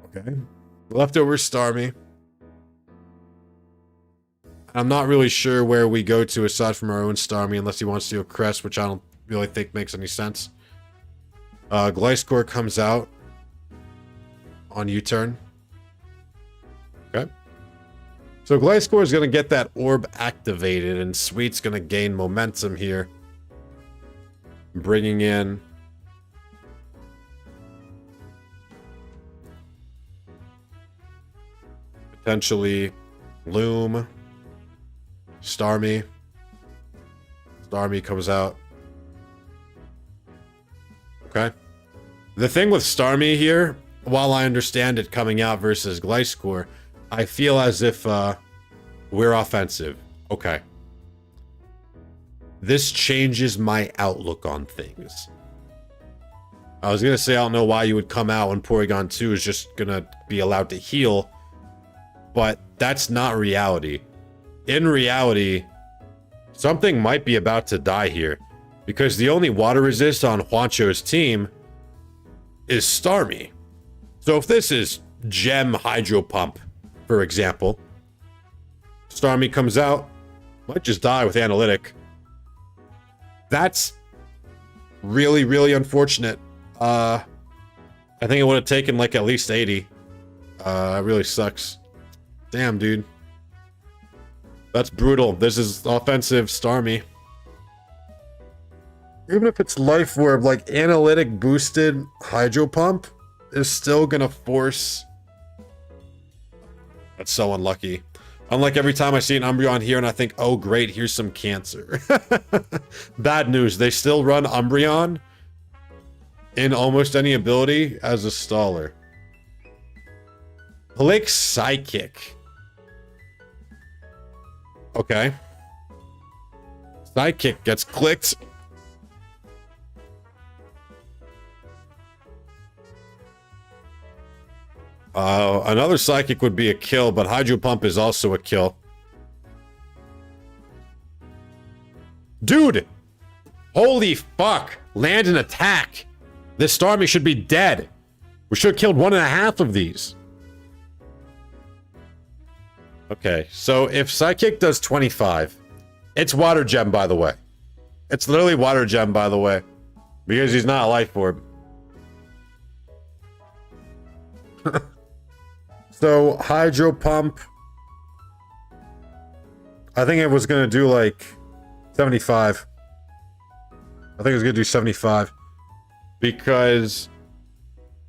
Okay. Leftover Starmie. I'm not really sure where we go to aside from our own Starmie unless he wants to do a Crest, which I don't really think makes any sense. Gliscor comes out on U-turn. Okay. So Gliscor is going to get that orb activated, and Sweet's going to gain momentum here. Bringing in potentially Loom, Starmie. Starmie comes out. Okay. The thing with Starmie here, while I understand it coming out versus Gliscor, I feel as if We're offensive. Okay. This changes my outlook on things. I was going to say I don't know why you would come out when Porygon 2 is just going to be allowed to heal. But that's not reality. In reality, something might be about to die here. Because the only water resist on Juancho's team is Starmie. So if this is Gem Hydro Pump, for example, Starmie comes out, might just die with Analytic. That's really, really unfortunate. I think it would have taken like at least 80. It really sucks. Damn, dude. That's brutal. This is offensive Starmie. Even if it's Life Orb, like Analytic boosted Hydro Pump is still gonna force. That's so unlucky. Unlike every time I see an Umbreon here and I think, oh great, here's some cancer. Bad news, they still run Umbreon in almost any ability as a staller. Click Psychic. Okay. Psychic gets clicked. Another Psychic would be a kill, but Hydro Pump is also a kill. Dude! Holy fuck! Land an attack! This Starmie should be dead. We should have killed 1.5 of these. Okay, so if Psychic does 25, it's Water Gem, by the way. It's literally Water Gem, by the way. Because he's not a Life Orb. So, Hydro Pump. I think it was going to do like 75. I think it was going to do 75. Because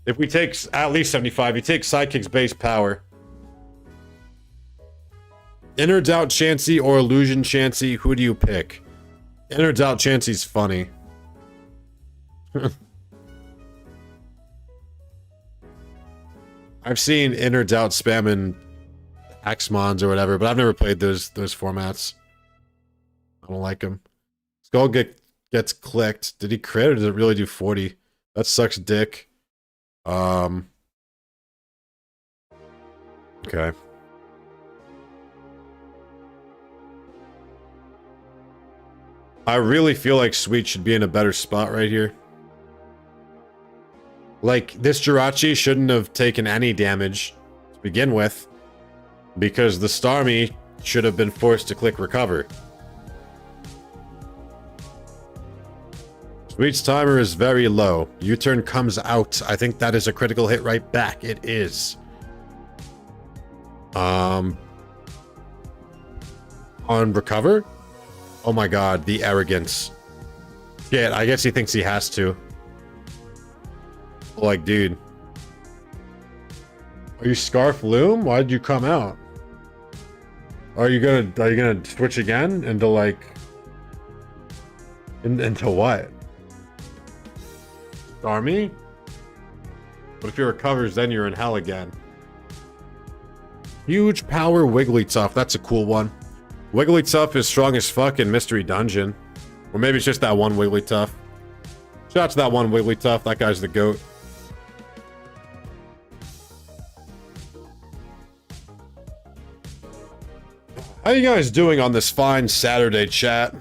if we take at least 75, you take Psychic's base power. Inner Doubt Chansey or Illusion Chansey, who do you pick? Inner Doubt Chansey's funny. I've seen Inner Doubt spamming Axmons or whatever, but I've never played those formats. I don't like them. Skull gets clicked. Did he crit or did it really do 40? That sucks dick. Okay. I really feel like Sweet should be in a better spot right here. Like, this Jirachi shouldn't have taken any damage to begin with, because the Starmie should have been forced to click recover. Sweet's timer is very low. U-turn comes out. I think that is a critical hit right back. It is. On recover? Oh my god, the arrogance. Shit, I guess he thinks he has to. Like, dude. Are you Scarf Loom? Why did you come out? Are you gonna switch again into like into what? Army? But if he recovers, then you're in hell again. Huge power Wigglytuff. That's a cool one. Wigglytuff is strong as fuck in Mystery Dungeon. Or maybe it's just that one Wigglytuff. Shout out to that one Wigglytuff. That guy's the GOAT. How you guys doing on this fine Saturday, chat?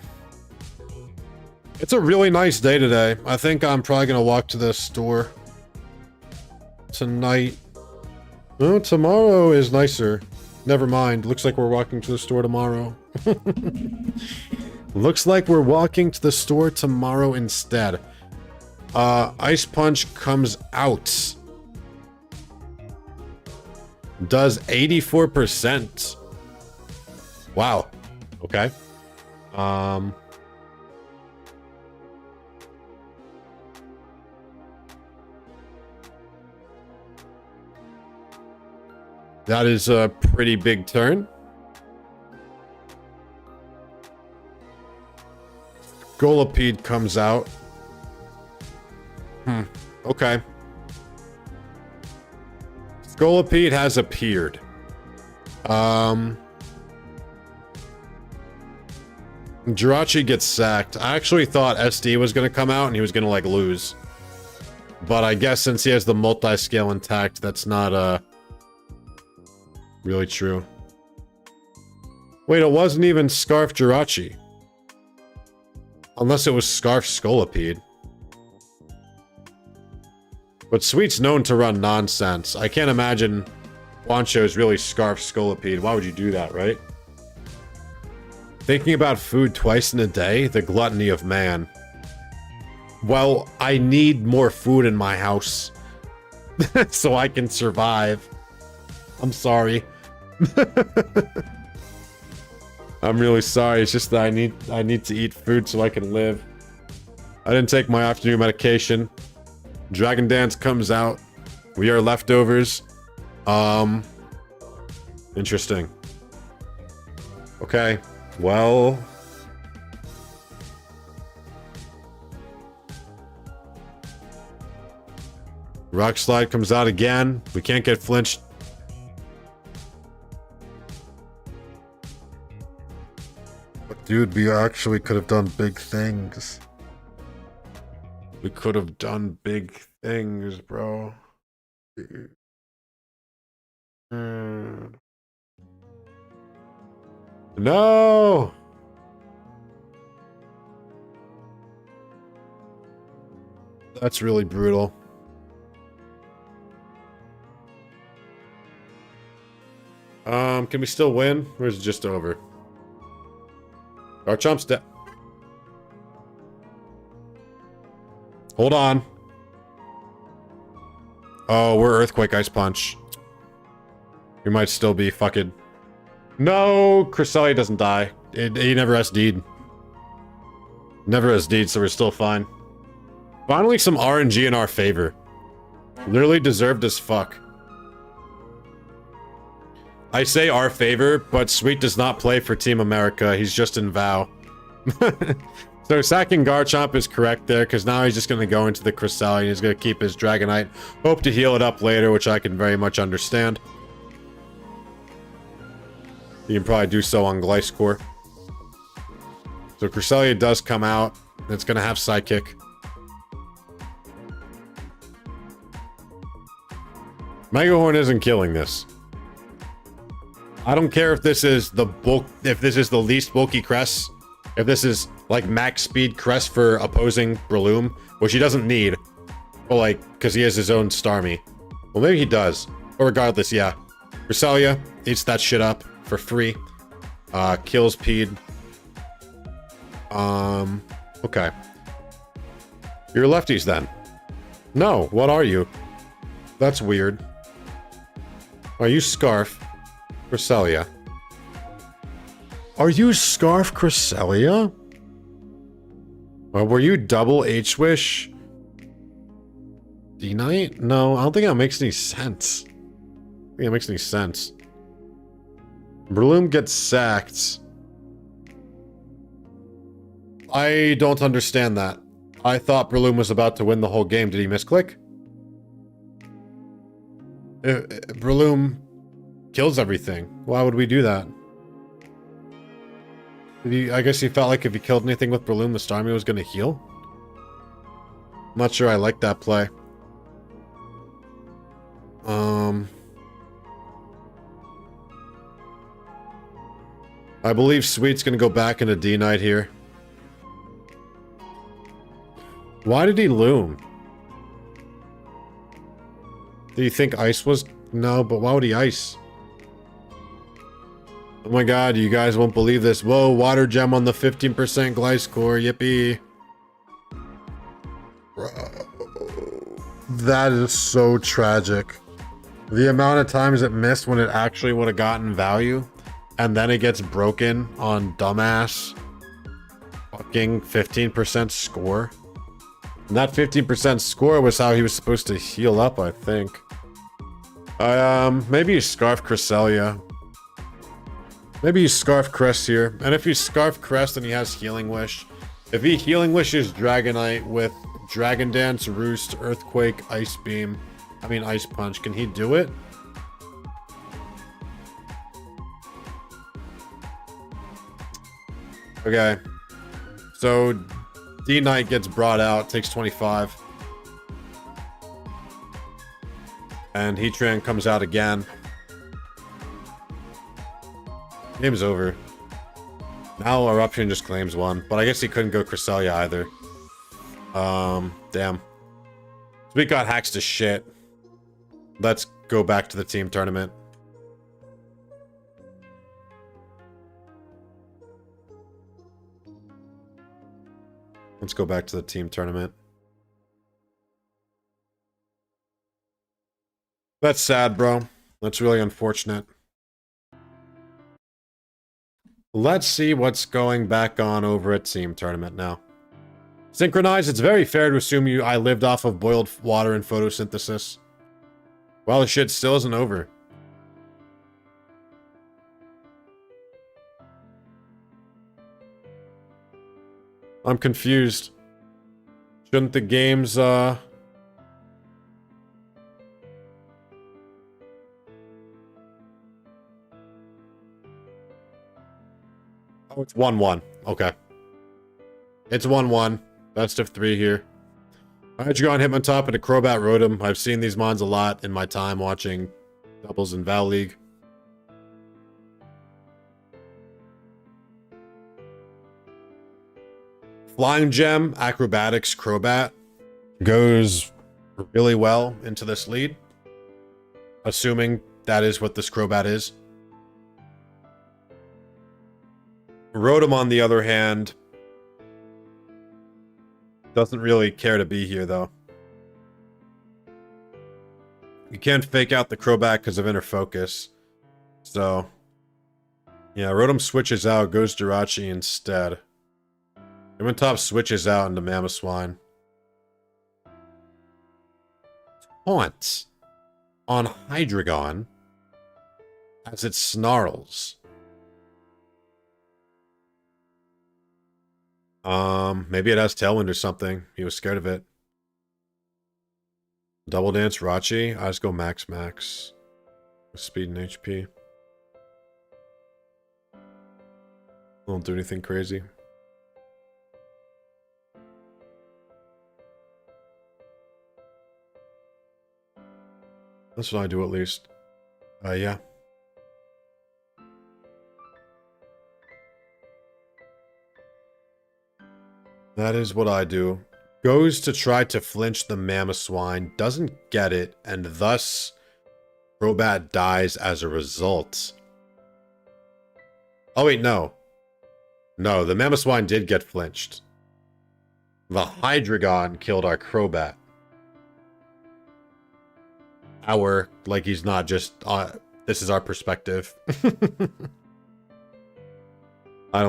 It's a really nice day today. I think I'm probably gonna walk to the store tonight. Oh, tomorrow is nicer. Never mind. Looks like we're walking to the store tomorrow. Looks like we're walking to the store tomorrow instead. Ice Punch comes out. Does 84%. Wow. Okay. That is a pretty big turn. Golipede comes out. Okay. Golipede has appeared. Jirachi gets sacked. I actually thought SD was going to come out and he was going to, like, lose. But I guess since he has the multi-scale intact, that's not, really true. Wait, it wasn't even Scarf Jirachi. Unless it was Scarf Scolipede. But Sweet's known to run nonsense. I can't imagine Wancho is really Scarf Scolipede. Why would you do that, right? Thinking about food twice in a day? The gluttony of man. Well, I need more food in my house. So I can survive. I'm sorry. I'm really sorry. It's just that I need to eat food so I can live. I didn't take my afternoon medication. Dragon Dance comes out. We are leftovers. Interesting. Okay. Well, Rock Slide comes out again. We can't get flinched. But dude, we actually could have done big things. We could have done big things, bro. No! That's really brutal. Can we still win? Or is it just over? Garchomp's dead. Hold on. Oh, we're Earthquake Ice Punch. We might still be fucking... No! Cresselia doesn't die. He never SD'd. Never SD'd, so we're still fine. Finally, some RNG in our favor. Literally deserved as fuck. I say our favor, but Sweet does not play for Team America. He's just in VOW. So sacking Garchomp is correct there, because now he's just going to go into the Cresselia and he's going to keep his Dragonite. Hope to heal it up later, which I can very much understand. You can probably do so on Gliscor. So Cresselia does come out. It's going to have Psychic. Megahorn isn't killing this. I don't care if this is the bulk, if this is the least bulky crest, if this is like max speed crest for opposing Breloom, which he doesn't need, but like, because he has his own Starmie. Well, maybe he does. But regardless, yeah. Cresselia eats that shit up for free. Kills Pede. Okay. You're lefties then. No, what are you? That's weird. Are you Scarf Cresselia? Are you Scarf Cresselia? Or were you double H-Wish? D-Knight? No, I don't think that makes any sense. I don't think it makes any sense. Breloom gets sacked. I don't understand that. I thought Breloom was about to win the whole game. Did he misclick? Breloom kills everything. Why would we do that? I guess he felt like if he killed anything with Breloom, the Starmie was going to heal? I'm not sure I like that play. I believe Sweet's going to go back into D-Knight here. Why did he loom? Do you think ice was... No, but why would he ice? Oh my god, you guys won't believe this. Whoa, water gem on the 15% Gliscor, yippee. Bro. That is so tragic. The amount of times it missed when it actually would have gotten value, and then it gets broken on dumbass fucking 15% score. And that 15% score was how he was supposed to heal up, I think. Maybe you Scarf Cresselia. Maybe you Scarf Crest here. And if you Scarf Crest and he has Healing Wish. If he Healing Wishes Dragonite with Dragon Dance, Roost, Earthquake, Ice Beam. I mean Ice Punch. Can he do it? Okay. So D Knight gets brought out, takes 25. And Heatran comes out again. Game's over. Now Eruption just claims one, but I guess he couldn't go Cresselia either. Damn. We got hacks to shit. Let's go back to the team tournament. Let's go back to the team tournament. That's sad, bro. That's really unfortunate. Let's see what's going back on over at team tournament now. Synchronize, it's very fair to assume I lived off of boiled water and photosynthesis. Well, the shit still isn't over. I'm confused. Shouldn't the games, Oh, it's 1-1. Okay. It's 1-1. Best of 3 here. Hydreigon, Hitmontop, and a Crobat Rotom. I've seen these mons a lot in my time watching doubles in Val League. Flying Gem, Acrobatics, Crobat goes really well into this lead. Assuming that is what this Crobat is. Rotom, on the other hand, doesn't really care to be here, though. You can't fake out the Crobat because of Inner Focus. So, yeah, Rotom switches out, goes Jirachi instead. Hitmontop switches out into Mamoswine. Taunt on Hydreigon as it snarls. Maybe it has Tailwind or something. He was scared of it. Double Dance Rachi. I just go max. Speed and HP. Won't do anything crazy. That's what I do, at least. Yeah. That is what I do. Goes to try to flinch the Mamoswine, doesn't get it, and thus Crobat dies as a result. Oh wait, no. No, the Mamoswine did get flinched. The Hydreigon killed our Crobat. Like he's not just, this is our perspective. I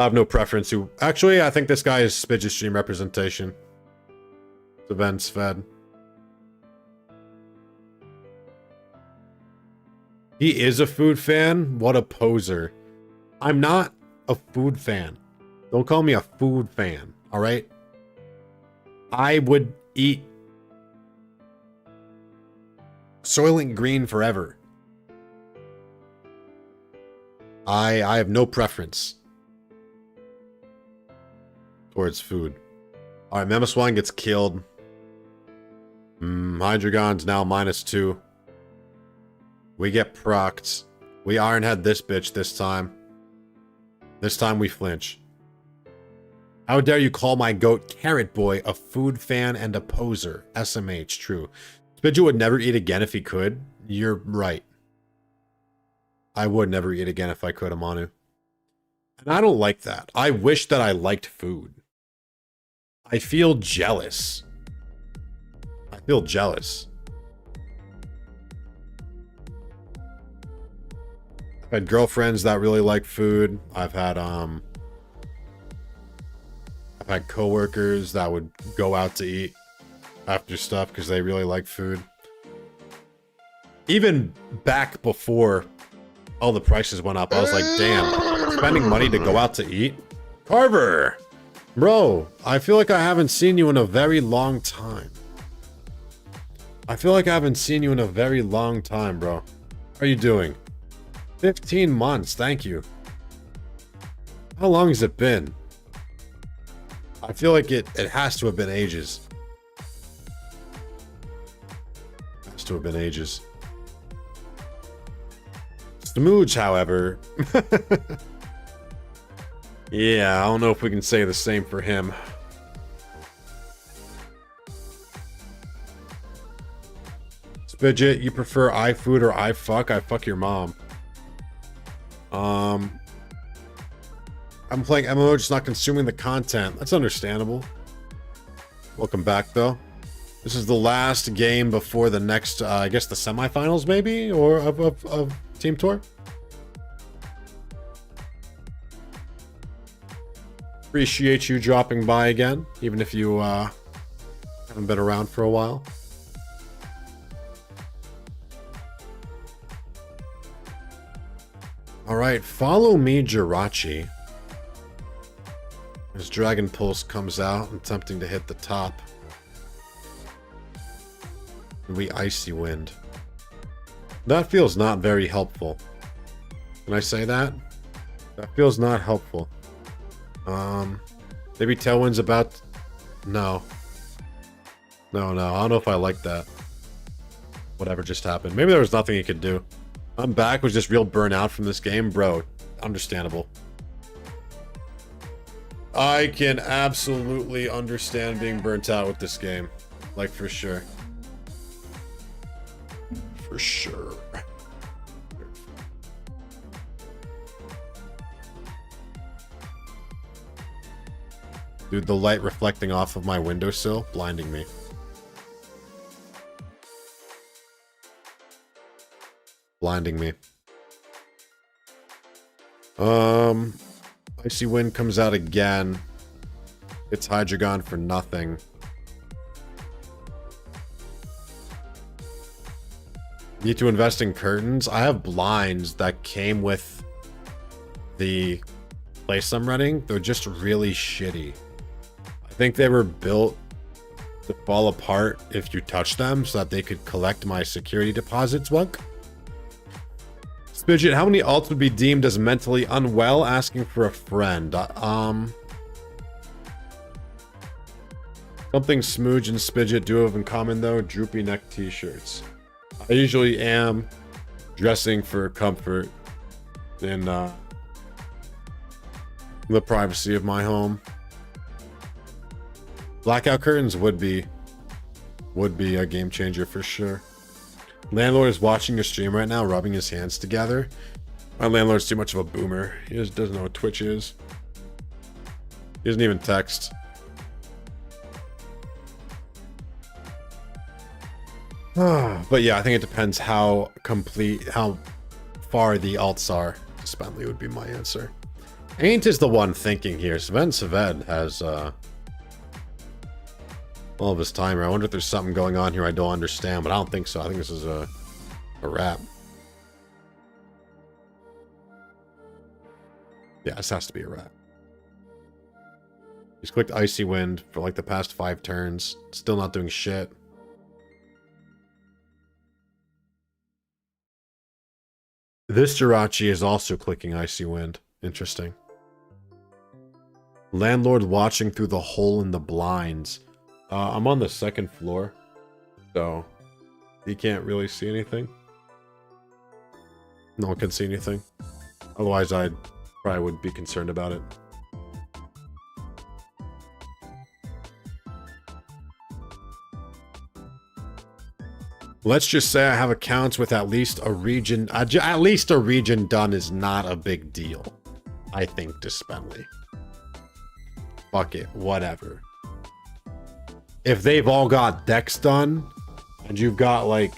have no preference who... Actually, I think this guy is Spidget stream representation. It's events fed. He is a food fan? What a poser. I'm not a food fan. Don't call me a food fan, alright? I would eat Soylent Green forever. I have no preference towards food. Alright, Mamoswine gets killed. Hydreigon's now -2. We get procced. We Ironhead this bitch this time. This time we flinch. How dare you call my goat Carrot Boy a food fan and a poser? SMH, true. Spidget would never eat again if he could. You're right. I would never eat again if I could, Amanu. And I don't like that. I wish that I liked food. I feel jealous. I feel jealous. I've had girlfriends that really like food. I've had coworkers that would go out to eat after stuff because they really like food. Even back before all the prices went up, I was like, damn, spending money to go out to eat? Carver! Bro, I feel like I haven't seen you in a very long time. I feel like I haven't seen you in a very long time, bro. How are you doing? 15 months, thank you. How long has it been? I feel like it has to have been ages. Has to have been ages. Smooge, however. Yeah, I don't know if we can say the same for him. Spidget, you prefer iFood or iFuck? I fuck your mom. I'm playing MMO, just not consuming the content. That's understandable. Welcome back, though. This is the last game before the next, I guess the semifinals, maybe? Or of Team Tour? Appreciate you dropping by again, even if you haven't been around for a while. Alright, follow me, Jirachi. As Dragon Pulse comes out, attempting to hit the top. And we Icy Wind. That feels not very helpful. Can I say that? That feels not helpful. Maybe Tailwind's about... No. No, I don't know if I like that. Whatever just happened. Maybe there was nothing he could do. I'm back with just real burnout from this game. Bro, understandable. I can absolutely understand being burnt out with this game. Like, for sure. For sure. Dude, the light reflecting off of my windowsill, blinding me. Blinding me. Icy Wind comes out again. It's Hydreigon for nothing. Need to invest in curtains. I have blinds that came with the place I'm running. They're just really shitty. I think they were built to fall apart if you touch them so that they could collect my security deposits. What? Spidget, how many alts would be deemed as mentally unwell? Asking for a friend. Something Smooge and Spidget do have in common, though. Droopy neck t-shirts. I usually am dressing for comfort in the privacy of my home. Blackout curtains would be a game changer for sure. Landlord is watching your stream right now, rubbing his hands together. My landlord's too much of a boomer. He just doesn't know what Twitch is. He doesn't even text. But yeah, I think it depends how far the alts are. Spenley would be my answer. Ain't is the one thinking here. Sven Saved has all of his timer. I wonder if there's something going on here I don't understand, but I don't think so. I think this is a wrap. Yeah, this has to be a wrap. He's clicked Icy Wind for like the past 5 turns. Still not doing shit. This Jirachi is also clicking Icy Wind. Interesting. Landlord watching through the hole in the blinds. I'm on the 2nd floor, so he can't really see anything. No one can see anything. Otherwise, I probably would be concerned about it. Let's just say I have accounts with at least a region. At least a region done is not a big deal, I think, to Spenley. Fuck it, whatever. If they've all got decks done, and you've got like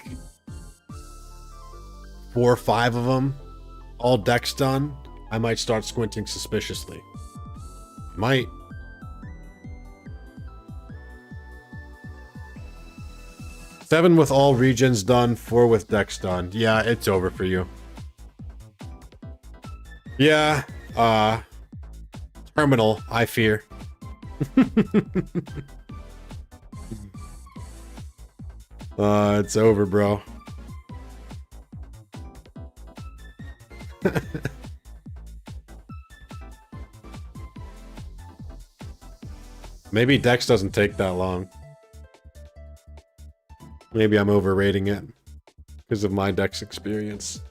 4 or 5 of them, all decks done, I might start squinting suspiciously. Might. Seven with all regions done, 4 with decks done. Yeah, it's over for you. Yeah, terminal, I fear. It's over, bro. Maybe Dex doesn't take that long. Maybe I'm overrating it because of my Dex experience.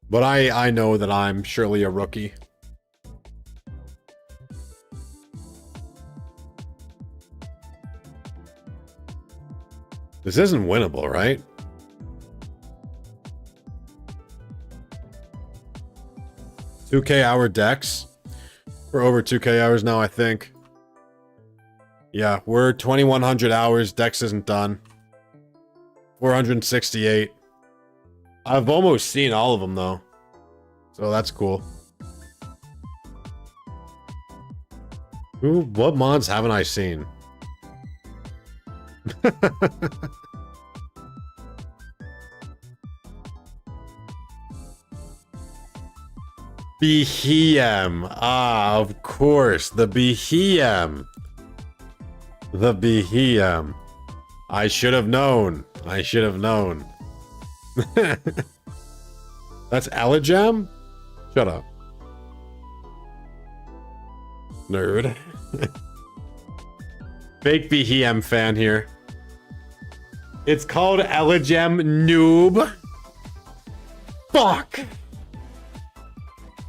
But I know that I'm surely a rookie. This isn't winnable, right? $2K hour Dex. We're over 2K hours now, I think. Yeah, we're 2,100 hours. Dex isn't done. 468. I've almost seen all of them, though. So that's cool. What mods haven't I seen? Behem. Ah, of course. The Behem. The Behem. I should have known. I should have known. That's Alajam? Shut up. Nerd. Fake Behem fan here. It's called Alajam Noob. Fuck!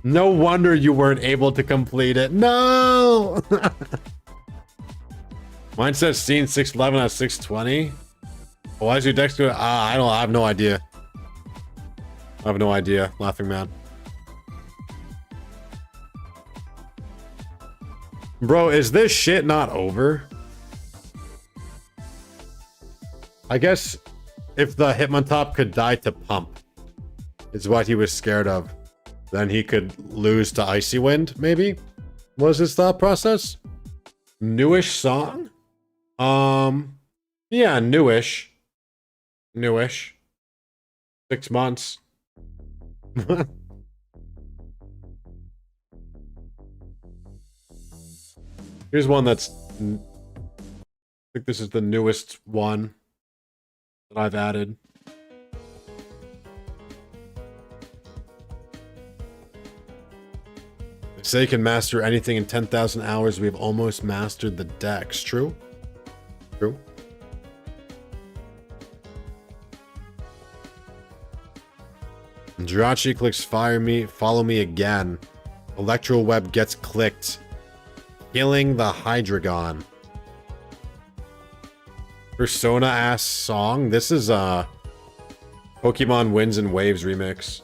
No wonder you weren't able to complete it. No! Mine says scene 611 at 620. Why is your Dex doing? I have no idea. I have no idea. Laughing man. Bro, is this shit not over? I guess if the Hitmontop could die to pump, is what he was scared of, then he could lose to Icy Wind, maybe? Was his thought process? Newish song? Yeah, newish. Newish. 6 months. Here's one that's... I think this is the newest one that I've added. They say you can master anything in 10,000 hours. We've almost mastered the Dex. True? True. Jirachi clicks follow me again. Electro Web gets clicked. Killing the Hydreigon. Persona ass song. This is Pokemon Winds and Waves remix.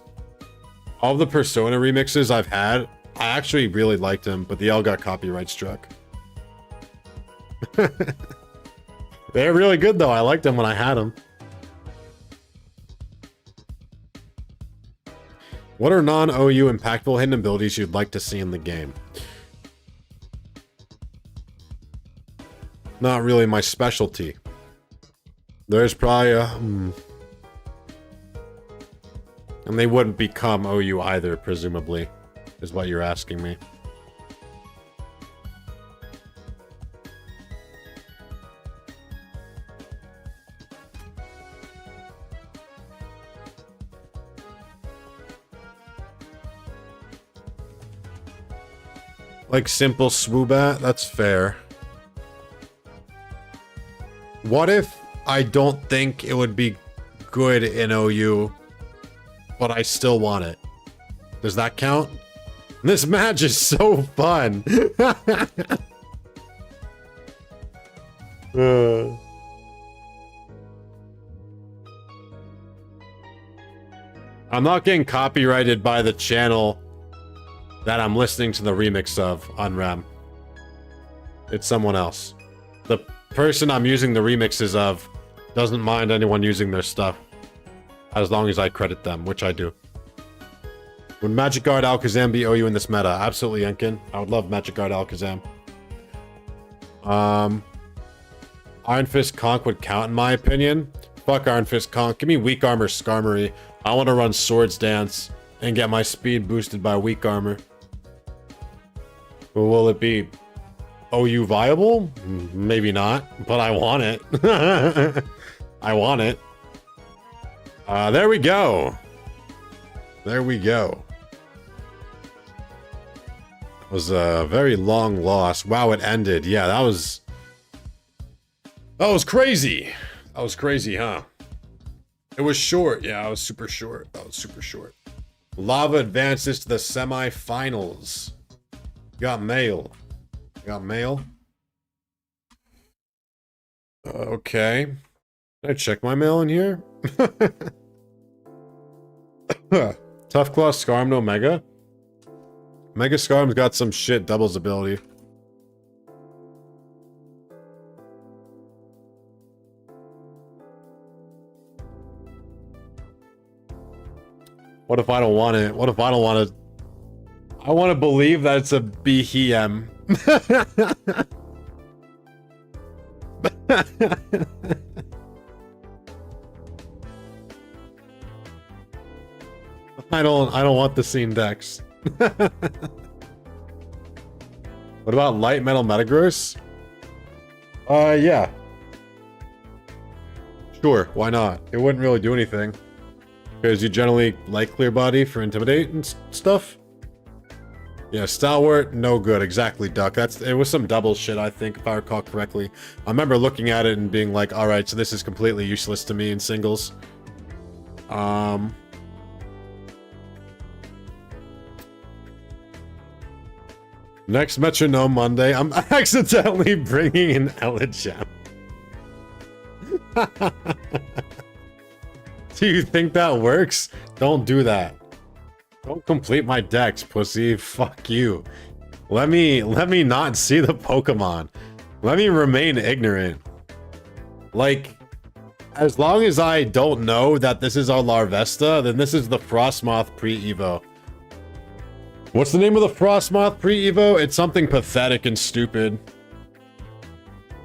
All the Persona remixes I've had, I actually really liked them, but they all got copyright struck. They're really good though. I liked them when I had them. What are non-OU impactful hidden abilities you'd like to see in the game? Not really my specialty. There's probably a... And they wouldn't become OU either, presumably, is what you're asking me. Like simple Swoobat? That's fair. What if I don't think it would be good in OU, but I still want it? Does that count? This match is so fun. I'm not getting copyrighted by the channel that I'm listening to the remix of on RAM. It's someone else. The person I'm using the remixes of doesn't mind anyone using their stuff as long as I credit them, which I do. Would Magic Guard Alakazam be OU in this meta? Absolutely, Enkin. I would love Magic Guard Alakazam. Iron Fist Conk would count in my opinion. Fuck Iron Fist Conk. Give me Weak Armor Skarmory. I want to run Swords Dance and get my speed boosted by Weak Armor. But will it be OU viable? Maybe not, but I want it. I want it. There we go. There we go. Was a very long loss. Wow, it ended. Yeah, that was crazy. That was crazy, huh? It was short. Yeah, it was super short. That was super short. Lava advances to the semifinals. Got mail. Got mail. Okay. Can I check my mail in here? Tough Claw Scarm, no Mega. Mega Scarm's got some shit doubles ability. What if I don't want it? What if I don't want to? I want to believe that it's a BHM. I don't want the scene decks. What about Light Metal Metagross? Yeah. Sure, why not? It wouldn't really do anything. Because you generally like Clear Body for Intimidate and stuff. Yeah, Stalwart, no good. Exactly, Duck. It was some double shit, I think, if I recall correctly. I remember looking at it and being like, alright, so this is completely useless to me in singles. Next Metronome Monday, I'm accidentally bringing in Elegem. Do you think that works? Don't do that. Don't complete my decks, pussy. Fuck you. Let me not see the Pokemon. Let me remain ignorant. Like, as long as I don't know that this is our Larvesta, then this is the Frostmoth pre-Evo. What's the name of the Frostmoth pre-Evo? It's something pathetic and stupid.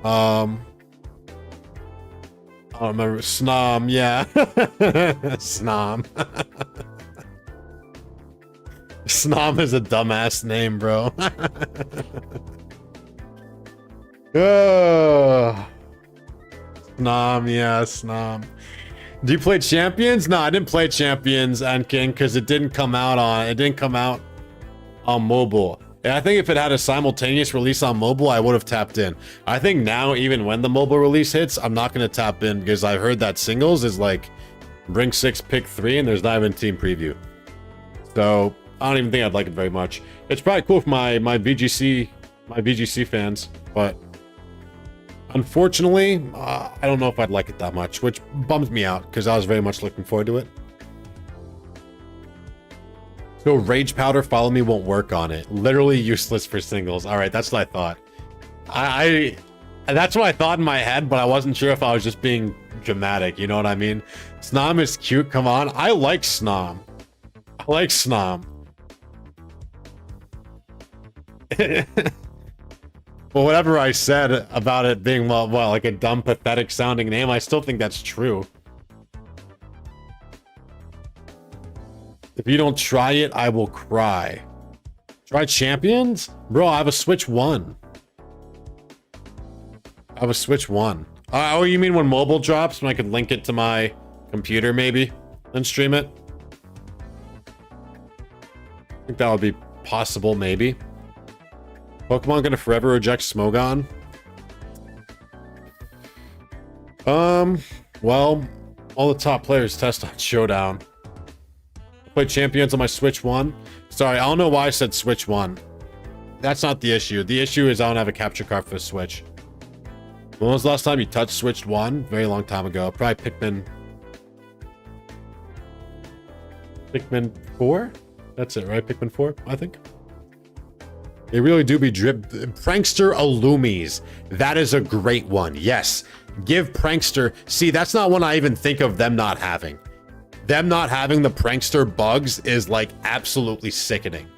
I don't remember. Snom, yeah. Snom. Snom is a dumbass name, bro. Snom, yeah, Snom. Do you play Champions? No, I didn't play Champions and King because it didn't come out on mobile. And I think if it had a simultaneous release on mobile, I would have tapped in. I think now, even when the mobile release hits, I'm not going to tap in because I heard that singles is like bring 6, pick 3, and there's not even team preview. So I don't even think I'd like it very much. It's probably cool for my VGC fans, but unfortunately, I don't know if I'd like it that much, which bums me out because I was very much looking forward to it. So Rage Powder Follow Me won't work on it. Literally useless for singles. All right, that's what I thought. That's what I thought in my head, but I wasn't sure if I was just being dramatic. You know what I mean? Snom is cute. Come on, I like Snom. I like Snom. Well, whatever I said about it being well, like a dumb, pathetic sounding name, I still think that's true. If you don't try it, I will cry. Try Champions? Bro, I have a Switch 1. I have a Switch 1. Oh, you mean when mobile drops? When I could link it to my computer, maybe? And stream it? I think that would be possible, maybe. Pokemon gonna forever reject Smogon? Well, all the top players test on Showdown. Play Champions on my Switch 1. Sorry, I don't know why I said Switch 1. That's not the issue. The issue is I don't have a capture card for the Switch. When was the last time you touched Switch 1? Very long time ago. Probably Pikmin 4? That's it, right? Pikmin 4, I think. They really do be drip. Prankster Illumies. That is a great one. Yes. Give Prankster. See, that's not one I even think of them not having. Them not having the Prankster bugs is like absolutely sickening.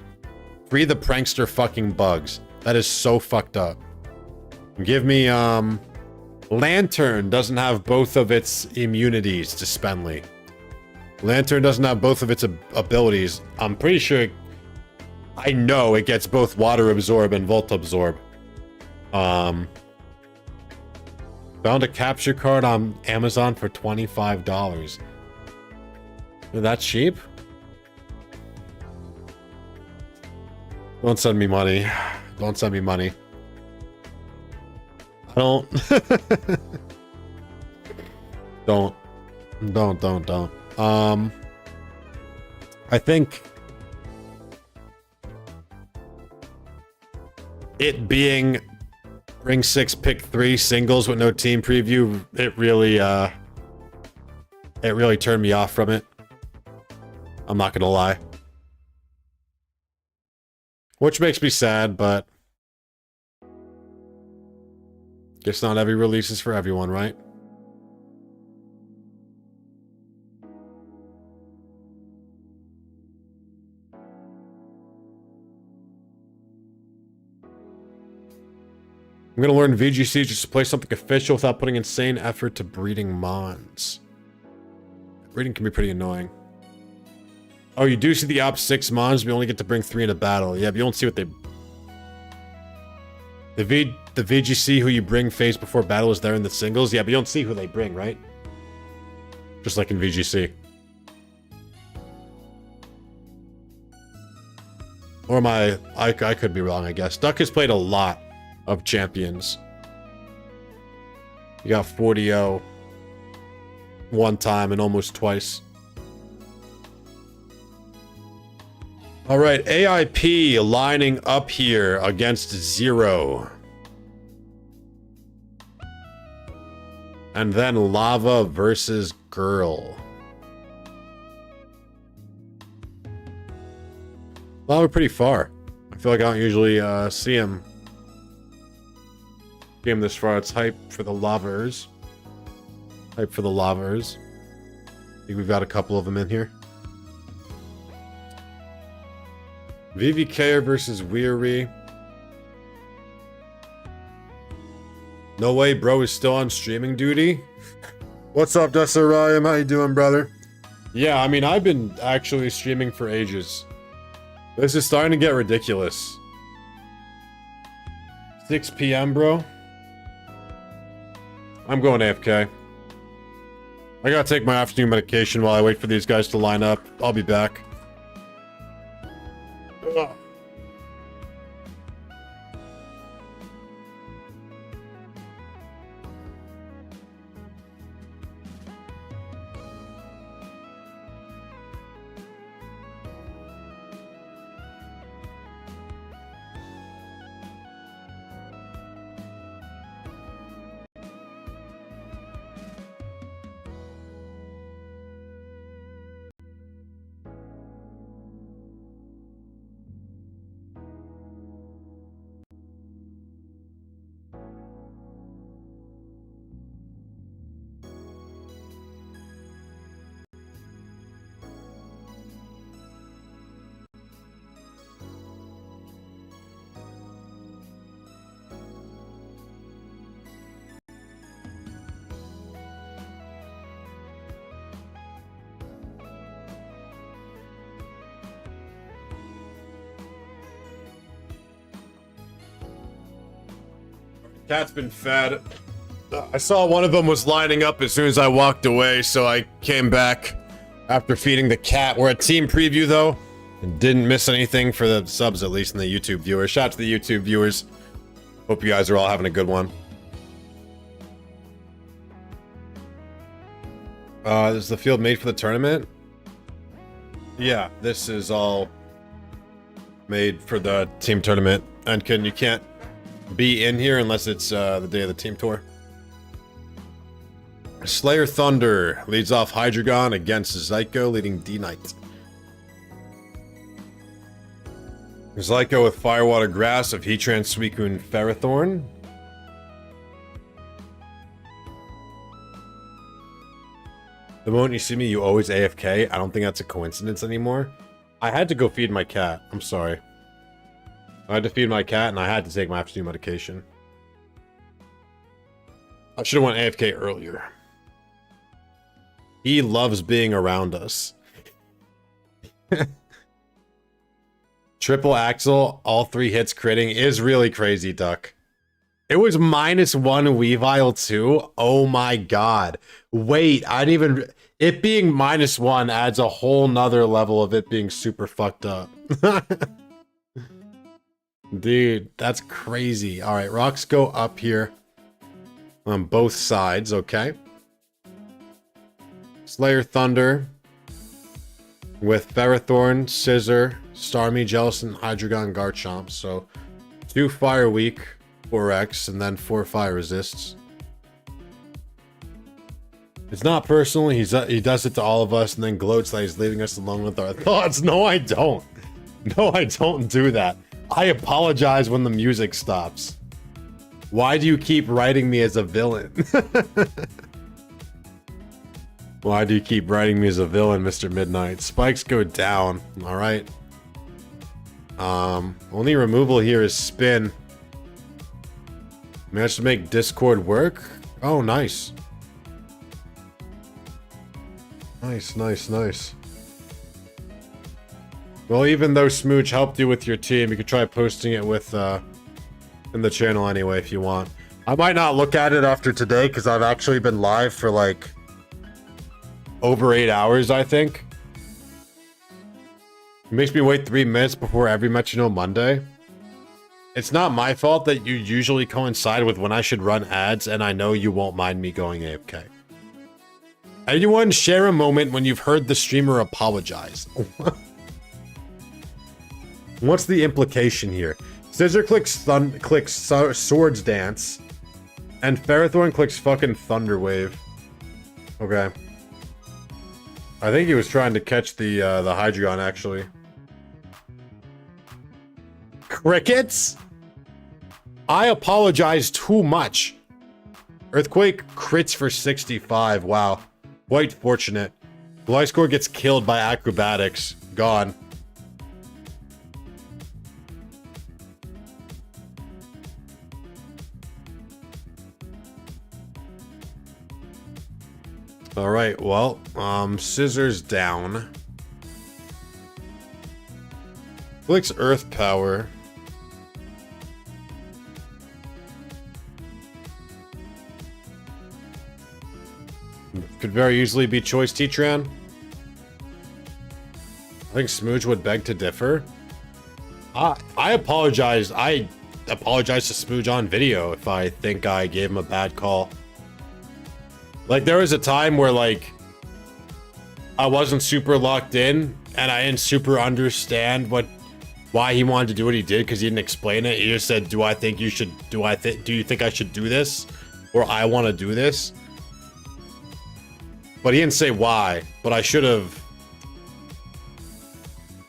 Free the Prankster fucking bugs. That is so fucked up. Give me, Lantern doesn't have both of its immunities to Spenley. Lantern doesn't have both of its abilities. I'm pretty sure, I know it gets both Water Absorb and Volt Absorb. Found a capture card on Amazon for $25. That's cheap? Don't send me money. Don't send me money. I don't. Don't. I think it being Ring 6 pick 3 singles with no team preview, it really turned me off from it. I'm not gonna lie. Which makes me sad, but guess not every release is for everyone, right? I'm gonna learn VGC just to play something official without putting insane effort to breeding mons. Breeding can be pretty annoying. Oh, you do see the op 6 mons, but you only get to bring 3 into battle. Yeah, but you don't see what they... The VGC who you bring phase before battle is there in the singles. Yeah, but you don't see who they bring, right? Just like in VGC. Or I could be wrong, I guess. Duck has played a lot of champions. You got 40-0 one time and almost twice. All right, AIP lining up here against Zero. And then Lava versus Girl. Lava pretty far. I feel like I don't usually see him this far. It's hype for the Lavers. Hype for the Lavers. I think we've got a couple of them in here. VVK versus Weary. No way, bro is still on streaming duty. What's up, Desirayim? How you doing, brother? Yeah, I mean, I've been actually streaming for ages. This is starting to get ridiculous. 6 p.m., bro. I'm going AFK. I gotta take my afternoon medication while I wait for these guys to line up. I'll be back. Ugh. Cat's been fed. I saw one of them was lining up as soon as I walked away, so I came back after feeding the cat. We're at team preview, though, and didn't miss anything for the subs, at least in the YouTube viewers. Shout out to the YouTube viewers. Hope you guys are all having a good one. Is the field made for the tournament? Yeah, this is all made for the team tournament. And you can't be in here unless it's the day of the team tour. Slayer Thunder leads off Hydreigon against Zyko, leading D-Knight. Zyko with Firewater Grass of Heatran, Suicune, Ferrothorn. The moment you see me, you always AFK. I don't think that's a coincidence anymore. I had to go feed my cat. I'm sorry. I had to feed my cat, and I had to take my afternoon medication. I should have went AFK earlier. He loves being around us. Triple Axel, all 3 hits critting is really crazy, Duck. It was -1 Weavile too. Oh my god. Wait, I didn't even... It being -1 adds a whole nother level of it being super fucked up. Dude, that's crazy. All right, rocks go up here on both sides, okay? Slayer Thunder with Ferrothorn, Scissor, Starmie, Jellicent, Hydreigon, Garchomp. So 2 Fire Weak, 4X, and then 4 Fire Resists. It's not personal. He does it to all of us and then gloats that he's leaving us alone with our thoughts. No, I don't. No, I don't do that. I apologize when the music stops. Why do you keep writing me as a villain? Why do you keep writing me as a villain, Mr. Midnight? Spikes go down. All right. Only removal here is spin. Managed to make Discord work. Oh, nice. Nice. Well, even though Smooch helped you with your team, you could try posting it with in the channel anyway if you want. I might not look at it after today because I've actually been live for like over 8 hours, I think. It makes me wait 3 minutes before every Metronome Monday. It's not my fault that you usually coincide with when I should run ads, and I know you won't mind me going AFK. Anyone share a moment when you've heard the streamer apologize? What's the implication here? Scissor clicks Swords Dance, and Ferrothorn clicks fucking Thunder Wave. Okay. I think he was trying to catch the Hydreigon, actually. Crickets? I apologize too much. Earthquake crits for 65. Wow. Quite fortunate. Gliscor gets killed by acrobatics. Gone. Alright, well, Scissors down. Clicks Earth Power. Could very easily be Choice Teatran. I think Smooch would beg to differ. I apologize. I apologize to Smooch on video if I think I gave him a bad call. Like, there was a time where, like, I wasn't super locked in, and I didn't super understand why he wanted to do what he did, because he didn't explain it. He just said, do you think I should do this? Or I want to do this? But he didn't say why, but I should have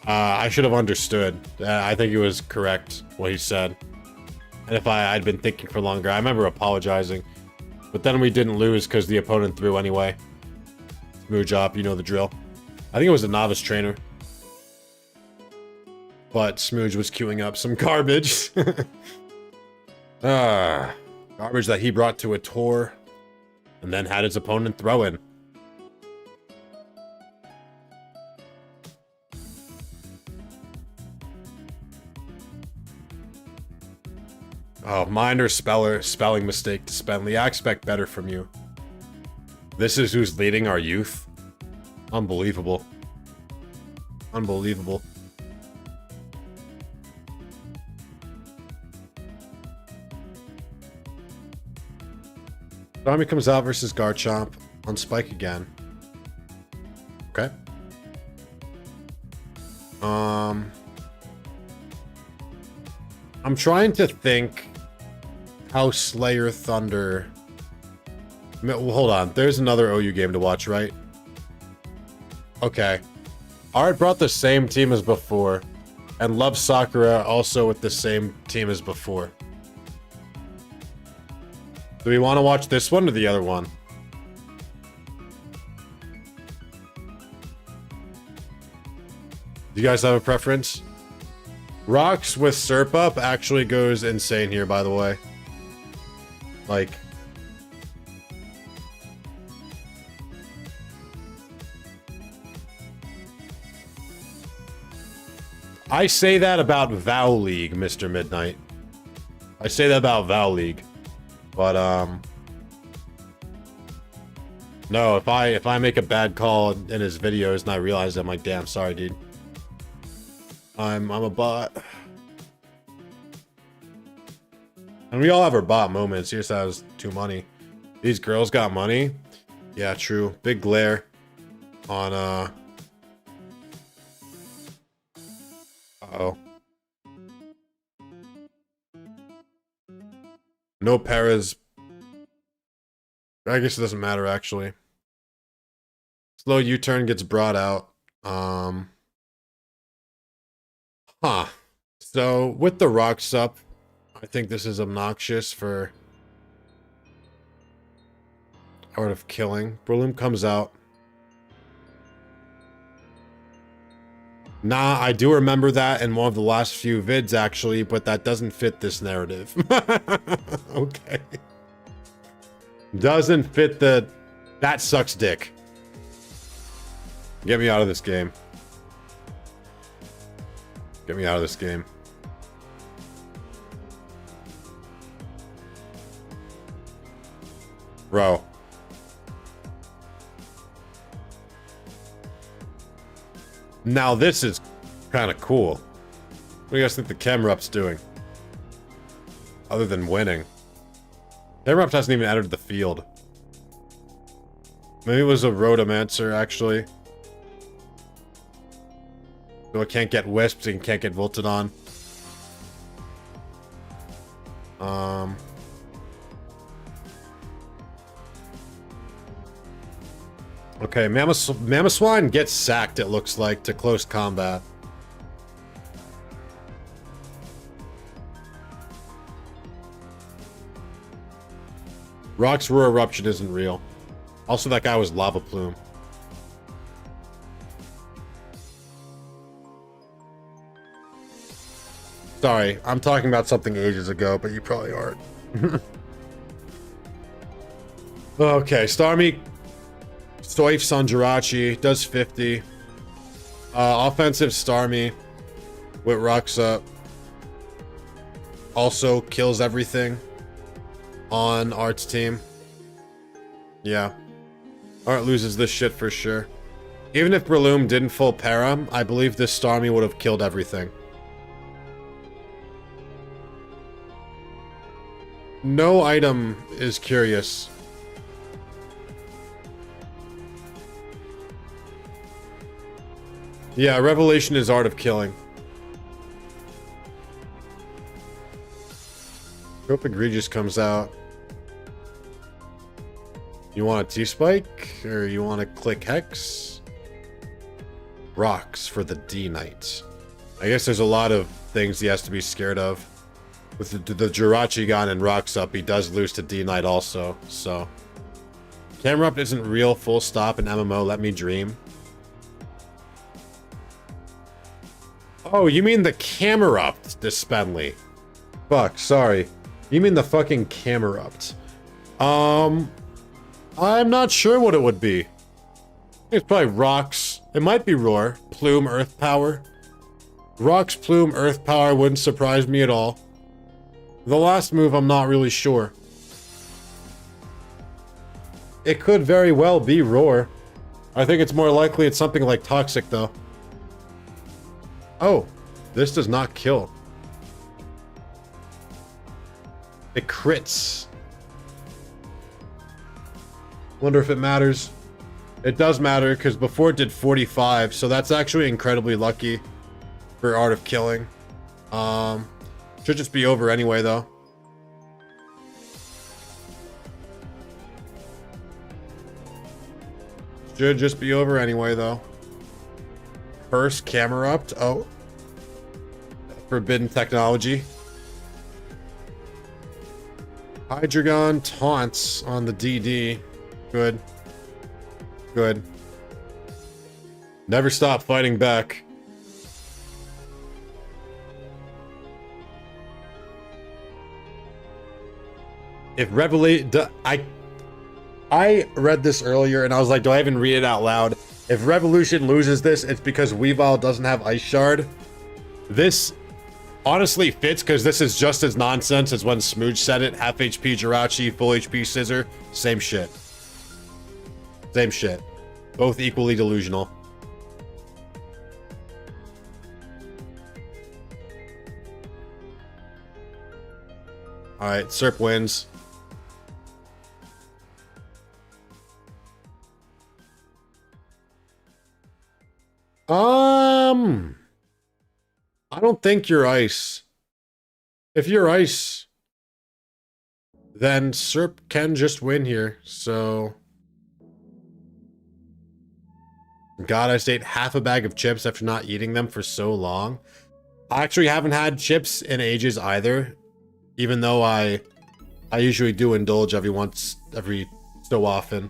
understood. I think it was correct, what he said. And if I'd been thinking for longer, I remember apologizing. But then we didn't lose because the opponent threw anyway. Smooch up, you know the drill. I think it was a novice trainer. But Smooch was queuing up some garbage. Garbage that he brought to a tour. And then had his opponent throw in. Oh, minor spelling mistake to Spenley. I expect better from you. This is who's leading our youth. Unbelievable. Unbelievable. Army comes out versus Garchomp on Spike again. Okay. I'm trying to think how Slayer Thunder... Well, hold on. There's another OU game to watch, right? Okay. Art brought the same team as before. And Love Sakura also with the same team as before. Do we want to watch this one or the other one? Do you guys have a preference? Rocks with Serp up actually goes insane here, by the way. Like... I say that about Vow League, Mr. Midnight. I say that about Vow League. But, no, if I make a bad call in his videos and I realize it, I'm like, damn, sorry, dude. I'm a bot. And we all have our bot moments. He just has too money. These girls got money. Yeah, true. Big glare on uh-oh. No Perez. I guess it doesn't matter actually. Slow U-turn gets brought out. So with the rocks up, I think this is obnoxious for Art of Killing. Breloom comes out. Nah, I do remember that in one of the last few vids actually, but that doesn't fit this narrative. Okay. Doesn't fit the... That sucks dick. Get me out of this game. Get me out of this game. Bro. Now this is kind of cool. What do you guys think the Camerupt's doing? Other than winning. Camerupt hasn't even entered the field. Maybe it was a Rotomancer, actually. So it can't get Wisps and can't get Volted on. Okay, Mamoswine gets sacked, it looks like, to close combat. Rock's Roar Eruption isn't real. Also, that guy was Lava Plume. Sorry, I'm talking about something ages ago, but you probably aren't. Okay, Starmie Soifs on Jirachi, does 50. Offensive Starmie with rocks up. Also kills everything on Art's team. Yeah. Art loses this shit for sure. Even if Breloom didn't full para, I believe this Starmie would have killed everything. No item is curious. Yeah, Revelation is Art of Killing. Hope Egregious comes out. You want a T-Spike? Or you want to click Hex? Rocks for the D-Knight. I guess there's a lot of things he has to be scared of. With the Jirachi Gun and rocks up, he does lose to D-Knight also, so... Camerupt isn't real, full stop, in MMO, let me dream. Oh, you mean the Camerupt, Dispenly. Fuck, sorry. You mean the fucking Camerupt. I'm not sure what it would be. I think it's probably Rocks. It might be Roar. Plume, Earth Power. Rocks, Plume, Earth Power wouldn't surprise me at all. The last move, I'm not really sure. It could very well be Roar. I think it's more likely it's something like Toxic, though. Oh, this does not kill. It crits. Wonder if it matters. It does matter, because before it did 45, so that's actually incredibly lucky for Art of Killing. Should just be over anyway, though. Should just be over anyway, though. First, Camerupt. Oh. Forbidden technology. Hydreigon taunts on the DD. Good. Good. Never stop fighting back. If I read this earlier and I was like, do I even read it out loud? If Revolution loses this, it's because Weavile doesn't have Ice Shard. This honestly fits because this is just as nonsense as when Smooch said it. Half HP Jirachi, full HP Scissor. Same shit. Same shit. Both equally delusional. Alright, Serp wins. I don't think you're ice. If you're ice, then Serp can just win here, so... God, I just ate half a bag of chips after not eating them for so long. I actually haven't had chips in ages either, even though I usually do indulge every so often.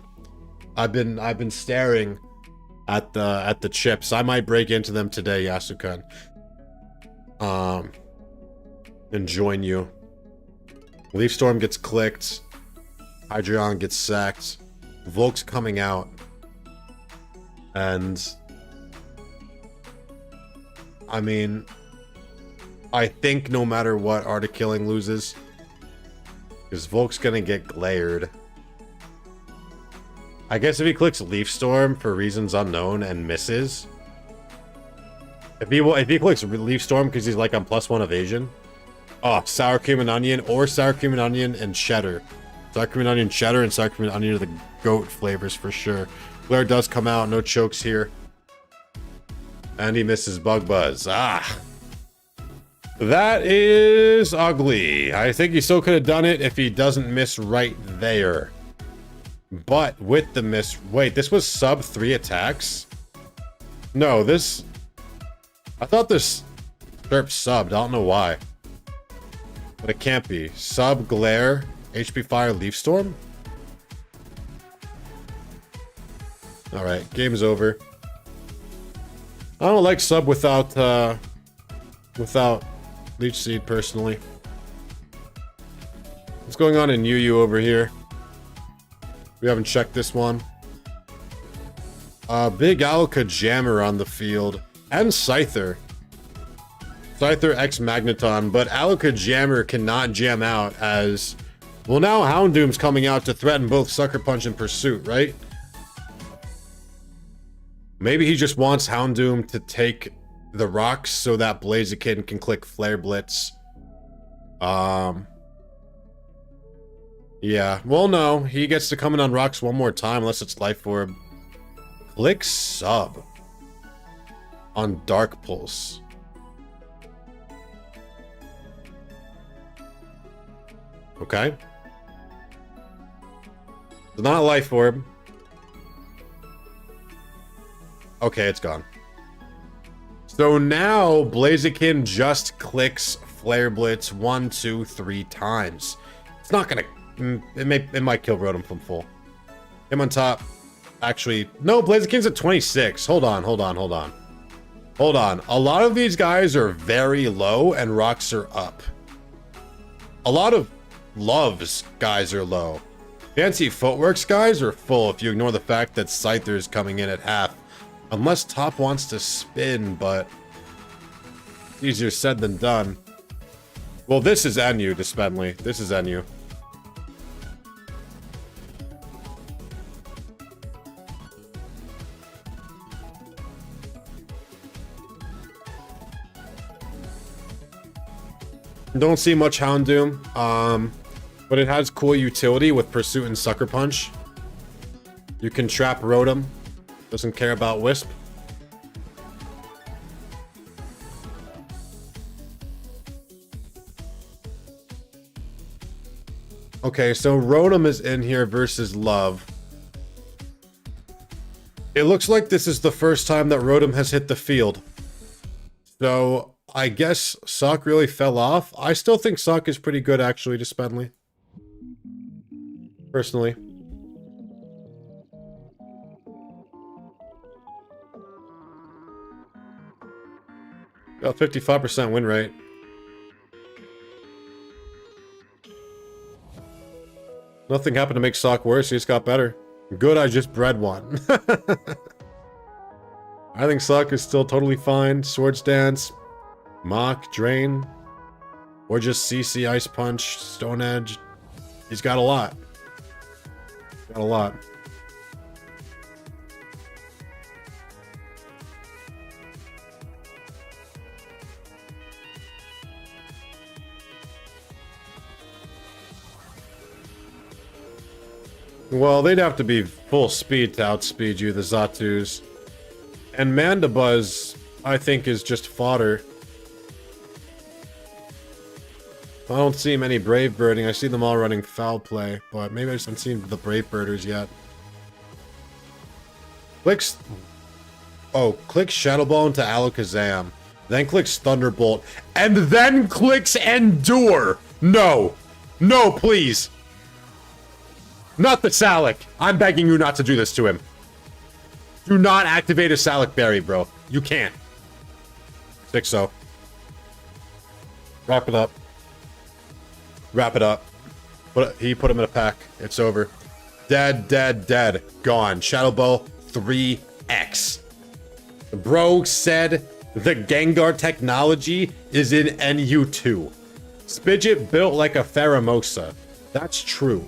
I've been staring at the chips. I might break into them today, Yasukan. And join you. Leaf Storm gets clicked. Hydreion gets sacked. Volk's coming out. And I mean, I think no matter what, Art of Killing loses. Because Volk's gonna get glared. I guess if he clicks Leaf Storm for reasons unknown and misses. If he clicks Leaf Storm because he's like on +1 evasion. Oh, sour cream and onion, or sour cream and onion and cheddar. Sour cream and onion cheddar and sour cream and onion are the goat flavors for sure. Glare does come out, no chokes here. And he misses Bug Buzz. Ah. That is ugly. I think he still could have done it if he doesn't miss right there. But with the miss... Wait, this was sub 3 attacks? No, this... I thought this Serp subbed. I don't know why. But it can't be. Sub, Glare, HP Fire, Leaf Storm? Alright, game's over. I don't like sub without Leech Seed, personally. What's going on in UU over here? We haven't checked this one. Big Alka Jammer on the field. And Scyther. Scyther X Magneton, but Alka Jammer cannot jam out as... Well, now Houndoom's coming out to threaten both Sucker Punch and Pursuit, right? Maybe he just wants Houndoom to take the rocks so that Blaziken can click Flare Blitz. Yeah. Well, no. He gets to come in on rocks one more time unless it's Life Orb. Click Sub. On Dark Pulse. Okay. It's not Life Orb. Okay, it's gone. So now Blaziken just clicks Flare Blitz 1, 2, 3 times. It's not gonna... It might kill Rotom from full. Him on top. Actually, no, Blaziken's at 26. Hold on. A lot of these guys are very low and rocks are up. A lot of Love's guys are low. Fancy Footwork's guys are full if you ignore the fact that Scyther's coming in at half. Unless Top wants to spin, but easier said than done. Well, this is NU, Dispenly. This is NU. Don't see much Houndoom, but it has cool utility with Pursuit and Sucker Punch. You can trap Rotom. Doesn't care about Wisp. Okay, so Rotom is in here versus Love. It looks like this is the first time that Rotom has hit the field. So, I guess Suck really fell off. I still think Suck is pretty good, actually, to Spenley. Personally. Got 55% win rate. Nothing happened to make Sock worse, he just got better. Good, I just bred one. I think Sock is still totally fine. Swords Dance, Mach, Drain, or just CC Ice Punch, Stone Edge. He's got a lot. Got a lot. Well, they'd have to be full speed to outspeed you, the Zatus. And Mandibuzz, I think, is just fodder. I don't see many Brave Birding. I see them all running Foul Play, but maybe I just haven't seen the Brave Birders yet. Clicks... Oh, clicks Shadow Ball into Alakazam. Then clicks Thunderbolt. And then clicks Endure! No! No, please! Not the Salic! I'm begging you not to do this to him. Do not activate a Salic Berry, bro. You can't. 6-0. Wrap it up. Wrap it up. He put him in a pack. It's over. Dead, dead, dead. Gone. Shadow Ball 3X. Bro said the Gengar technology is in NU2. Spidget built like a Pheromosa. That's true.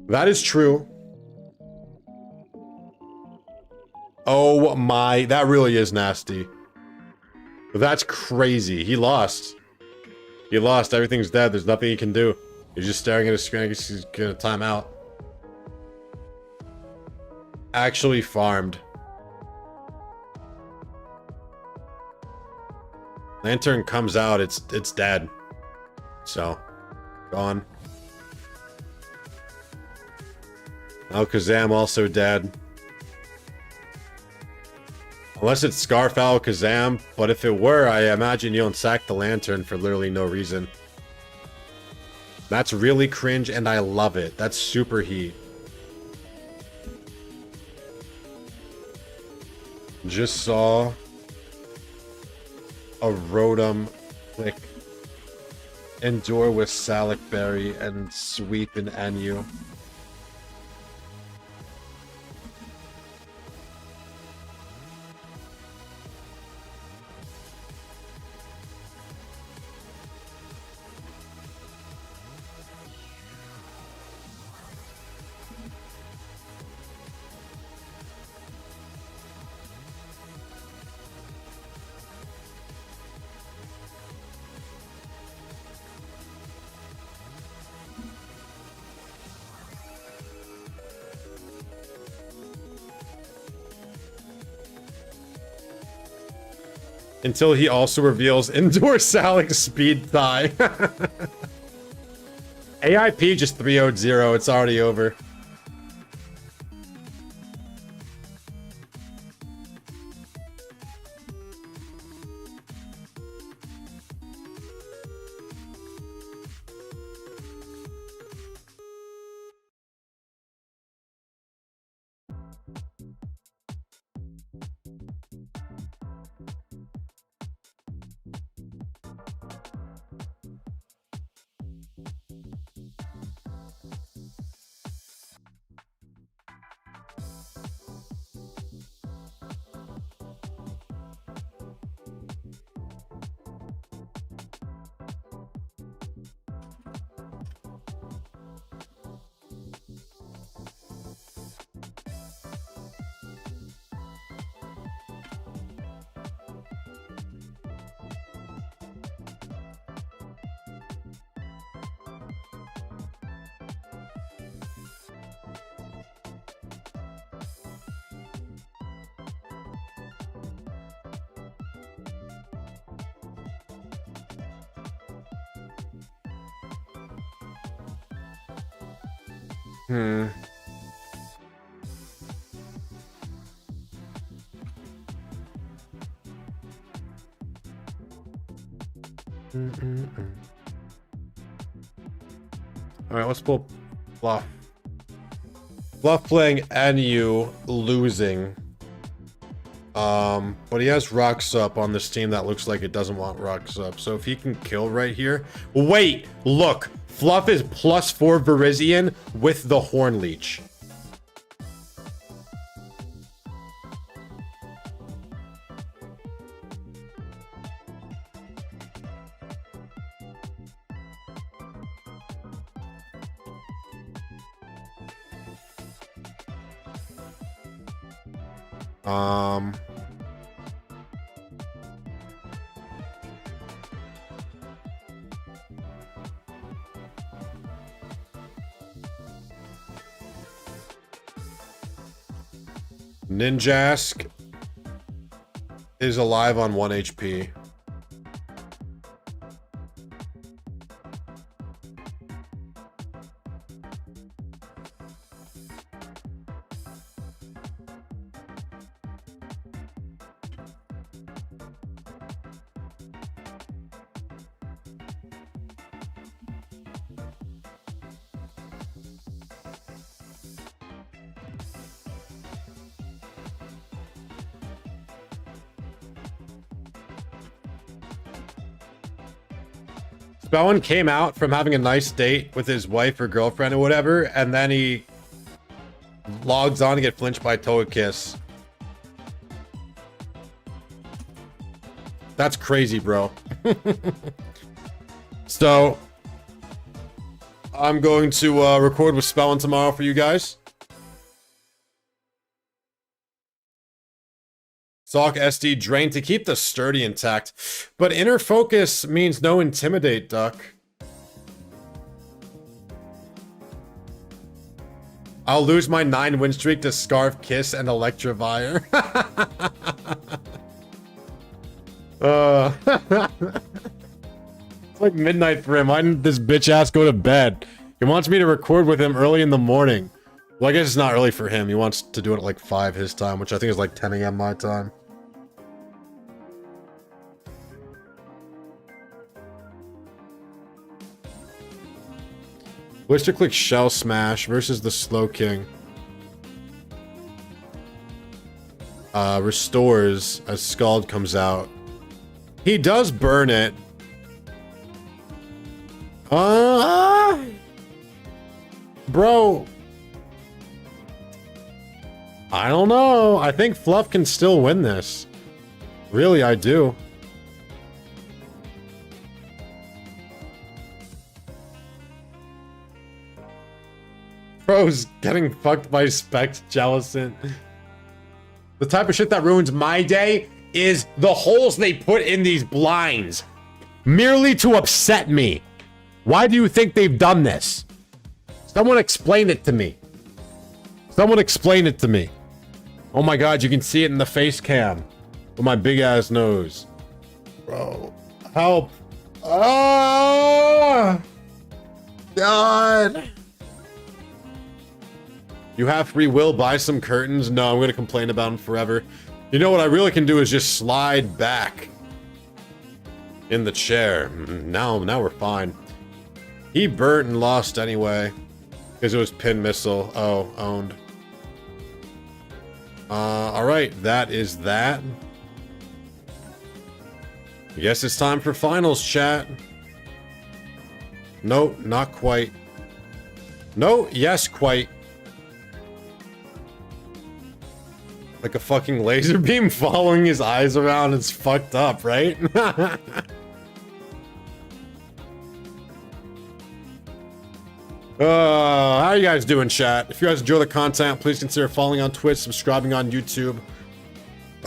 That is true. Oh my, that really is nasty. That's crazy. He lost. He lost. Everything's dead. There's nothing he can do. He's just staring at his screen. I guess he's gonna time out. Actually farmed. Lantern comes out. It's dead. So, gone. Alakazam also dead. Unless it's Scarf Alakazam, but if it were, I imagine you don't sack the Lantern for literally no reason. That's really cringe, and I love it. That's super heat. Just saw a Rotom click Endure with Salic Berry and sweep in NU. Until he also reveals Endure Salic Speed Tie. AIP just 3-0-0. It's already over. Alright, let's pull Fluff. Fluff playing NU, losing. But he has Rocks Up on this team that looks like it doesn't want Rocks Up. So if he can kill right here... Wait! Look! Fluff is +4 Virizion with the Horn Leech. Ninjask is alive on 1 HP. Spellman came out from having a nice date with his wife or girlfriend or whatever, and then he logs on to get flinched by Togekiss. That's crazy, bro. So, I'm going to record with Spellman tomorrow for you guys. Sock SD drain to keep the sturdy intact. But inner focus means no intimidate, Duck. I'll lose my 9 win streak to Scarf Kiss and Electivire. It's like midnight for him. Why didn't this bitch ass go to bed? He wants me to record with him early in the morning. Well, I guess it's not early for him. He wants to do it at like 5 his time, which I think is like 10 a.m. my time. Wish to click Shell Smash versus the Slow King. Restores as Scald comes out. He does burn it. Bro. I don't know. I think Fluff can still win this. Really, I do. Bro's getting fucked by Spect Jellicent. The type of shit that ruins my day is the holes they put in these blinds. Merely to upset me. Why do you think they've done this? Someone explain it to me. Someone explain it to me. Oh my god, you can see it in the face cam. With my big ass nose. Bro, help. Oh! God. You have free will, buy some curtains. No, I'm gonna complain about them forever. You know what I really can do is just slide back in the chair. Now we're fine. He burnt and lost anyway. Because it was pin missile. Oh, owned. Alright, that is that. I guess it's time for finals, chat. No, not quite. No, yes, quite. Like a fucking laser beam following his eyes around. It's fucked up, right? How you guys doing, chat? If you guys enjoy the content, please consider following on Twitch, subscribing on YouTube.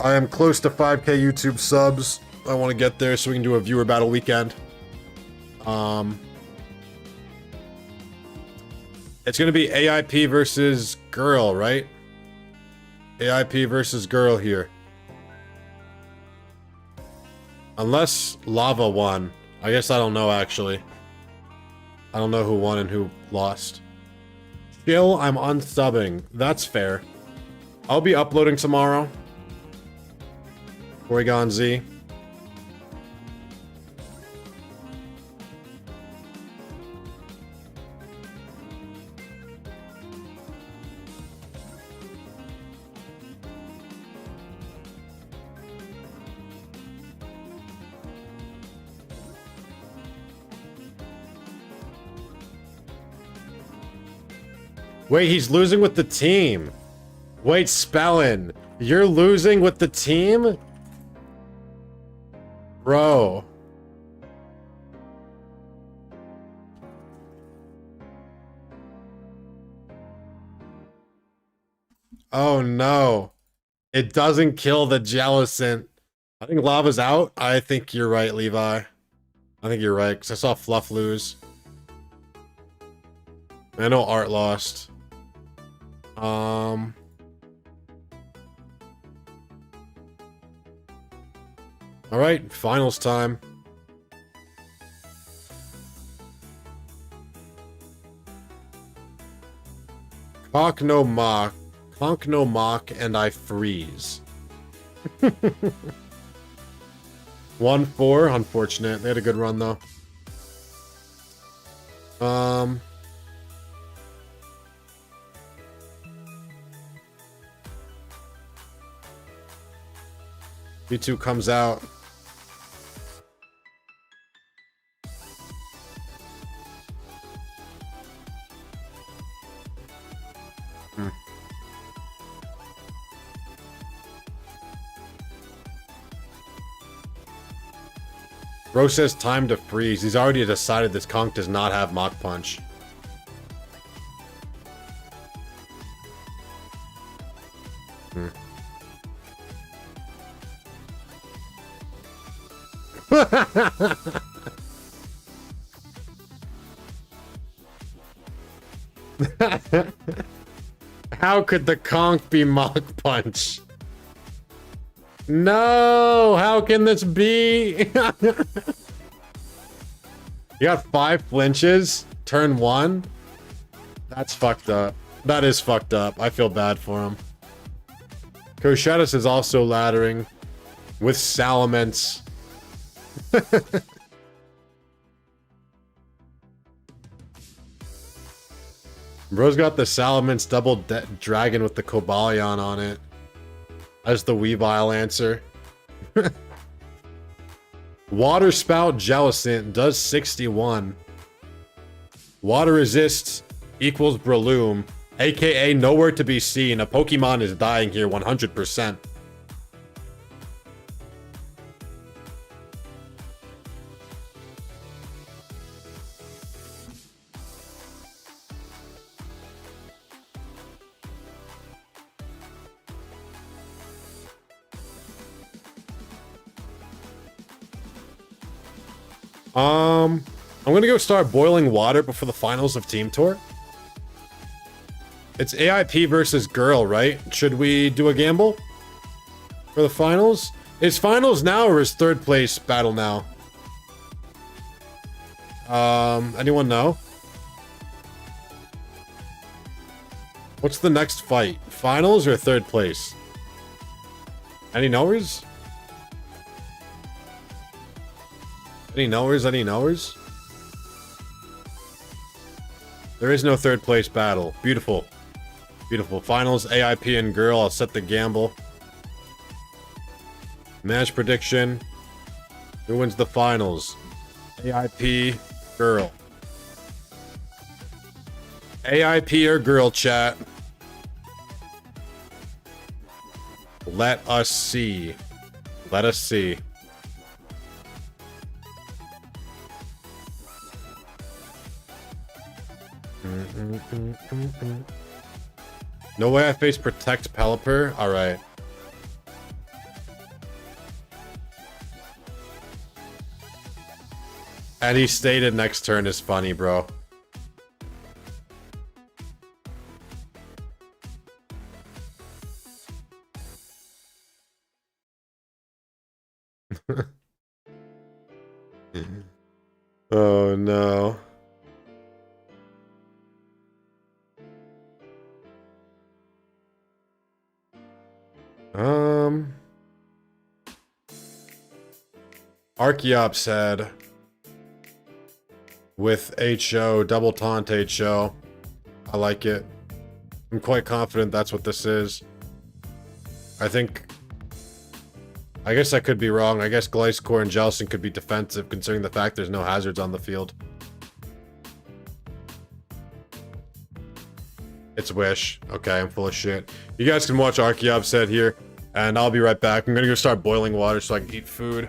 I am close to 5k YouTube subs. I want to get there so we can do a viewer battle weekend. It's gonna be AIP versus girl, right? AIP versus girl here. Unless Lava won. I guess I don't know, actually. I don't know who won and who lost. Chill, I'm unsubbing. That's fair. I'll be uploading tomorrow. Porygon Z. Wait, he's losing with the team. Wait, Spellin, you're losing with the team? Bro. Oh no. It doesn't kill the Jellicent. I think Lava's out. I think you're right, Levi. I think you're right, because I saw Fluff lose. I know Art lost. All right, finals time. Conk no mock, and I freeze. 1-4, unfortunate. They had a good run though. V2 comes out. Bro says time to freeze. He's already decided this conch does not have Mach Punch. How could the conch be Mach Punch? No, how can this be? You got 5 flinches, turn 1. That's fucked up. That is fucked up. I feel bad for him. Koshatus is also laddering with Salamence. Bro's got the Salamence double dragon with the Cobalion on it. As the Weavile answer. Water Spout Jellicent does 61. Water Resist equals Breloom, aka nowhere to be seen. A Pokemon is dying here 100%. I'm gonna go start boiling water before the finals of Team Tour. It's AIP versus girl, right? Should we do a gamble for the finals? Is finals now or is third place battle now? Anyone know? What's the next fight? Finals or third place? Any knowers? Any knowers? Any knowers? There is no third place battle. Beautiful. Beautiful. Finals, AIP and girl. I'll set the gamble. Match prediction. Who wins the finals? AIP, girl. AIP or girl, chat. Let us see. Let us see. No way I face Protect Pelipper? Alright. And he stated next turn is funny, bro. Oh no. Archeops head with HO, double taunt HO. I like it. I'm quite confident that's what this is. I guess I could be wrong. I guess Gliscor and Jellicent could be defensive considering the fact there's no hazards on the field. It's Wish. Okay, I'm full of shit. You guys can watch Archeops head here, and I'll be right back. I'm gonna go start boiling water so I can eat food.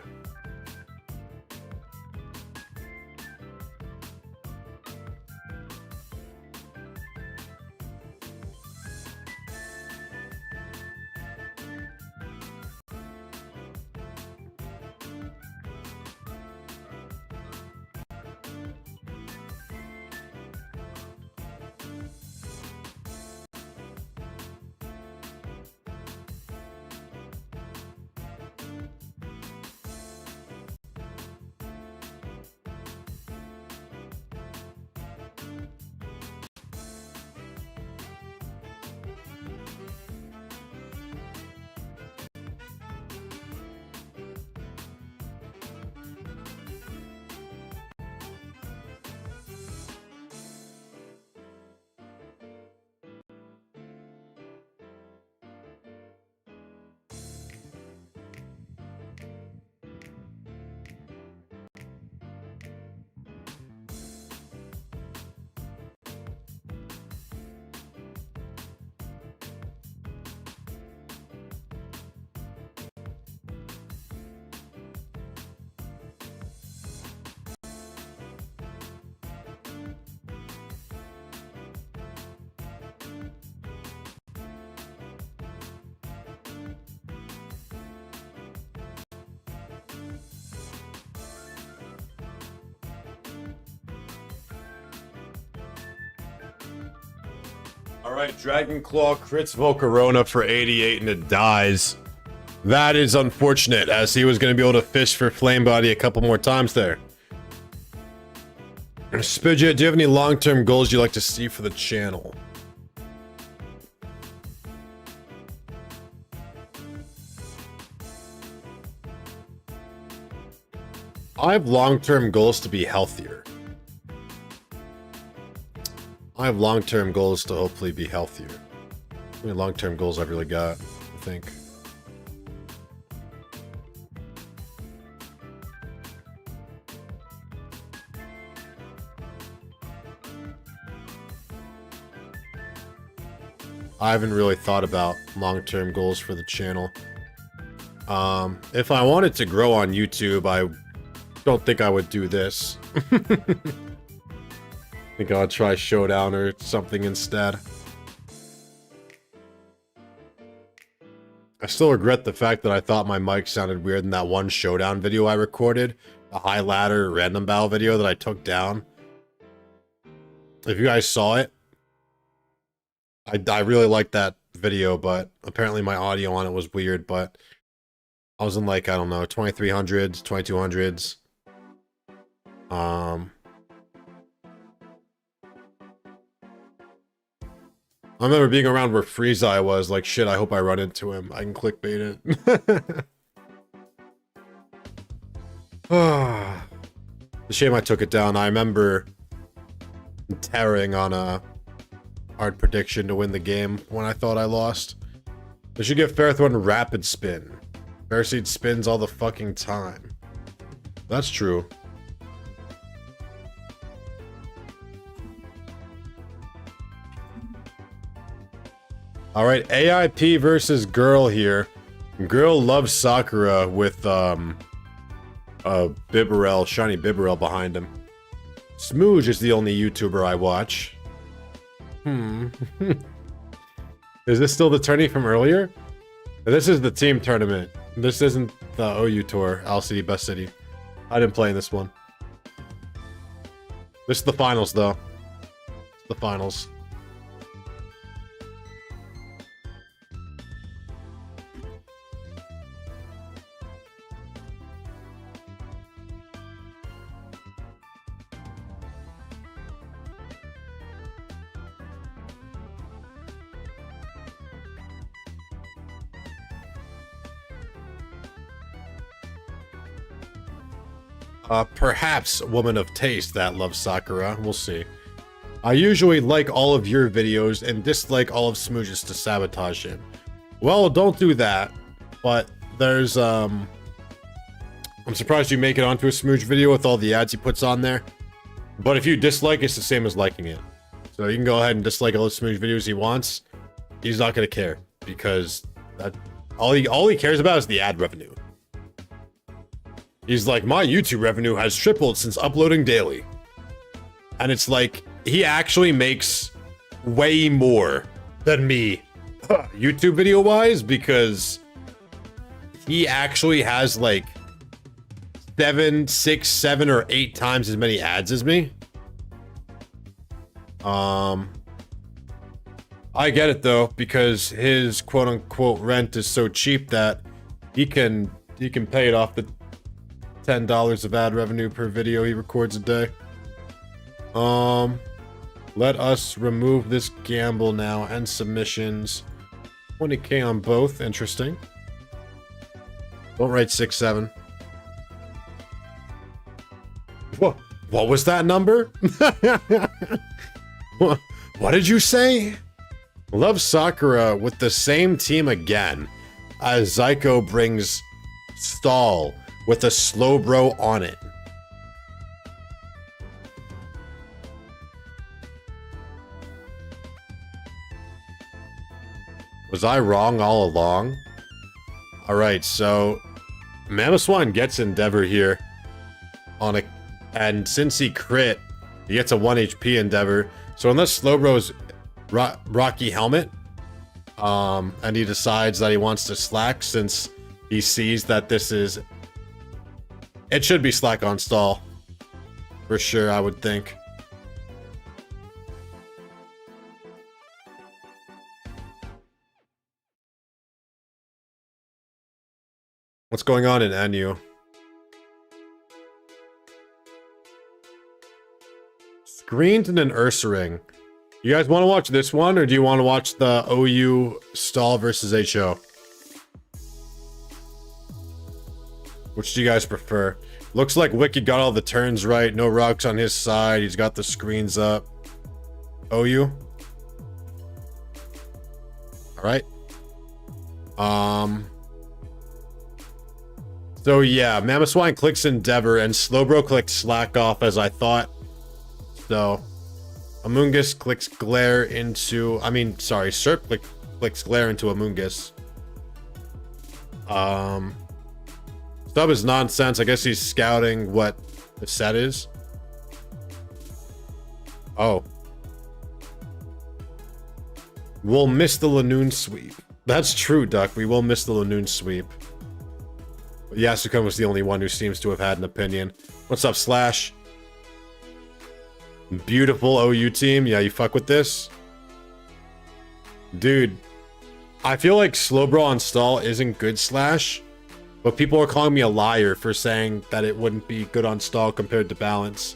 All right, Dragon Claw crits Volcarona for 88 and it dies. That is unfortunate, as he was going to be able to fish for Flame Body a couple more times there. Spidget, do you have any long-term goals you'd like to see for the channel? I have long-term goals to be healthier. I have long-term goals to hopefully be healthier. How many long-term goals I've really got, I think. I haven't really thought about long-term goals for the channel. If I wanted to grow on YouTube, I don't think I would do this. I think I'll try Showdown or something instead. I still regret the fact that I thought my mic sounded weird in that one Showdown video I recorded. The high ladder random battle video that I took down. If you guys saw it, I really liked that video, but apparently my audio on it was weird, but I was in like, I don't know, 2300s, 2200s. I remember being around where Freezeye was, like, shit, I hope I run into him. I can clickbait it. The shame I took it down. I remember tearing on a hard prediction to win the game when I thought I lost. We should give Ferrothorn rapid spin. Ferroseed spins all the fucking time. That's true. Alright, AIP versus Girl here. Girl loves Sakura with Bibarel, shiny Bibarel behind him. Smooge is the only YouTuber I watch. Is this still the tourney from earlier? This is the team tournament. This isn't the OU tour, Owl City, Best City. I didn't play in this one. This is the finals, though. It's the finals. Perhaps a woman of taste that loves Sakura. We'll see. I usually like all of your videos and dislike all of Smooge's to sabotage him. Well, don't do that. But there's, I'm surprised you make it onto a Smooge video with all the ads he puts on there. But if you dislike, it's the same as liking it. So you can go ahead and dislike all the Smooge videos he wants. He's not going to care. Because that, all he cares about is the ad revenue. He's like, my YouTube revenue has tripled since uploading daily. And it's like, he actually makes way more than me, YouTube video wise, because he actually has like 6, 7, or 8 times as many ads as me. I get it though, because his quote unquote rent is so cheap that he can pay it off the $10 of ad revenue per video he records a day. Let us remove this gamble now and submissions. 20k on both. Interesting. Don't write 6, 7. What was that number? What did you say? Love Sakura with the same team again, as Zyko brings Stall with a Slowbro on it. Was I wrong all along? Alright, so Mamoswine gets Endeavor here on a, and since he crit, he gets a 1 HP Endeavor. So unless Slowbro's Rocky Helmet, and he decides that he wants to slack since he sees that this is, it should be slack on stall. For sure, I would think. What's going on in NU? Screened and an Ursaring. You guys want to watch this one, or do you want to watch the OU stall versus HO? Which do you guys prefer? Looks like Wicked got all the turns right. No rocks on his side. He's got the screens up. OU? Alright. So yeah, Mamoswine clicks Endeavor and Slowbro clicked Slack off as I thought. So Amoongus clicks Glare into... Serp clicks Glare into Amoongus. Stub is nonsense. I guess he's scouting what the set is. Oh. We'll miss the Lanoon sweep. That's true, Duck. We will miss the Lanoon sweep. But Yasukun was the only one who seems to have had an opinion. What's up, Slash? Beautiful OU team. Yeah, you fuck with this? Dude, I feel like Slowbro on stall isn't good, Slash. But people are calling me a liar for saying that it wouldn't be good on stall compared to balance.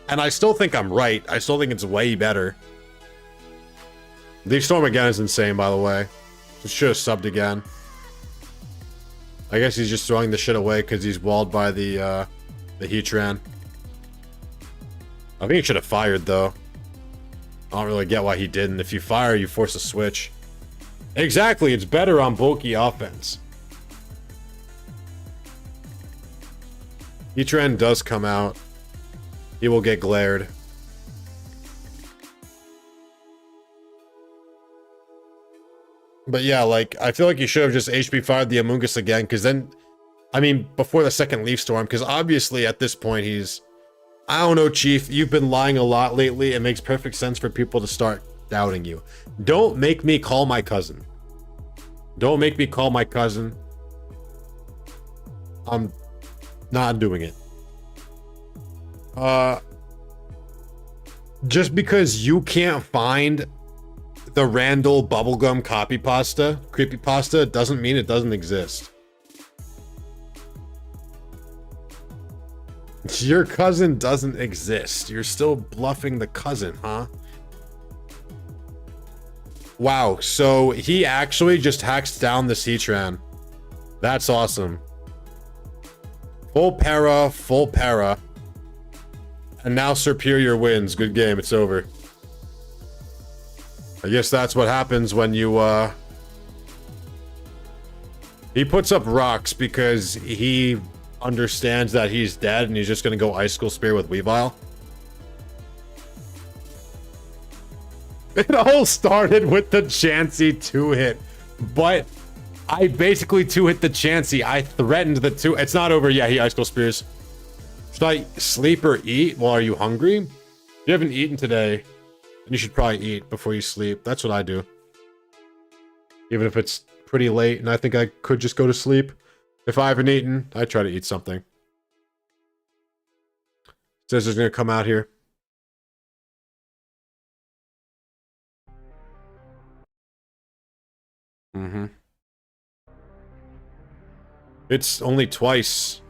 And I still think I'm right. I still think it's way better. Leaf Storm again is insane, by the way. Just should have subbed again. I guess he's just throwing the shit away because he's walled by the Heatran. I think he should have fired, though. I don't really get why he didn't. If you fire, you force a switch. Exactly, it's better on bulky offense. Heatran does come out. He will get glared. But yeah, like, I feel like you should have just HP fired the Amoongus again, because then, I mean, before the second Leaf Storm, because obviously at this point he's... I don't know, Chief, you've been lying a lot lately. It makes perfect sense for people to start doubting you. Don't make me call my cousin. Don't make me call my cousin. I'm not doing it. Just because you can't find the Randall bubblegum creepypasta doesn't mean it doesn't exist. Your cousin doesn't exist. You're still bluffing the cousin, huh? Wow, so he actually just hacks down the Heatran. That's awesome. Full para. And now Superior wins. Good game, it's over. I guess that's what happens when you, He puts up rocks because he understands that he's dead and he's just gonna go Ice School Spear with Weavile. It all started with the Chansey 2-hit, but I basically 2-hit the Chansey. I threatened the 2. It's not over yet. He Ice School Spears. Should I sleep or eat? Well, are you hungry? If you haven't eaten today, then you should probably eat before you sleep. That's what I do. Even if it's pretty late and I think I could just go to sleep. If I haven't eaten, I try to eat something. Says it's gonna come out here. It's only twice.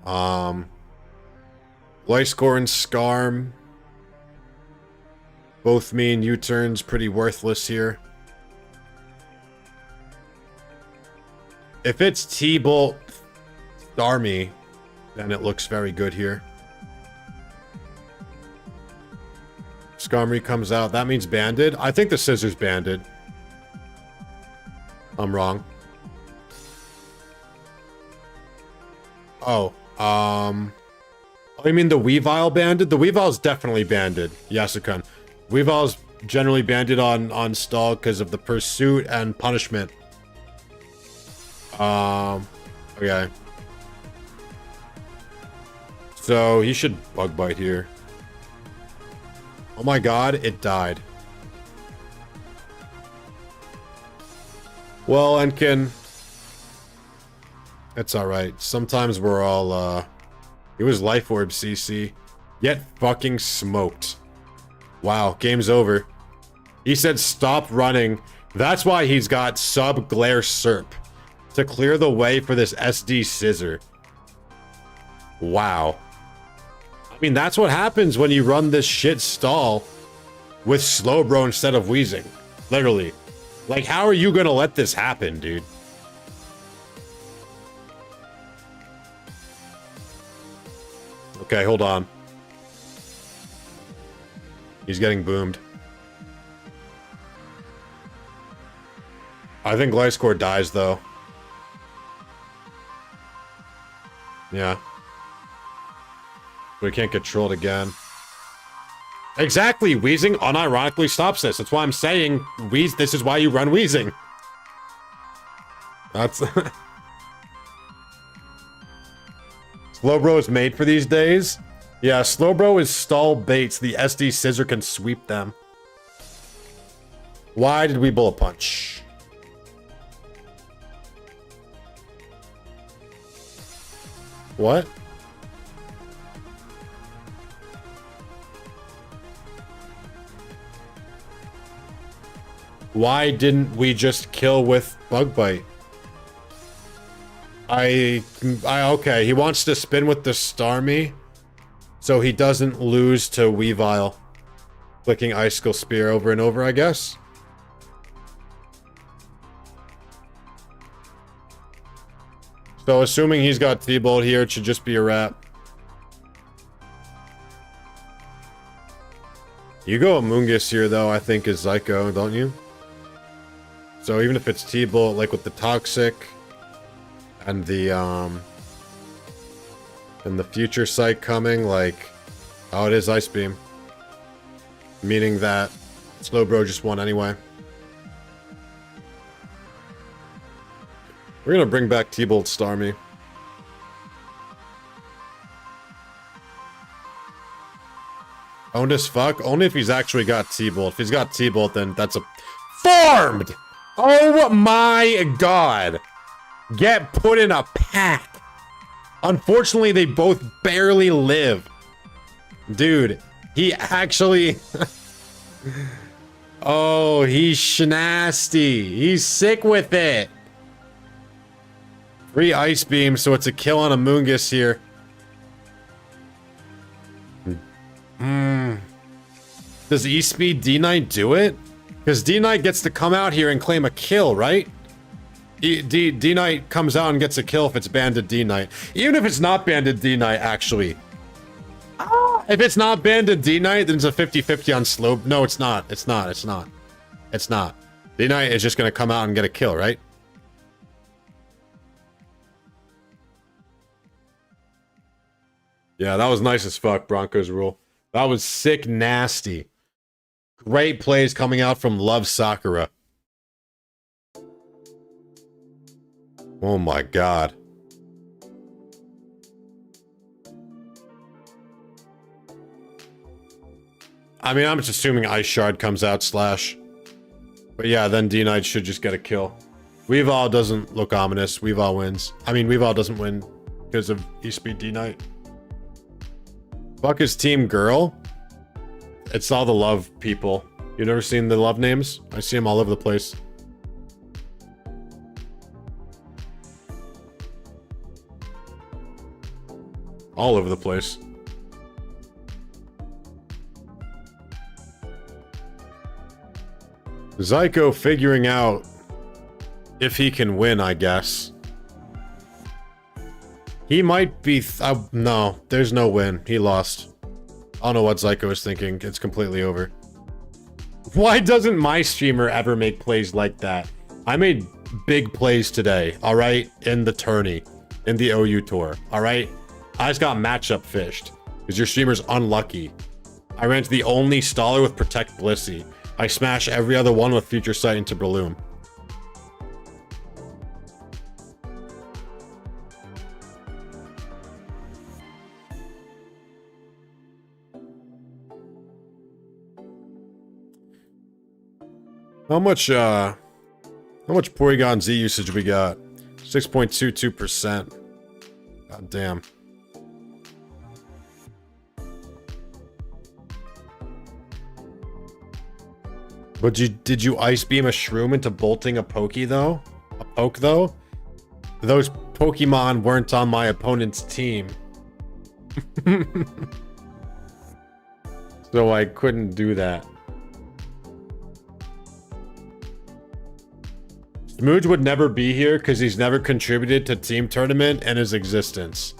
Glycor and Scarm both mean U-turns pretty worthless here. If it's T-Bolt Starmie, then it looks very good here. Skarmory comes out. That means banded. I think the Scissors banded. I'm wrong. Oh, you mean the Weavile banded? The Weavile's definitely banded, Yasukun. Weavile's generally banded on stall because of the pursuit and punishment. Okay. So he should Bug Bite here. Oh my god, it died. Well, Enkin, that's alright. Sometimes we're all, it was Life Orb CC. Get fucking smoked. Wow, game's over. He said stop running. That's why he's got sub Glare Serp. to clear the way for this SD scissor. Wow. I mean, that's what happens when you run this shit stall with Slowbro instead of Wheezing. Literally. Like, how are you gonna let this happen, dude? Okay, hold on. He's getting boomed. I think Gliscor dies, though. Yeah. We can't get trolled again. Exactly! Wheezing unironically stops this. That's why I'm saying, this is why you run Wheezing. That's... Slowbro is made for these days. Yeah, Slowbro is stall baits. The SD scissor can sweep them. Why did we bullet punch? What? Why didn't we just kill with Bug Bite? Okay, he wants to spin with the Starmie, so he doesn't lose to Weavile. Clicking Icicle Spear over and over, I guess. So assuming he's got T-Bolt here, it should just be a wrap. You go Amoonguss here, though, I think, is Zyko, don't you? So even if it's T-Bolt, like with the Toxic... and the Future Sight coming, like, oh, it is Ice Beam. Meaning that Slowbro just won anyway. We're gonna bring back T-Bolt Starmie. Owned as fuck? Only if he's actually got T-Bolt. If he's got T-Bolt, then that's a... Farmed! Oh my god! Get put in a pack. Unfortunately, they both barely live. Dude, he actually... oh, he's schnasty. He's sick with it. 3 Ice Beams, so it's a kill on Amoonguss here. Does E-Speed D-Knight do it? Because D-Knight gets to come out here and claim a kill, right? D-Knight comes out and gets a kill if it's Banded D-Knight. Even if it's not Banded D-Knight, actually. If it's not Banded D-Knight, then it's a 50-50 on Slow... No, it's not. It's not. It's not. It's not. D-Knight is just going to come out and get a kill, right? Yeah, that was nice as fuck, Broncos rule. That was sick nasty. Great plays coming out from Love Sakura. Oh my god. I mean, I'm just assuming Ice Shard comes out slash. But yeah, then D-Knight should just get a kill. Weavile doesn't look ominous. Weavile wins. I mean, Weavile doesn't win because of E-Speed D-Knight. Fuck is Team Girl? It's all the love people. You never seen the love names? I see them all over the place. All over the place. Zyko figuring out if he can win, I guess. He might be... no, there's no win. He lost. I don't know what Zyko is thinking. It's completely over. Why doesn't my streamer ever make plays like that? I made big plays today, alright? In the tourney. In the OU tour, alright? I just got matchup fished. Because your streamer's unlucky. I ran to the only staller with Protect Blissey. I smash every other one with Future Sight into Breloom. How much Porygon Z usage we got? 6.22%. God damn. But did you Ice Beam a Shroom into bolting a Poke though? A Poke though? those Pokemon weren't on my opponent's team. So I couldn't do that. Smooge would never be here because he's never contributed to Team Tournament and his existence.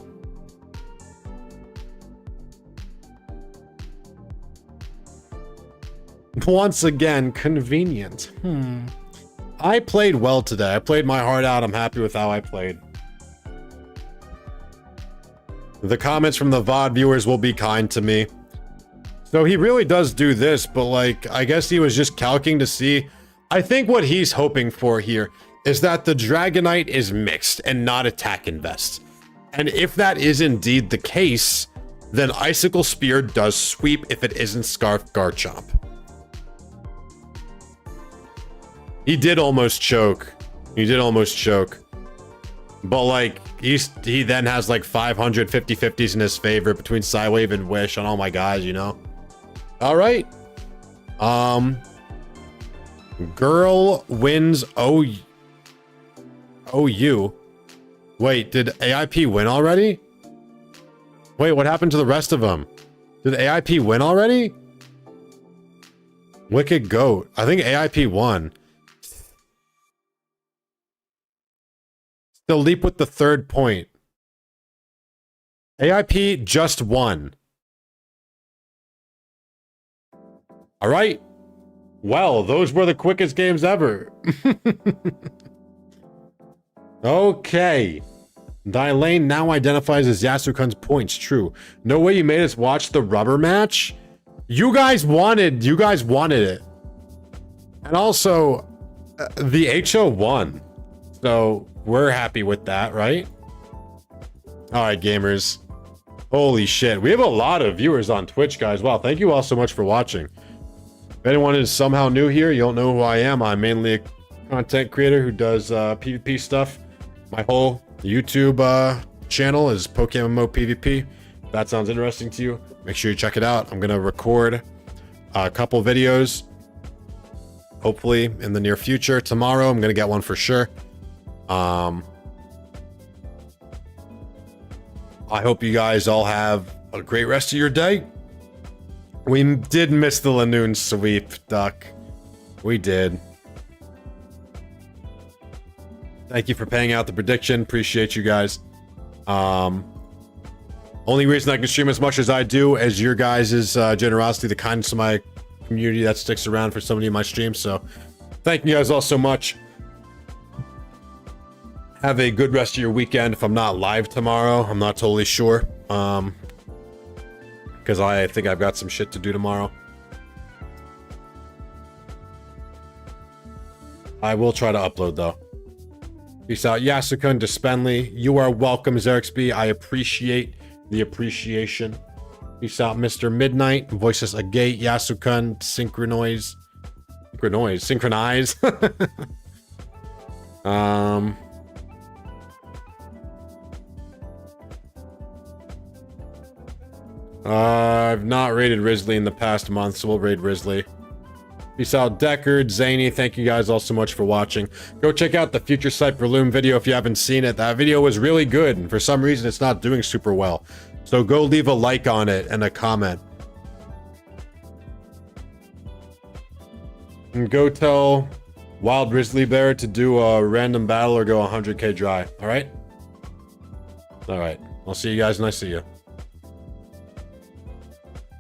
Once again, convenient. I played well today. I played my heart out. I'm happy with how I played. The comments from the VOD viewers will be kind to me. So he really does do this, but like, I guess he was just calcing to see. I think what he's hoping for here is that the Dragonite is mixed and not attack invest. And if that is indeed the case, then Icicle Spear does sweep if it isn't Scarf Garchomp. He did almost choke. He did almost choke. But like, he then has like 500 50-50s in his favor between Psywave and Wish on all my guys, you know? Alright. Girl wins OU. Wait, did AIP win already? Wait, what happened to the rest of them? Did AIP win already? Wicked Goat. I think AIP won. Still leap with the 3rd point. AIP just won. All right. Well, those were the quickest games ever. Okay. Dylane now identifies as Yasukun's points. True. No way you made us watch the rubber match? You guys wanted it. And also, the HO won. So, we're happy with that, right? Alright, gamers. Holy shit. We have a lot of viewers on Twitch, guys. Wow, thank you all so much for watching. If anyone is somehow new here, you don't know who I am. I'm mainly a content creator who does PvP stuff. My whole YouTube channel is PokeMMO PvP. If that sounds interesting to you, make sure you check it out. I'm going to record a couple videos, hopefully in the near future. Tomorrow, I'm going to get one for sure. I hope you guys all have a great rest of your day. We did miss the Lanoon sweep, Duck. We did. Thank you for paying out the prediction. Appreciate you guys. Only reason I can stream as much as I do is your guys' generosity, the kindness of my community that sticks around for so many of my streams. So thank you guys all so much. Have a good rest of your weekend. If I'm not live tomorrow, I'm not totally sure. Because I think I've got some shit to do tomorrow. I will try to upload though. Peace out, Yasukun, Dispenley. You are welcome, Xerxby. I appreciate the appreciation. Peace out, Mr. Midnight. Voices Agate, Yasukun, Synchronize. I've not raided Risley in the past month, so we'll raid Risley. Peace out, Deckard, Zany. Thank you guys all so much for watching. Go check out the Future Sight Breloom video if you haven't seen it. That video was really good, and for some reason it's not doing super well. So go leave a like on it and a comment. And go tell Wild Grizzly Bear to do a random battle or go 100k dry. Alright? Alright. I'll see you guys when I see you.